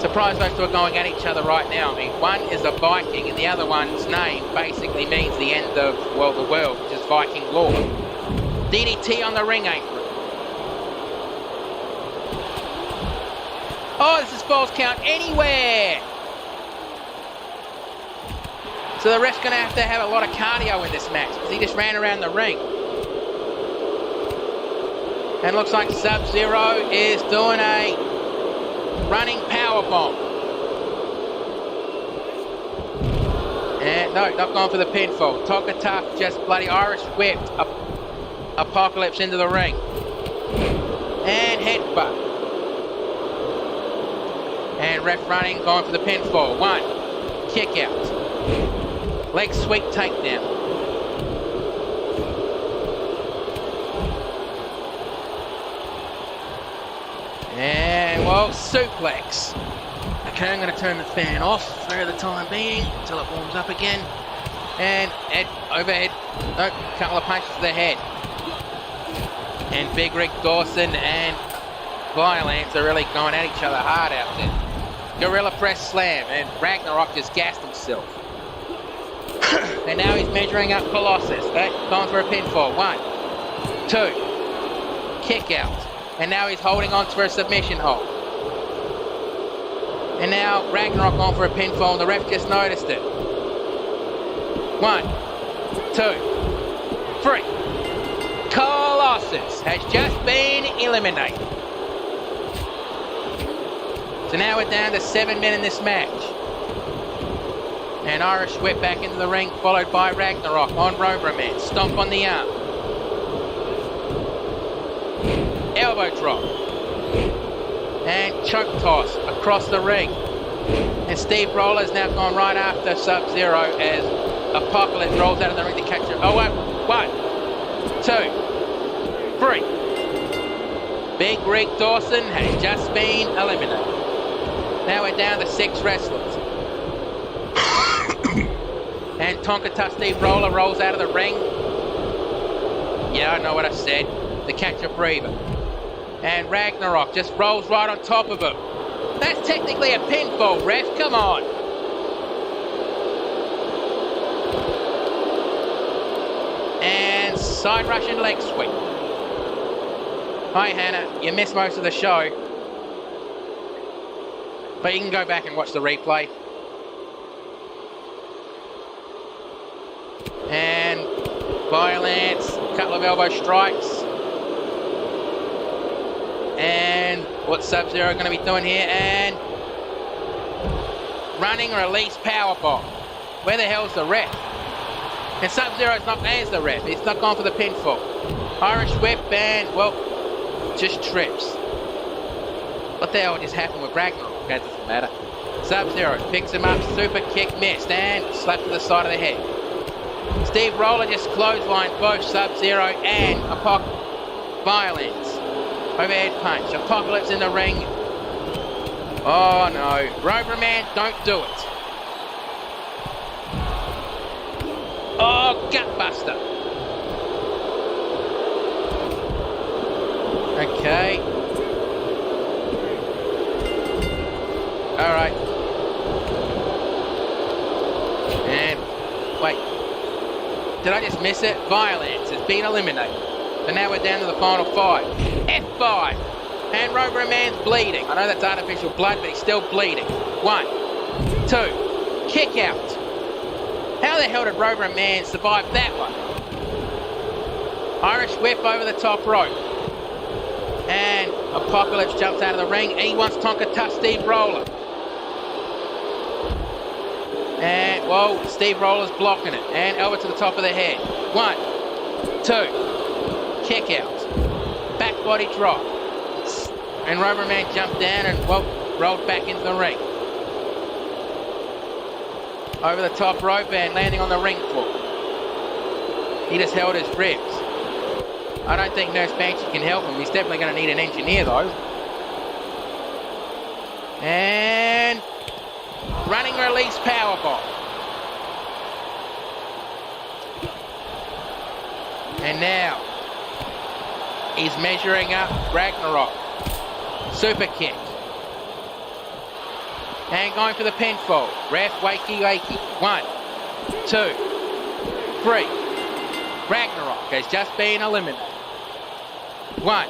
surprised those two are going at each other right now. I mean, one is a Viking and the other one's name basically means the end of, well, the world, which is Viking lore. DDT on the ring apron. Oh, this is false count anywhere. So the ref's going to have a lot of cardio in this match because he just ran around the ring. And looks like Sub-Zero is doing a running powerbomb. And no, not going for the pinfall. Tonka Tough just bloody Irish whipped Apocalypse into the ring. And headbutt. And ref running, going for the pinfall. One, kick out. Leg sweep takedown. And, well, suplex. Okay, I'm going to turn the fan off for the time being until it warms up again. And overhead, no, couple of punches to the head. And Big Rick Dawson and Violence are really going at each other hard out there. Gorilla press slam, and Ragnarok just gassed himself. And now he's measuring up Colossus. Going for a pinfall. 1, 2, kick out. And now he's holding on for a submission hold. And now Ragnarok on for a pinfall, and the ref just noticed it. 1, 2, 3. Colossus has just been eliminated. So now we're down to 7 men in this match. And Irish whip back into the ring, followed by Ragnarok on Robo-Man. Stomp on the arm. Elbow drop. And choke toss across the ring. And Steve Roller's now gone right after Sub-Zero as Apocalypse rolls out of the ring to catch him. Oh, 1, 2, 3. Big Rick Dawson has just been eliminated. Now we're down to 6 wrestlers. and Tonka Tough Steve Roller rolls out of the ring. Yeah, I know what I said. The catch a breather. And Ragnarok just rolls right on top of him. That's technically a pinfall, ref. Come on. And side Russian leg sweep. Hi, Hannah. You missed most of the show. But you can go back and watch the replay. And violence, couple of elbow strikes. And what's Sub-Zero going to be doing here? And running release powerbomb. Where the hell's the ref? And Sub-Zero's not as the ref. He's not gone for the pinfall. Irish whip and, well, just trips. What the hell just happened with Ragnarok? That doesn't matter. Sub-Zero picks him up, super kick missed, and slap to the side of the head. Steve Roller just clotheslined both Sub-Zero and Violence. Overhead punch. Apocalypse in the ring. Oh no. Rover Man, don't do it. Oh, gutbuster. Okay. Alright. And wait. Did I just miss it? Violence has been eliminated. So now we're down to the final 5. F5. And Rover Man's bleeding. I know that's artificial blood, but he's still bleeding. 1, 2, kick out. How the hell did Rover Man survive that one? Irish whip over the top rope. And Apocalypse jumps out of the ring. He wants Tonka Tough Steve Roller. And, whoa, Steve Roller's blocking it. And elbow to the top of the head. 1, 2, kick out. Back body drop. And Rover Man jumped down and, well, rolled back into the ring. Over the top rope and landing on the ring floor. He just held his ribs. I don't think Nurse Banshee can help him. He's definitely going to need an engineer, though. And running release powerbomb. And now he's measuring up Ragnarok. Super kick. And going for the pinfall. Ref, wakey, wakey. 1, 2, 3. Ragnarok has just been eliminated. 1,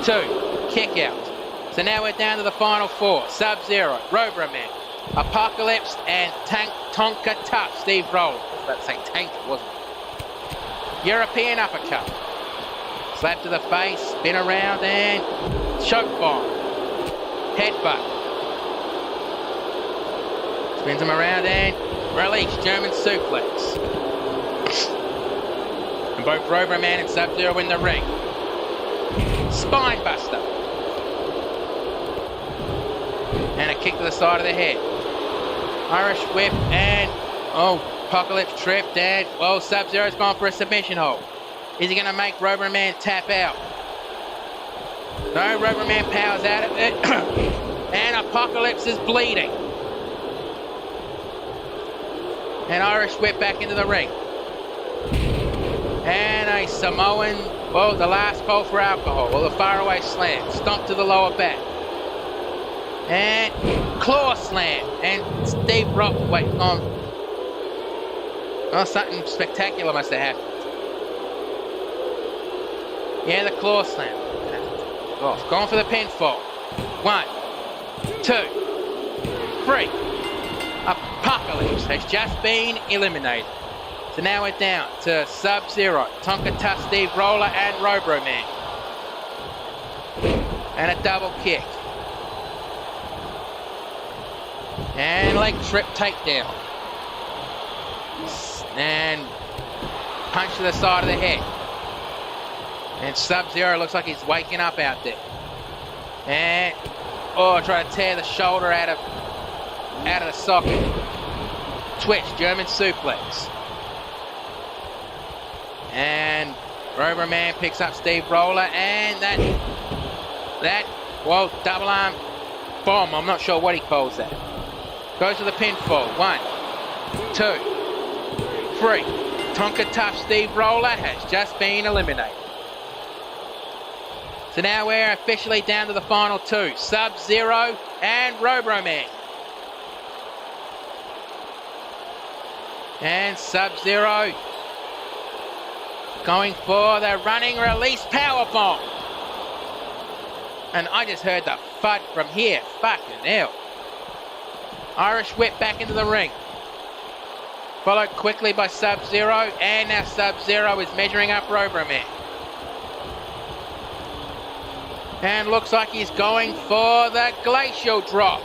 2, kick out. So now we're down to the final 4. Sub-Zero, Rover Man, Apocalypse, and Tonka Tough Steve Roller. I was about to say Tank, wasn't it? European uppercut. Slap to the face, spin around, and choke bomb. Headbutt. Spins him around and release, German suplex. And both Rover Man and Sub-Zero in the ring. Spine buster. And a kick to the side of the head. Irish whip and, oh, Apocalypse tripped and, well, Sub-Zero's gone for a submission hold. Is he going to make Rover Man tap out? No, Rover Man powers out of it. And Apocalypse is bleeding. And Irish whip back into the ring. And a Samoan, well, the last call for alcohol, or the faraway slam. Stomp to the lower back. And claw slam. And Steve Rock, wait, oh, something spectacular must have happened. Yeah, the claw slam. Off. Going for the pinfall. 1, 2, 3. Apocalypse has just been eliminated. So now we're down to Sub-Zero, Tonka Tough Steve Roller, and Rover Man. And a double kick. And leg trip takedown. And punch to the side of the head. And Sub-Zero looks like he's waking up out there. And, oh, try to tear the shoulder out of the socket. Twitch, German suplex. And Rover Man picks up Steve Roller, and that, well, double arm bomb, I'm not sure what he calls that. Goes to the pinfall. 1, 2, 3. Tonka Tough Steve Roller has just been eliminated. So now we're officially down to the final 2. Sub-Zero and Robroman. And Sub-Zero going for the running release powerbomb. And I just heard the FUD from here. Fucking hell. Irish whip back into the ring. Followed quickly by Sub-Zero. And now Sub-Zero is measuring up Robroman. And looks like he's going for the glacial drop.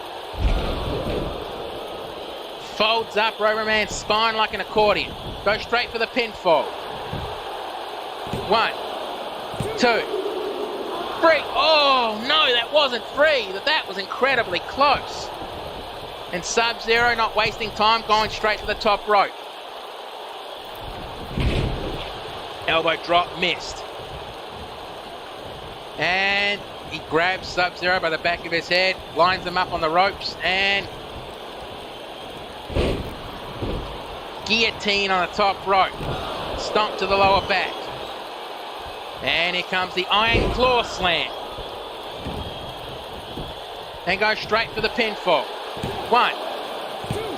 Folds up Robroman's spine like an accordion. Goes straight for the pinfall. 1, 2, 3. Oh no, that wasn't free. That was incredibly close. And Sub-Zero not wasting time, going straight to the top rope. Elbow drop missed. And he grabs Sub-Zero by the back of his head, lines him up on the ropes, and guillotine on the top rope. Stomp to the lower back. And here comes the Iron Claw Slam. And goes straight for the pinfall. 1,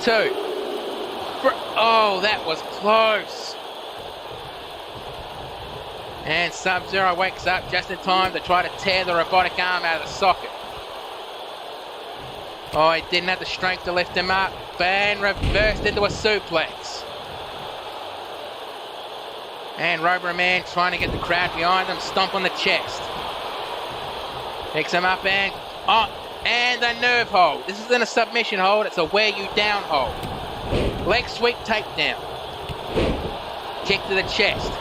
2, 3. Oh, that was close. And Sub-Zero wakes up just in time to try to tear the robotic arm out of the socket. Oh, he didn't have the strength to lift him up. And reversed into a suplex. And Robroman trying to get the crowd behind him. Stomp on the chest. Picks him up and... Oh, and a nerve hold. This isn't a submission hold. It's a wear you down hold. Leg sweep takedown. Kick to the chest.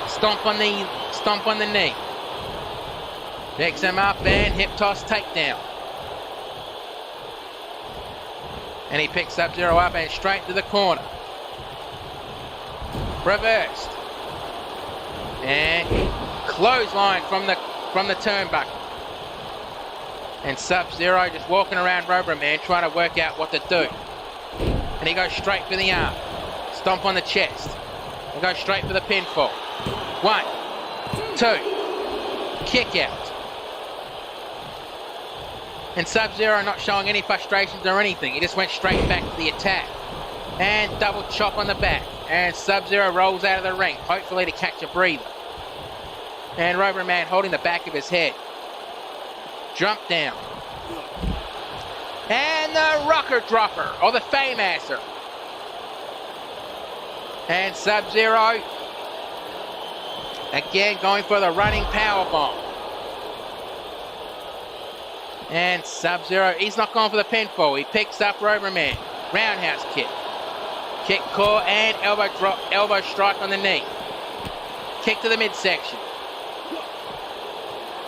Stomp on the knee. Picks him up and hip toss takedown. And he picks Sub-Zero up and straight to the corner. Reversed. And clothesline from the turnbuckle. And Sub-Zero just walking around Robroman trying to work out what to do. And he goes straight for the arm. Stomp on the chest. And goes straight for the pinfall. 1, 2. Kick out. And Sub-Zero not showing any frustrations or anything. He just went straight back to the attack. And double chop on the back. And Sub-Zero rolls out of the ring, hopefully to catch a breather. And Robroman holding the back of his head. Jump down. And the rocker dropper, or the Fameasser. And Sub-Zero again going for the running powerbomb. And Sub-Zero, he's not going for the pinfall. He picks up Robroman. Roundhouse kick. Kick core and elbow drop, elbow strike on the knee. Kick to the midsection.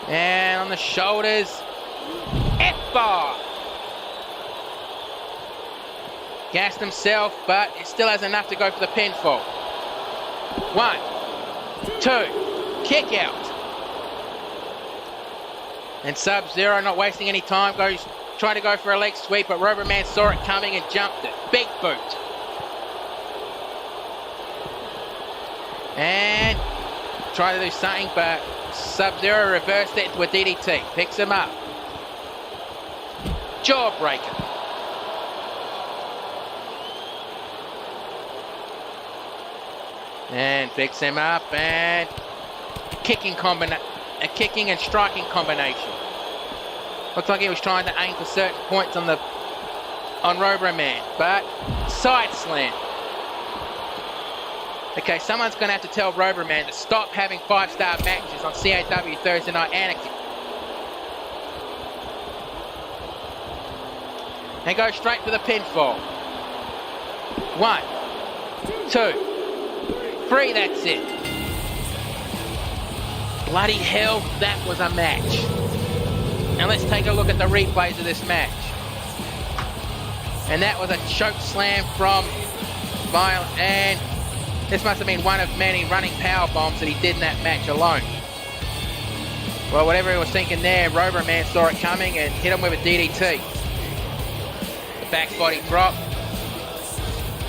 And on the shoulders, F-bar. Gassed himself, but he still has enough to go for the pinfall. 1, 2, kick out. And Sub-Zero not wasting any time, trying to go for a leg sweep, but Robroman saw it coming and jumped it. Big boot. And tried to do something, but Sub-Zero reversed it into a DDT. Picks him up. Jawbreaker. And picks him up and kicking and striking combination. Looks like he was trying to aim for certain points on Robroman, but side slam. Okay, someone's going to have to tell Robroman to stop having 5-star matches on CAW Thursday Night Anarchy. And go straight for the pinfall. 1, 2, 3, that's it. Bloody hell, that was a match. Now let's take a look at the replays of this match. And that was a choke slam from Violent, and this must have been one of many running power bombs that he did in that match alone. Well, whatever he was thinking there, Robroman saw it coming and hit him with a DDT. The back body drop.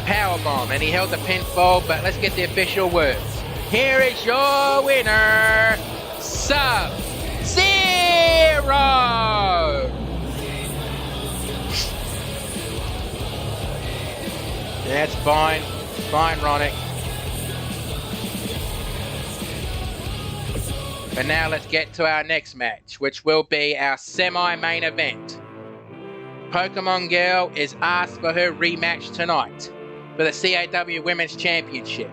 powerbomb, and he held the pinfall, but let's get the official words. Here is your winner, Sub-Zero! That's fine. Fine, Ronick. But now let's get to our next match, which will be our semi-main event. Pokemon Girl is asked for her rematch tonight for the CAW Women's Championship.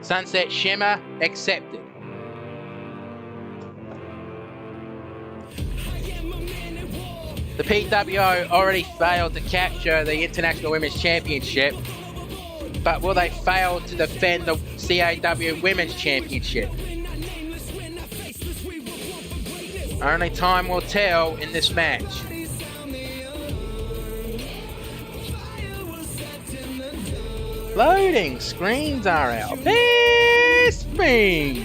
Sunset Shimmer accepted. The PWO already failed to capture the International Women's Championship, but will they fail to defend the CAW Women's Championship? Only time will tell in this match. Loading screens are our best friends.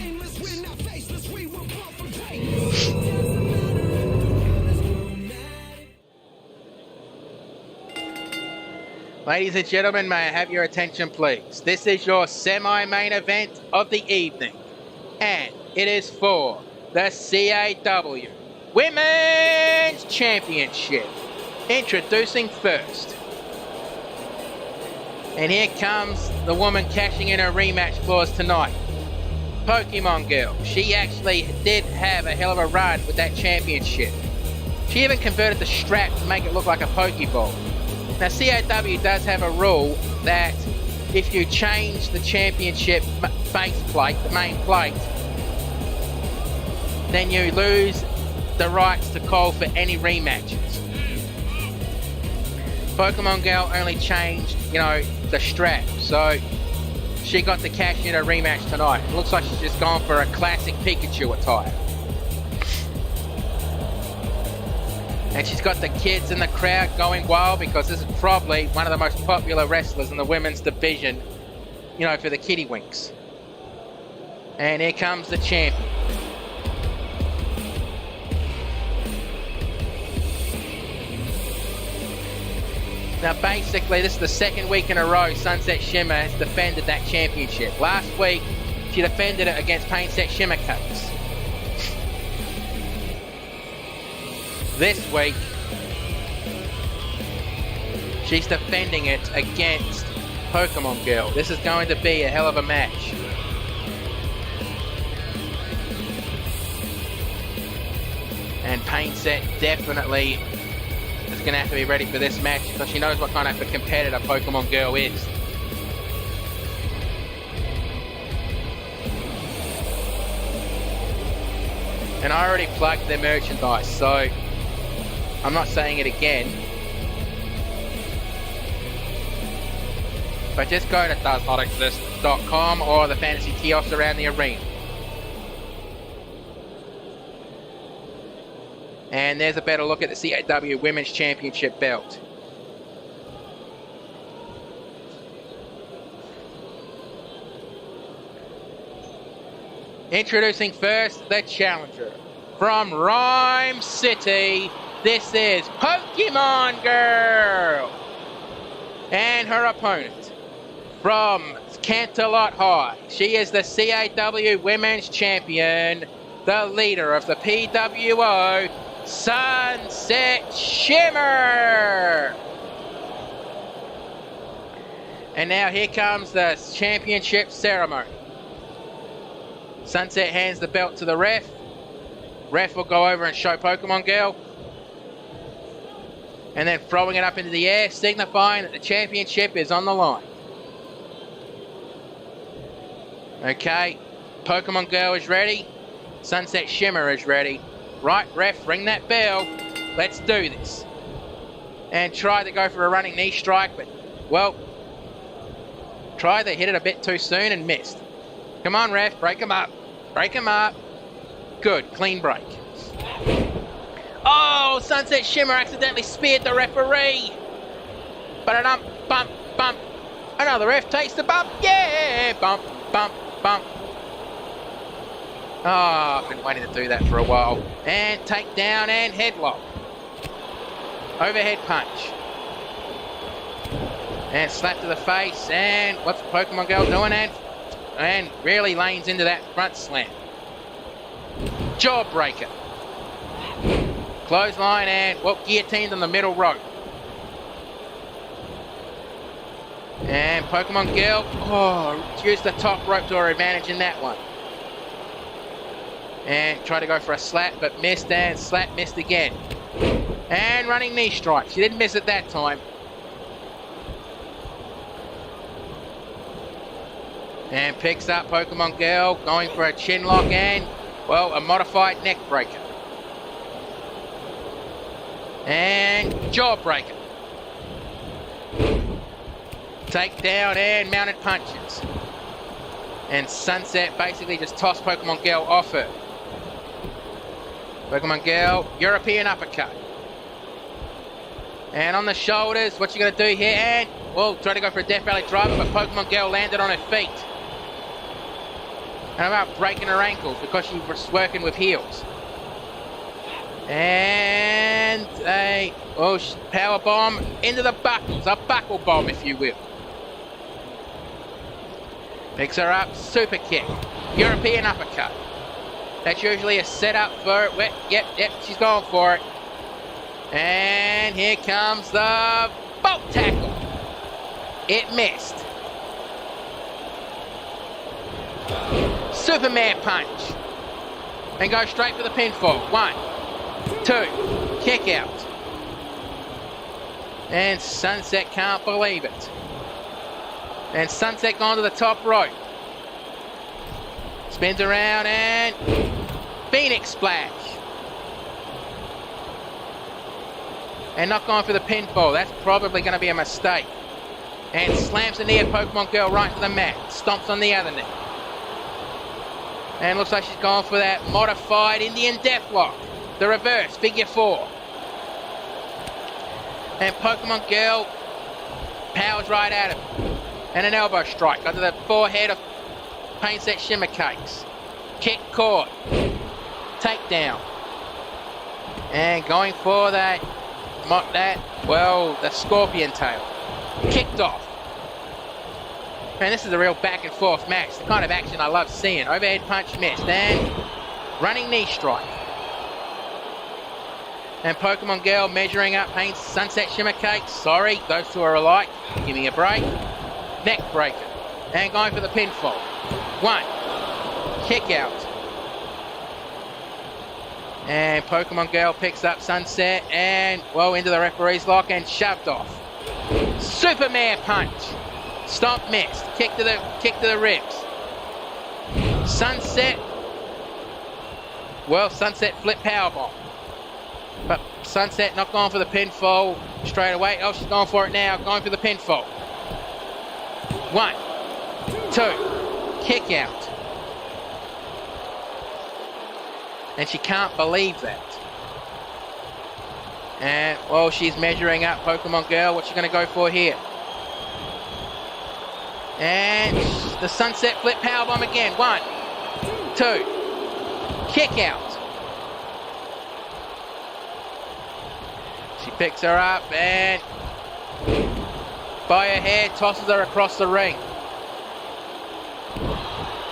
Ladies and gentlemen, may I have your attention please? This is your semi-main event of the evening, and it is for the CAW Women's Championship. Introducing first. And here comes the woman cashing in her rematch clause tonight. Pokemon Girl. She actually did have a hell of a run with that championship. She even converted the strap to make it look like a Pokeball. Now CAW does have a rule that if you change the championship face plate, the main plate, then you lose the rights to call for any rematches. Pokemon Girl only changed, the strap, so she got to cash in her rematch tonight. It looks like she's just gone for a classic Pikachu attire. And she's got the kids in the crowd going wild because this is probably one of the most popular wrestlers in the women's division, for the Kittywinks. And here comes the champion. Now basically this is the second week in a row Sunset Shimmer has defended that championship. Last week she defended it against Painset Shimmer Cakes. This week she's defending it against Pokemon Girl. This is going to be a hell of a match. And Painset definitely is going to have to be ready for this match because she knows what kind of a competitor Pokemon Girl is. And I already plugged their merchandise, so I'm not saying it again. But just go to doesnotexist.com or the fantasy kiosks around the arena. And there's a better look at the CAW Women's Championship belt. Introducing first, the challenger. From Rhyme City, this is Pokemon Girl. And her opponent, from Canterlot High, she is the CAW Women's Champion, the leader of the PWO, Sunset Shimmer. And now here comes the championship ceremony. Sunset hands the belt to the ref. Ref will go over and show Pokemon Girl. And then throwing it up into the air, signifying that the championship is on the line. Okay, Pokemon Girl is ready. Sunset Shimmer is ready. Right, ref, ring that bell. Let's do this. And tried to go for a running knee strike, but, well, tried to hit it a bit too soon and missed. Come on, ref, break him up. Break him up. Good, clean break. Oh, Sunset Shimmer accidentally speared the referee. Ba-da-dum, bump, bump. Another ref takes the bump. Yeah, bump, bump, bump. Oh, I've been waiting to do that for a while. And takedown and headlock. Overhead punch. And slap to the face, and what's Pokemon Girl doing? And really lanes into that front slam. Jawbreaker. Clothesline and, well, guillotined on the middle rope. And Pokemon Girl, used the top rope to her advantage in that one. And tried to go for a slap, but missed, and slap missed again. And running knee strike. She didn't miss it that time. And picks up Pokemon Girl, going for a chin lock and, well, a modified neck breaker. And jawbreaker. Takedown and mounted punches. And Sunset basically just tossed Pokemon Girl off her. Pokemon Girl, European uppercut. And on the shoulders, what you going to do here? And, well, try to go for a Death Valley driver, but Pokemon Girl landed on her feet. And about breaking her ankles because she was working with heels. And a power bomb into the buckles, a buckle bomb if you will. Picks her up, super kick, European uppercut. That's usually a setup for it. Yep, she's going for it. And here comes the bolt tackle. It missed. Superman punch. And go straight for the pinfall. 1, 2, kick out. And Sunset can't believe it. And Sunset gone to the top rope. Spins around and Phoenix Splash. And not going for the pinfall. That's probably going to be a mistake. And slams the knee of Pokemon Girl right to the mat. Stomps on the other knee. And looks like she's gone for that modified Indian Deathlock. The reverse, figure 4. And Pokemon Girl powers right at him. And an elbow strike under the forehead of Pain Set Shimmer Cakes. Kick caught. Takedown. And going for the scorpion tail. Kicked off. Man, this is a real back and forth match. The kind of action I love seeing. Overhead punch missed. And running knee strike. And Pokemon Girl measuring up Pain Sunset Shimmer Cakes. Sorry, those two are alike. Give me a break. Neck breaker. And going for the pinfall. 1. Kick out. And Pokemon Girl picks up Sunset and, well, into the referee's lock and shoved off. Superman punch. Stomp missed. Kick to the ribs. Sunset. Well, Sunset flip powerbomb. But Sunset not going for the pinfall straight away. Oh, she's going for it now. Going for the pinfall. 1, 2, kick out. And she can't believe that. And, well, she's measuring up Pokemon Girl. What's she going to go for here? And the Sunset flip powerbomb again. 1, 2, kick out. She picks her up and by her hair tosses her across the ring.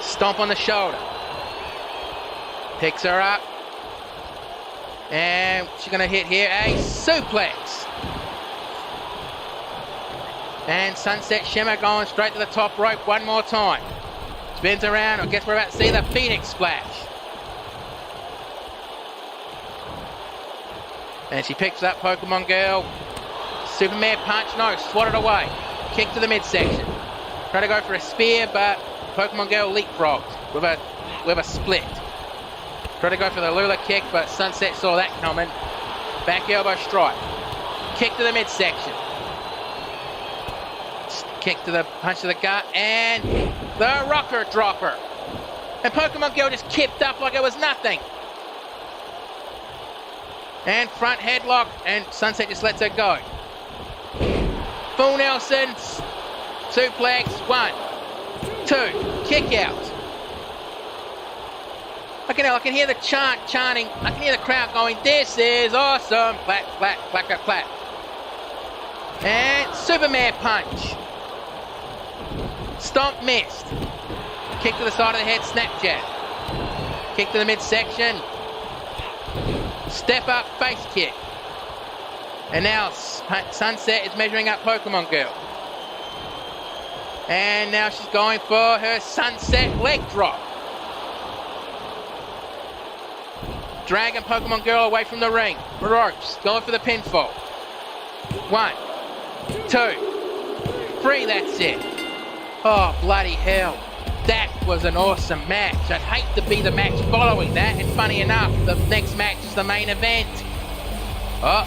Stomp on the shoulder. Picks her up. And she's going to hit here a suplex. And Sunset Shimmer going straight to the top rope one more time. Spins around. I guess we're about to see the Phoenix Splash. And she picks up Pokemon Girl. Superman punch. No, swatted away. Kick to the midsection. Try to go for a spear, but Pokemon Girl leapfrogs with a split. Try to go for the Lula kick, but Sunset saw that coming. Back elbow strike. Kick to the midsection. Kick to the punch to the gut, and the rocker dropper. And Pokemon Girl just kipped up like it was nothing. And front headlock, and Sunset just lets her go. Full Nelson, suplex, 1, 2, kick out. I can hear the chanting. I can hear the crowd going, "This is awesome!" Clap, clap, clap, clap, clap. And Superman punch. Stomp missed. Kick to the side of the head, snap jab. Kick to the midsection. Step up face kick. And now Sunset is measuring up Pokemon Girl. And now she's going for her Sunset leg drop. Dragging Pokemon Girl away from the ring. Ropes, going for the pinfall. 1, 2, 3, that's it. Oh, bloody hell. That was an awesome match. I'd hate to be the match following that, and funny enough, the next match is the main event. Oh,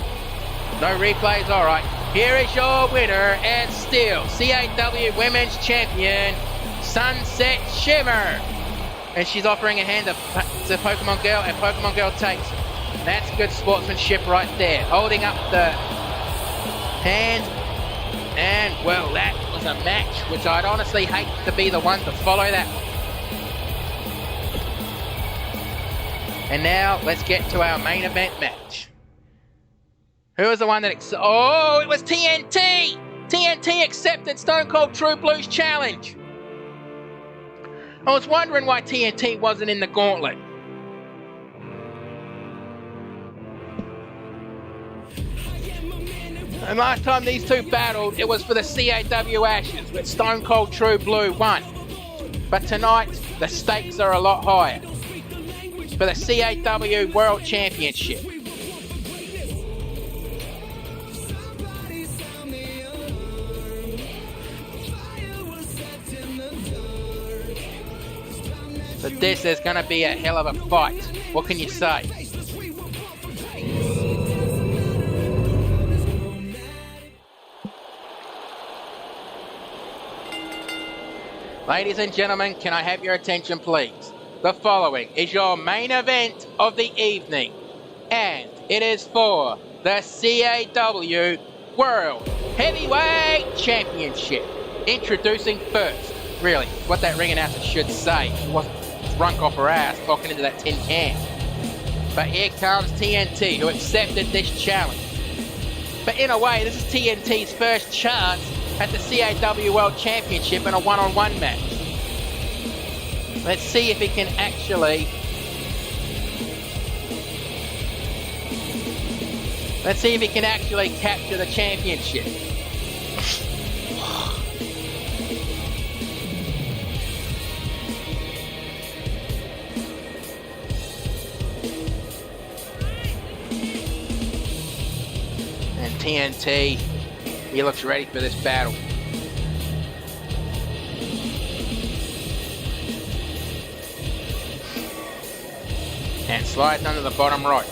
no replays, alright. Here is your winner and still CAW Women's Champion, Sunset Shimmer. And she's offering a hand to Pokemon Girl, and Pokemon Girl takes it. That's good sportsmanship right there. Holding up the hand. And, well, that was a match which I'd honestly hate to be the one to follow that. And now, let's get to our main event match. Who was the one that... Oh, it was TNT! TNT accepted Stone Cold True Blue's challenge. I was wondering why TNT wasn't in the gauntlet. And last time these two battled, it was for the CAW Ashes, with Stone Cold True Blue won. But tonight, the stakes are a lot higher. For the CAW World Championship. But this is going to be a hell of a fight. What can you say? Ladies and gentlemen, can I have your attention please? The following is your main event of the evening. And it is for the CAW World Heavyweight Championship. Introducing first, really, what that ring announcer should say. It wasn't drunk off her ass talking into that tin can. But here comes TNT, who accepted this challenge. But in a way, this is TNT's first chance at the CAW World Championship in a one-on-one match. Let's see if he can actually... capture the championship. And TNT, he looks ready for this battle. And slides under the bottom right.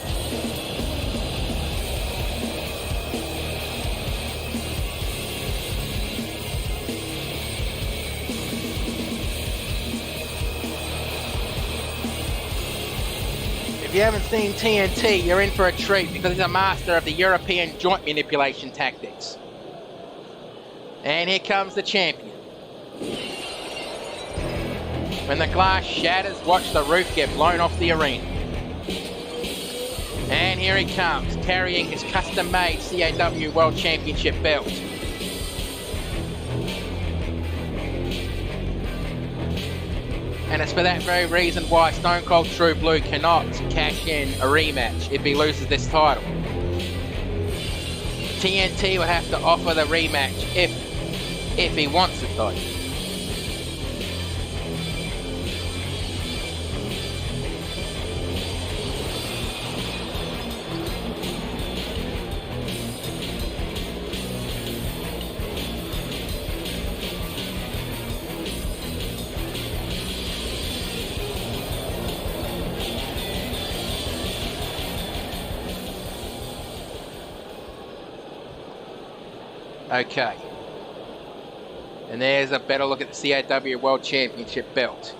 If you haven't seen TNT, you're in for a treat because he's a master of the European joint manipulation tactics. And here comes the champion. When the glass shatters, watch the roof get blown off the arena. And here he comes, carrying his custom-made CAW World Championship belt. And it's for that very reason why Stone Cold True Blue cannot cash in a rematch if he loses this title. TNT will have to offer the rematch if he wants it though. Okay. And there's a better look at the CAW World Championship belt.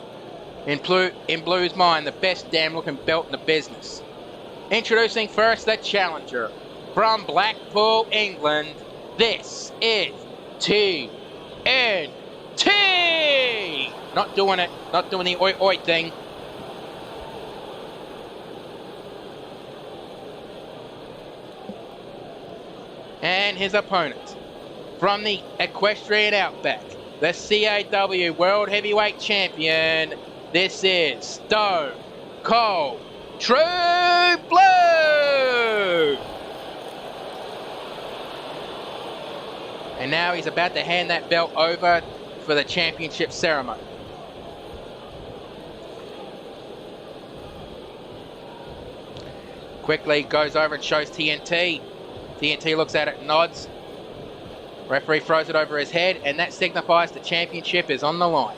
In Blue's mind, the best damn looking belt in the business. Introducing first the challenger. From Blackpool, England, this is TNT! Not doing it, not doing the oi oi thing. And his opponent. from the equestrian outback, the CAW World Heavyweight Champion, this is Stone Cold True Blue! And now he's about to hand that belt over for the championship ceremony. Quickly goes over and shows TNT. TNT looks at it and nods. Referee throws it over his head, and that signifies the championship is on the line.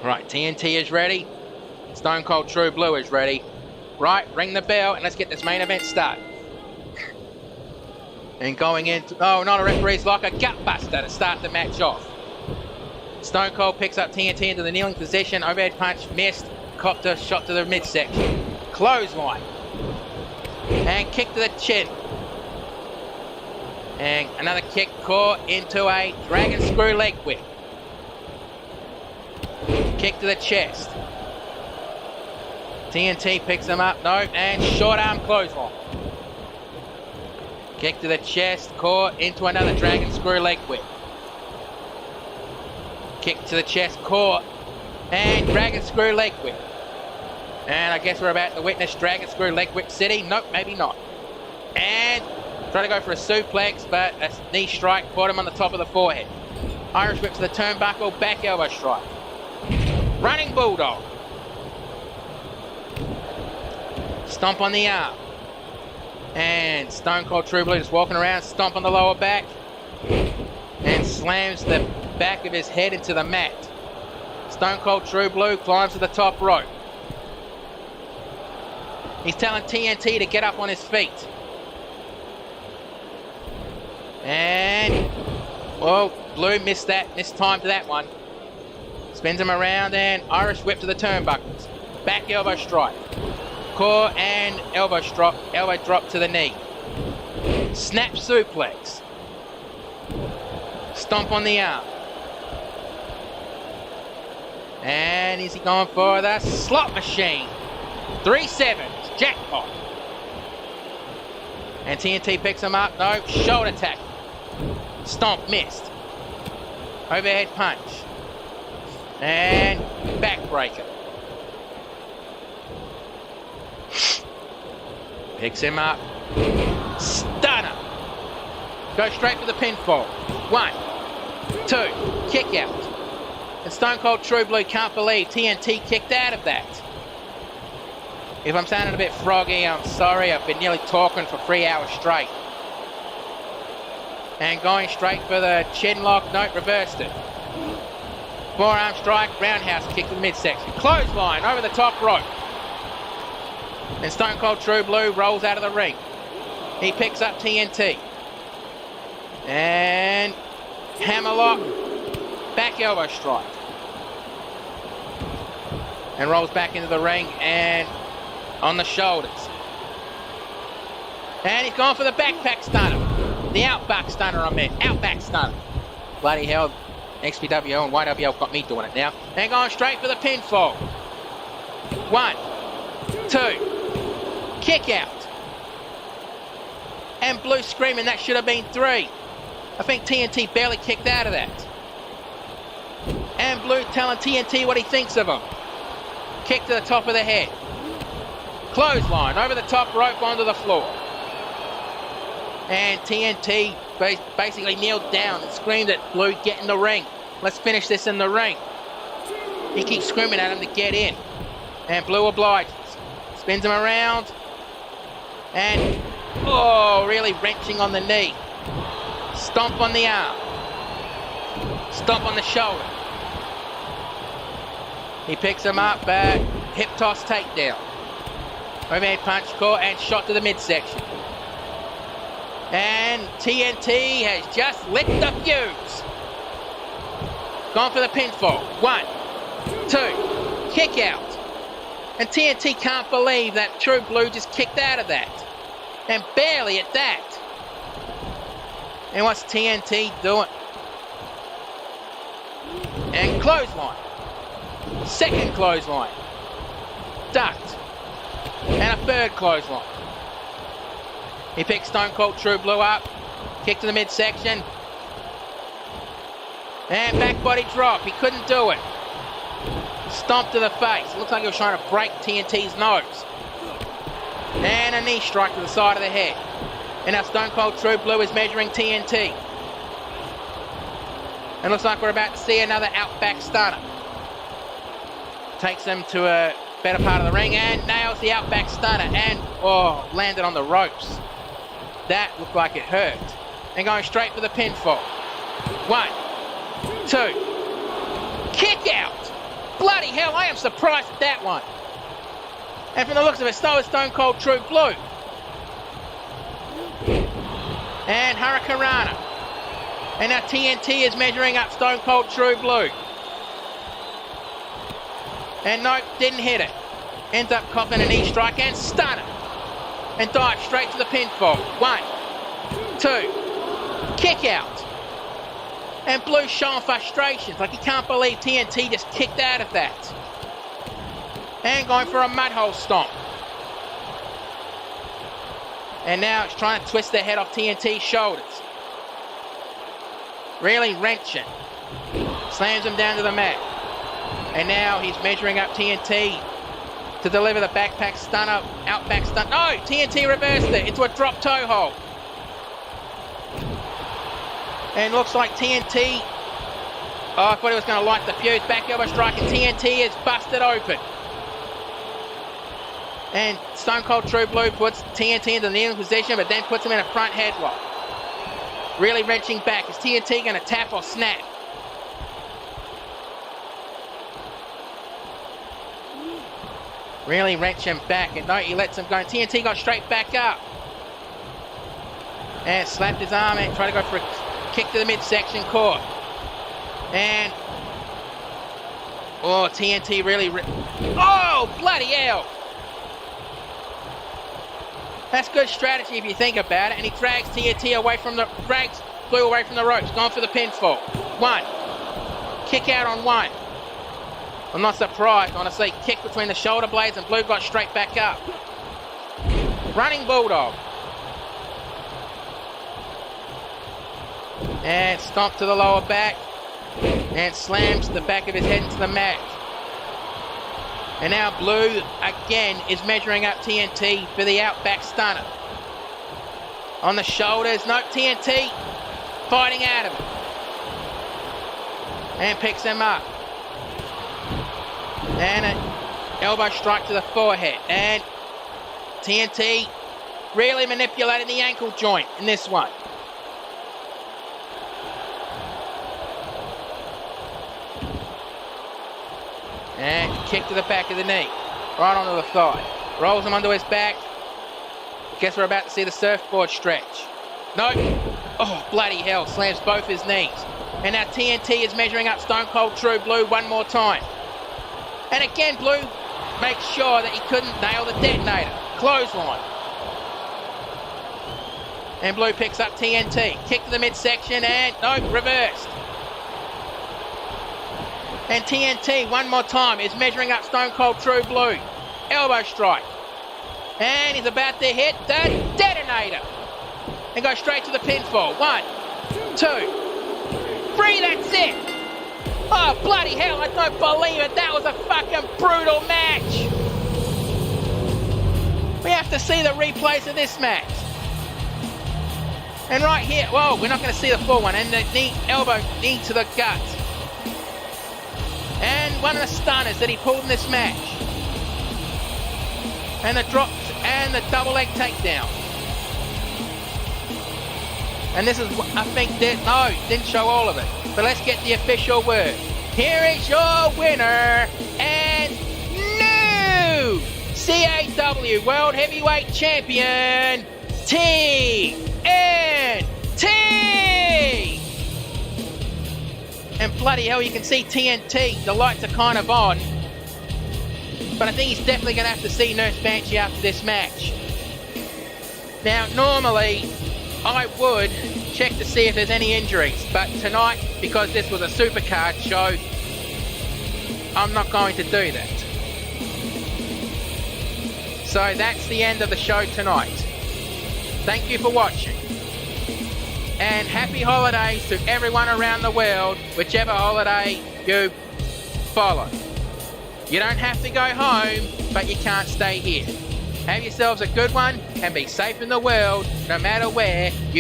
Right, TNT is ready. Stone Cold True Blue is ready. Right, ring the bell, and let's get this main event started. And going into, oh, not a referee's locker, gutbuster to start the match off. Stone Cold picks up TNT into the kneeling position, overhead punch, missed, copped a shot to the midsection. Clothesline. And kick to the chin. And another kick caught into a dragon screw leg whip. Kick to the chest. TNT picks him up, no, and short arm clothesline. Kick to the chest, caught into another dragon screw leg whip. Kick to the chest, caught, and dragon screw leg whip. And I guess we're about to witness dragon screw leg whip city. Nope, maybe not. And try to go for a suplex, but a knee strike caught him on the top of the forehead. Irish whip to the turnbuckle, back elbow strike. Running bulldog. Stomp on the arm. And Stone Cold True Blue just walking around, stomp on the lower back. And slams the back of his head into the mat. Stone Cold True Blue climbs to the top rope. He's telling TNT to get up on his feet. And, well, Blue mistimed that one. Spins him around and Irish whip to the turnbuckles. Back elbow strike. Core and elbow drop to the knee. Snap suplex. Stomp on the arm. And is he going for the slot machine? 3-7, jackpot. And TNT picks him up, no, shoulder tackle. Stomp, missed. Overhead punch. And backbreaker. Picks him up. Stunner. Go straight for the pinfall. 1, 2, kick out. And Stone Cold True Blue can't believe TNT kicked out of that. If I'm sounding a bit froggy, I'm sorry. I've been nearly talking for 3 hours straight. And going straight for the chin lock, no, reversed it. Forearm strike, roundhouse kick to the midsection. Clothesline over the top rope. And Stone Cold True Blue rolls out of the ring. He picks up TNT. And hammerlock, back elbow strike. And rolls back into the ring and on the shoulders. And he's gone for the backpack stunner. The outback stunner, I meant. Outback stunner. Bloody hell. XPWO and YWL got me doing it now. And going straight for the pinfall. 1, 2. Kick out. And Blue screaming that should have been 3. I think TNT barely kicked out of that. And Blue telling TNT what he thinks of him. Kick to the top of the head. Clothesline over the top rope onto the floor. And TNT basically kneeled down and screamed at Blue, get in the ring. Let's finish this in the ring. He keeps screaming at him to get in. And Blue obliges. Spins him around. And, oh, really wrenching on the knee. Stomp on the arm. Stomp on the shoulder. He picks him up, hip toss takedown. Overhead punch caught and shot to the midsection. And TNT has just lit the fuse. Gone for the pinfall. 1, 2, kick out. And TNT can't believe that True Blue just kicked out of that. And barely at that. And what's TNT doing? And clothesline. Second clothesline. Ducked. And a third clothesline. He picks Stone Cold True Blue up. Kick to the midsection. And back body drop. He couldn't do it. Stomp to the face. It looks like he was trying to break TNT's nose. And a knee strike to the side of the head. And our Stone Cold True Blue is measuring TNT. And looks like we're about to see another Outback Stunner. Takes him to a better part of the ring and nails the Outback Stunner. And, oh, landed on the ropes. That looked like it hurt. And going straight for the pinfall. 1, 2. Kick out! Bloody hell, I am surprised at that one. And from the looks of it, so is Stone Cold True Blue. And Hurricanrana. And now TNT is measuring up Stone Cold True Blue. And nope, didn't hit it. Ends up copping a knee strike and stunner. And dives straight to the pinfall. 1, 2. Kick out. And Blue's showing frustrations, like he can't believe TNT just kicked out of that. And going for a mudhole stomp. And now it's trying to twist the head off TNT's shoulders. Really wrenching. Slams him down to the mat. And now he's measuring up TNT to deliver the backpack stunner, Outback Stunner. No, TNT reversed it into a drop toe hold. And looks like TNT, oh, I thought he was going to light the fuse. Back elbow strike and TNT is busted open. And Stone Cold True Blue puts TNT into the kneeling position, but then puts him in a front headlock. Really wrenching back. Is TNT going to tap or snap? Really wrenching back, and no, he lets him go. And TNT got straight back up. And slapped his arm and tried to go for a kick to the midsection, caught. And oh, TNT really oh, bloody hell. That's good strategy if you think about it. And he drags TNT away from the drags Blue away from the ropes, going for the pinfall. 1. Kick out on 1. I'm not surprised, honestly. Kick between the shoulder blades and Blue got straight back up. Running Bulldog. And stomp to the lower back. And slams the back of his head into the mat. And now Blue, again, is measuring up TNT for the Outback Stunner. On the shoulders, no, TNT fighting out of it. And picks him up. And an elbow strike to the forehead. And TNT really manipulating the ankle joint in this one. And kick to the back of the knee. Right onto the thigh. Rolls him onto his back. Guess we're about to see the surfboard stretch. Nope. Oh, bloody hell. Slams both his knees. And now TNT is measuring up Stone Cold True Blue one more time. And again, Blue makes sure that he couldn't nail the detonator. Clothesline. And Blue picks up TNT. Kick to the midsection and nope, reversed. And TNT, one more time, is measuring up Stone Cold True Blue. Elbow strike. And he's about to hit the detonator. And go straight to the pinfall. 1, 2, 3, that's it. Oh, bloody hell, I don't believe it. That was a fucking brutal match. We have to see the replays of this match. And right here, whoa, we're not going to see the full one. And the knee, elbow, knee to the gut. And one of the stunners that he pulled in this match. And the drops and the double leg takedown. And this is, I think, didn't show all of it. But let's get the official word. Here is your winner and new CAW World Heavyweight Champion, TNT. And bloody hell, you can see TNT. The lights are kind of on. But I think he's definitely going to have to see Nurse Banshee after this match. Now, normally, I would check to see if there's any injuries. But tonight, because this was a supercard show, I'm not going to do that. So that's the end of the show tonight. Thank you for watching. and happy holidays to everyone around the world, whichever holiday you follow. You don't have to go home, but you can't stay here. Have yourselves a good one and be safe in the world, no matter where you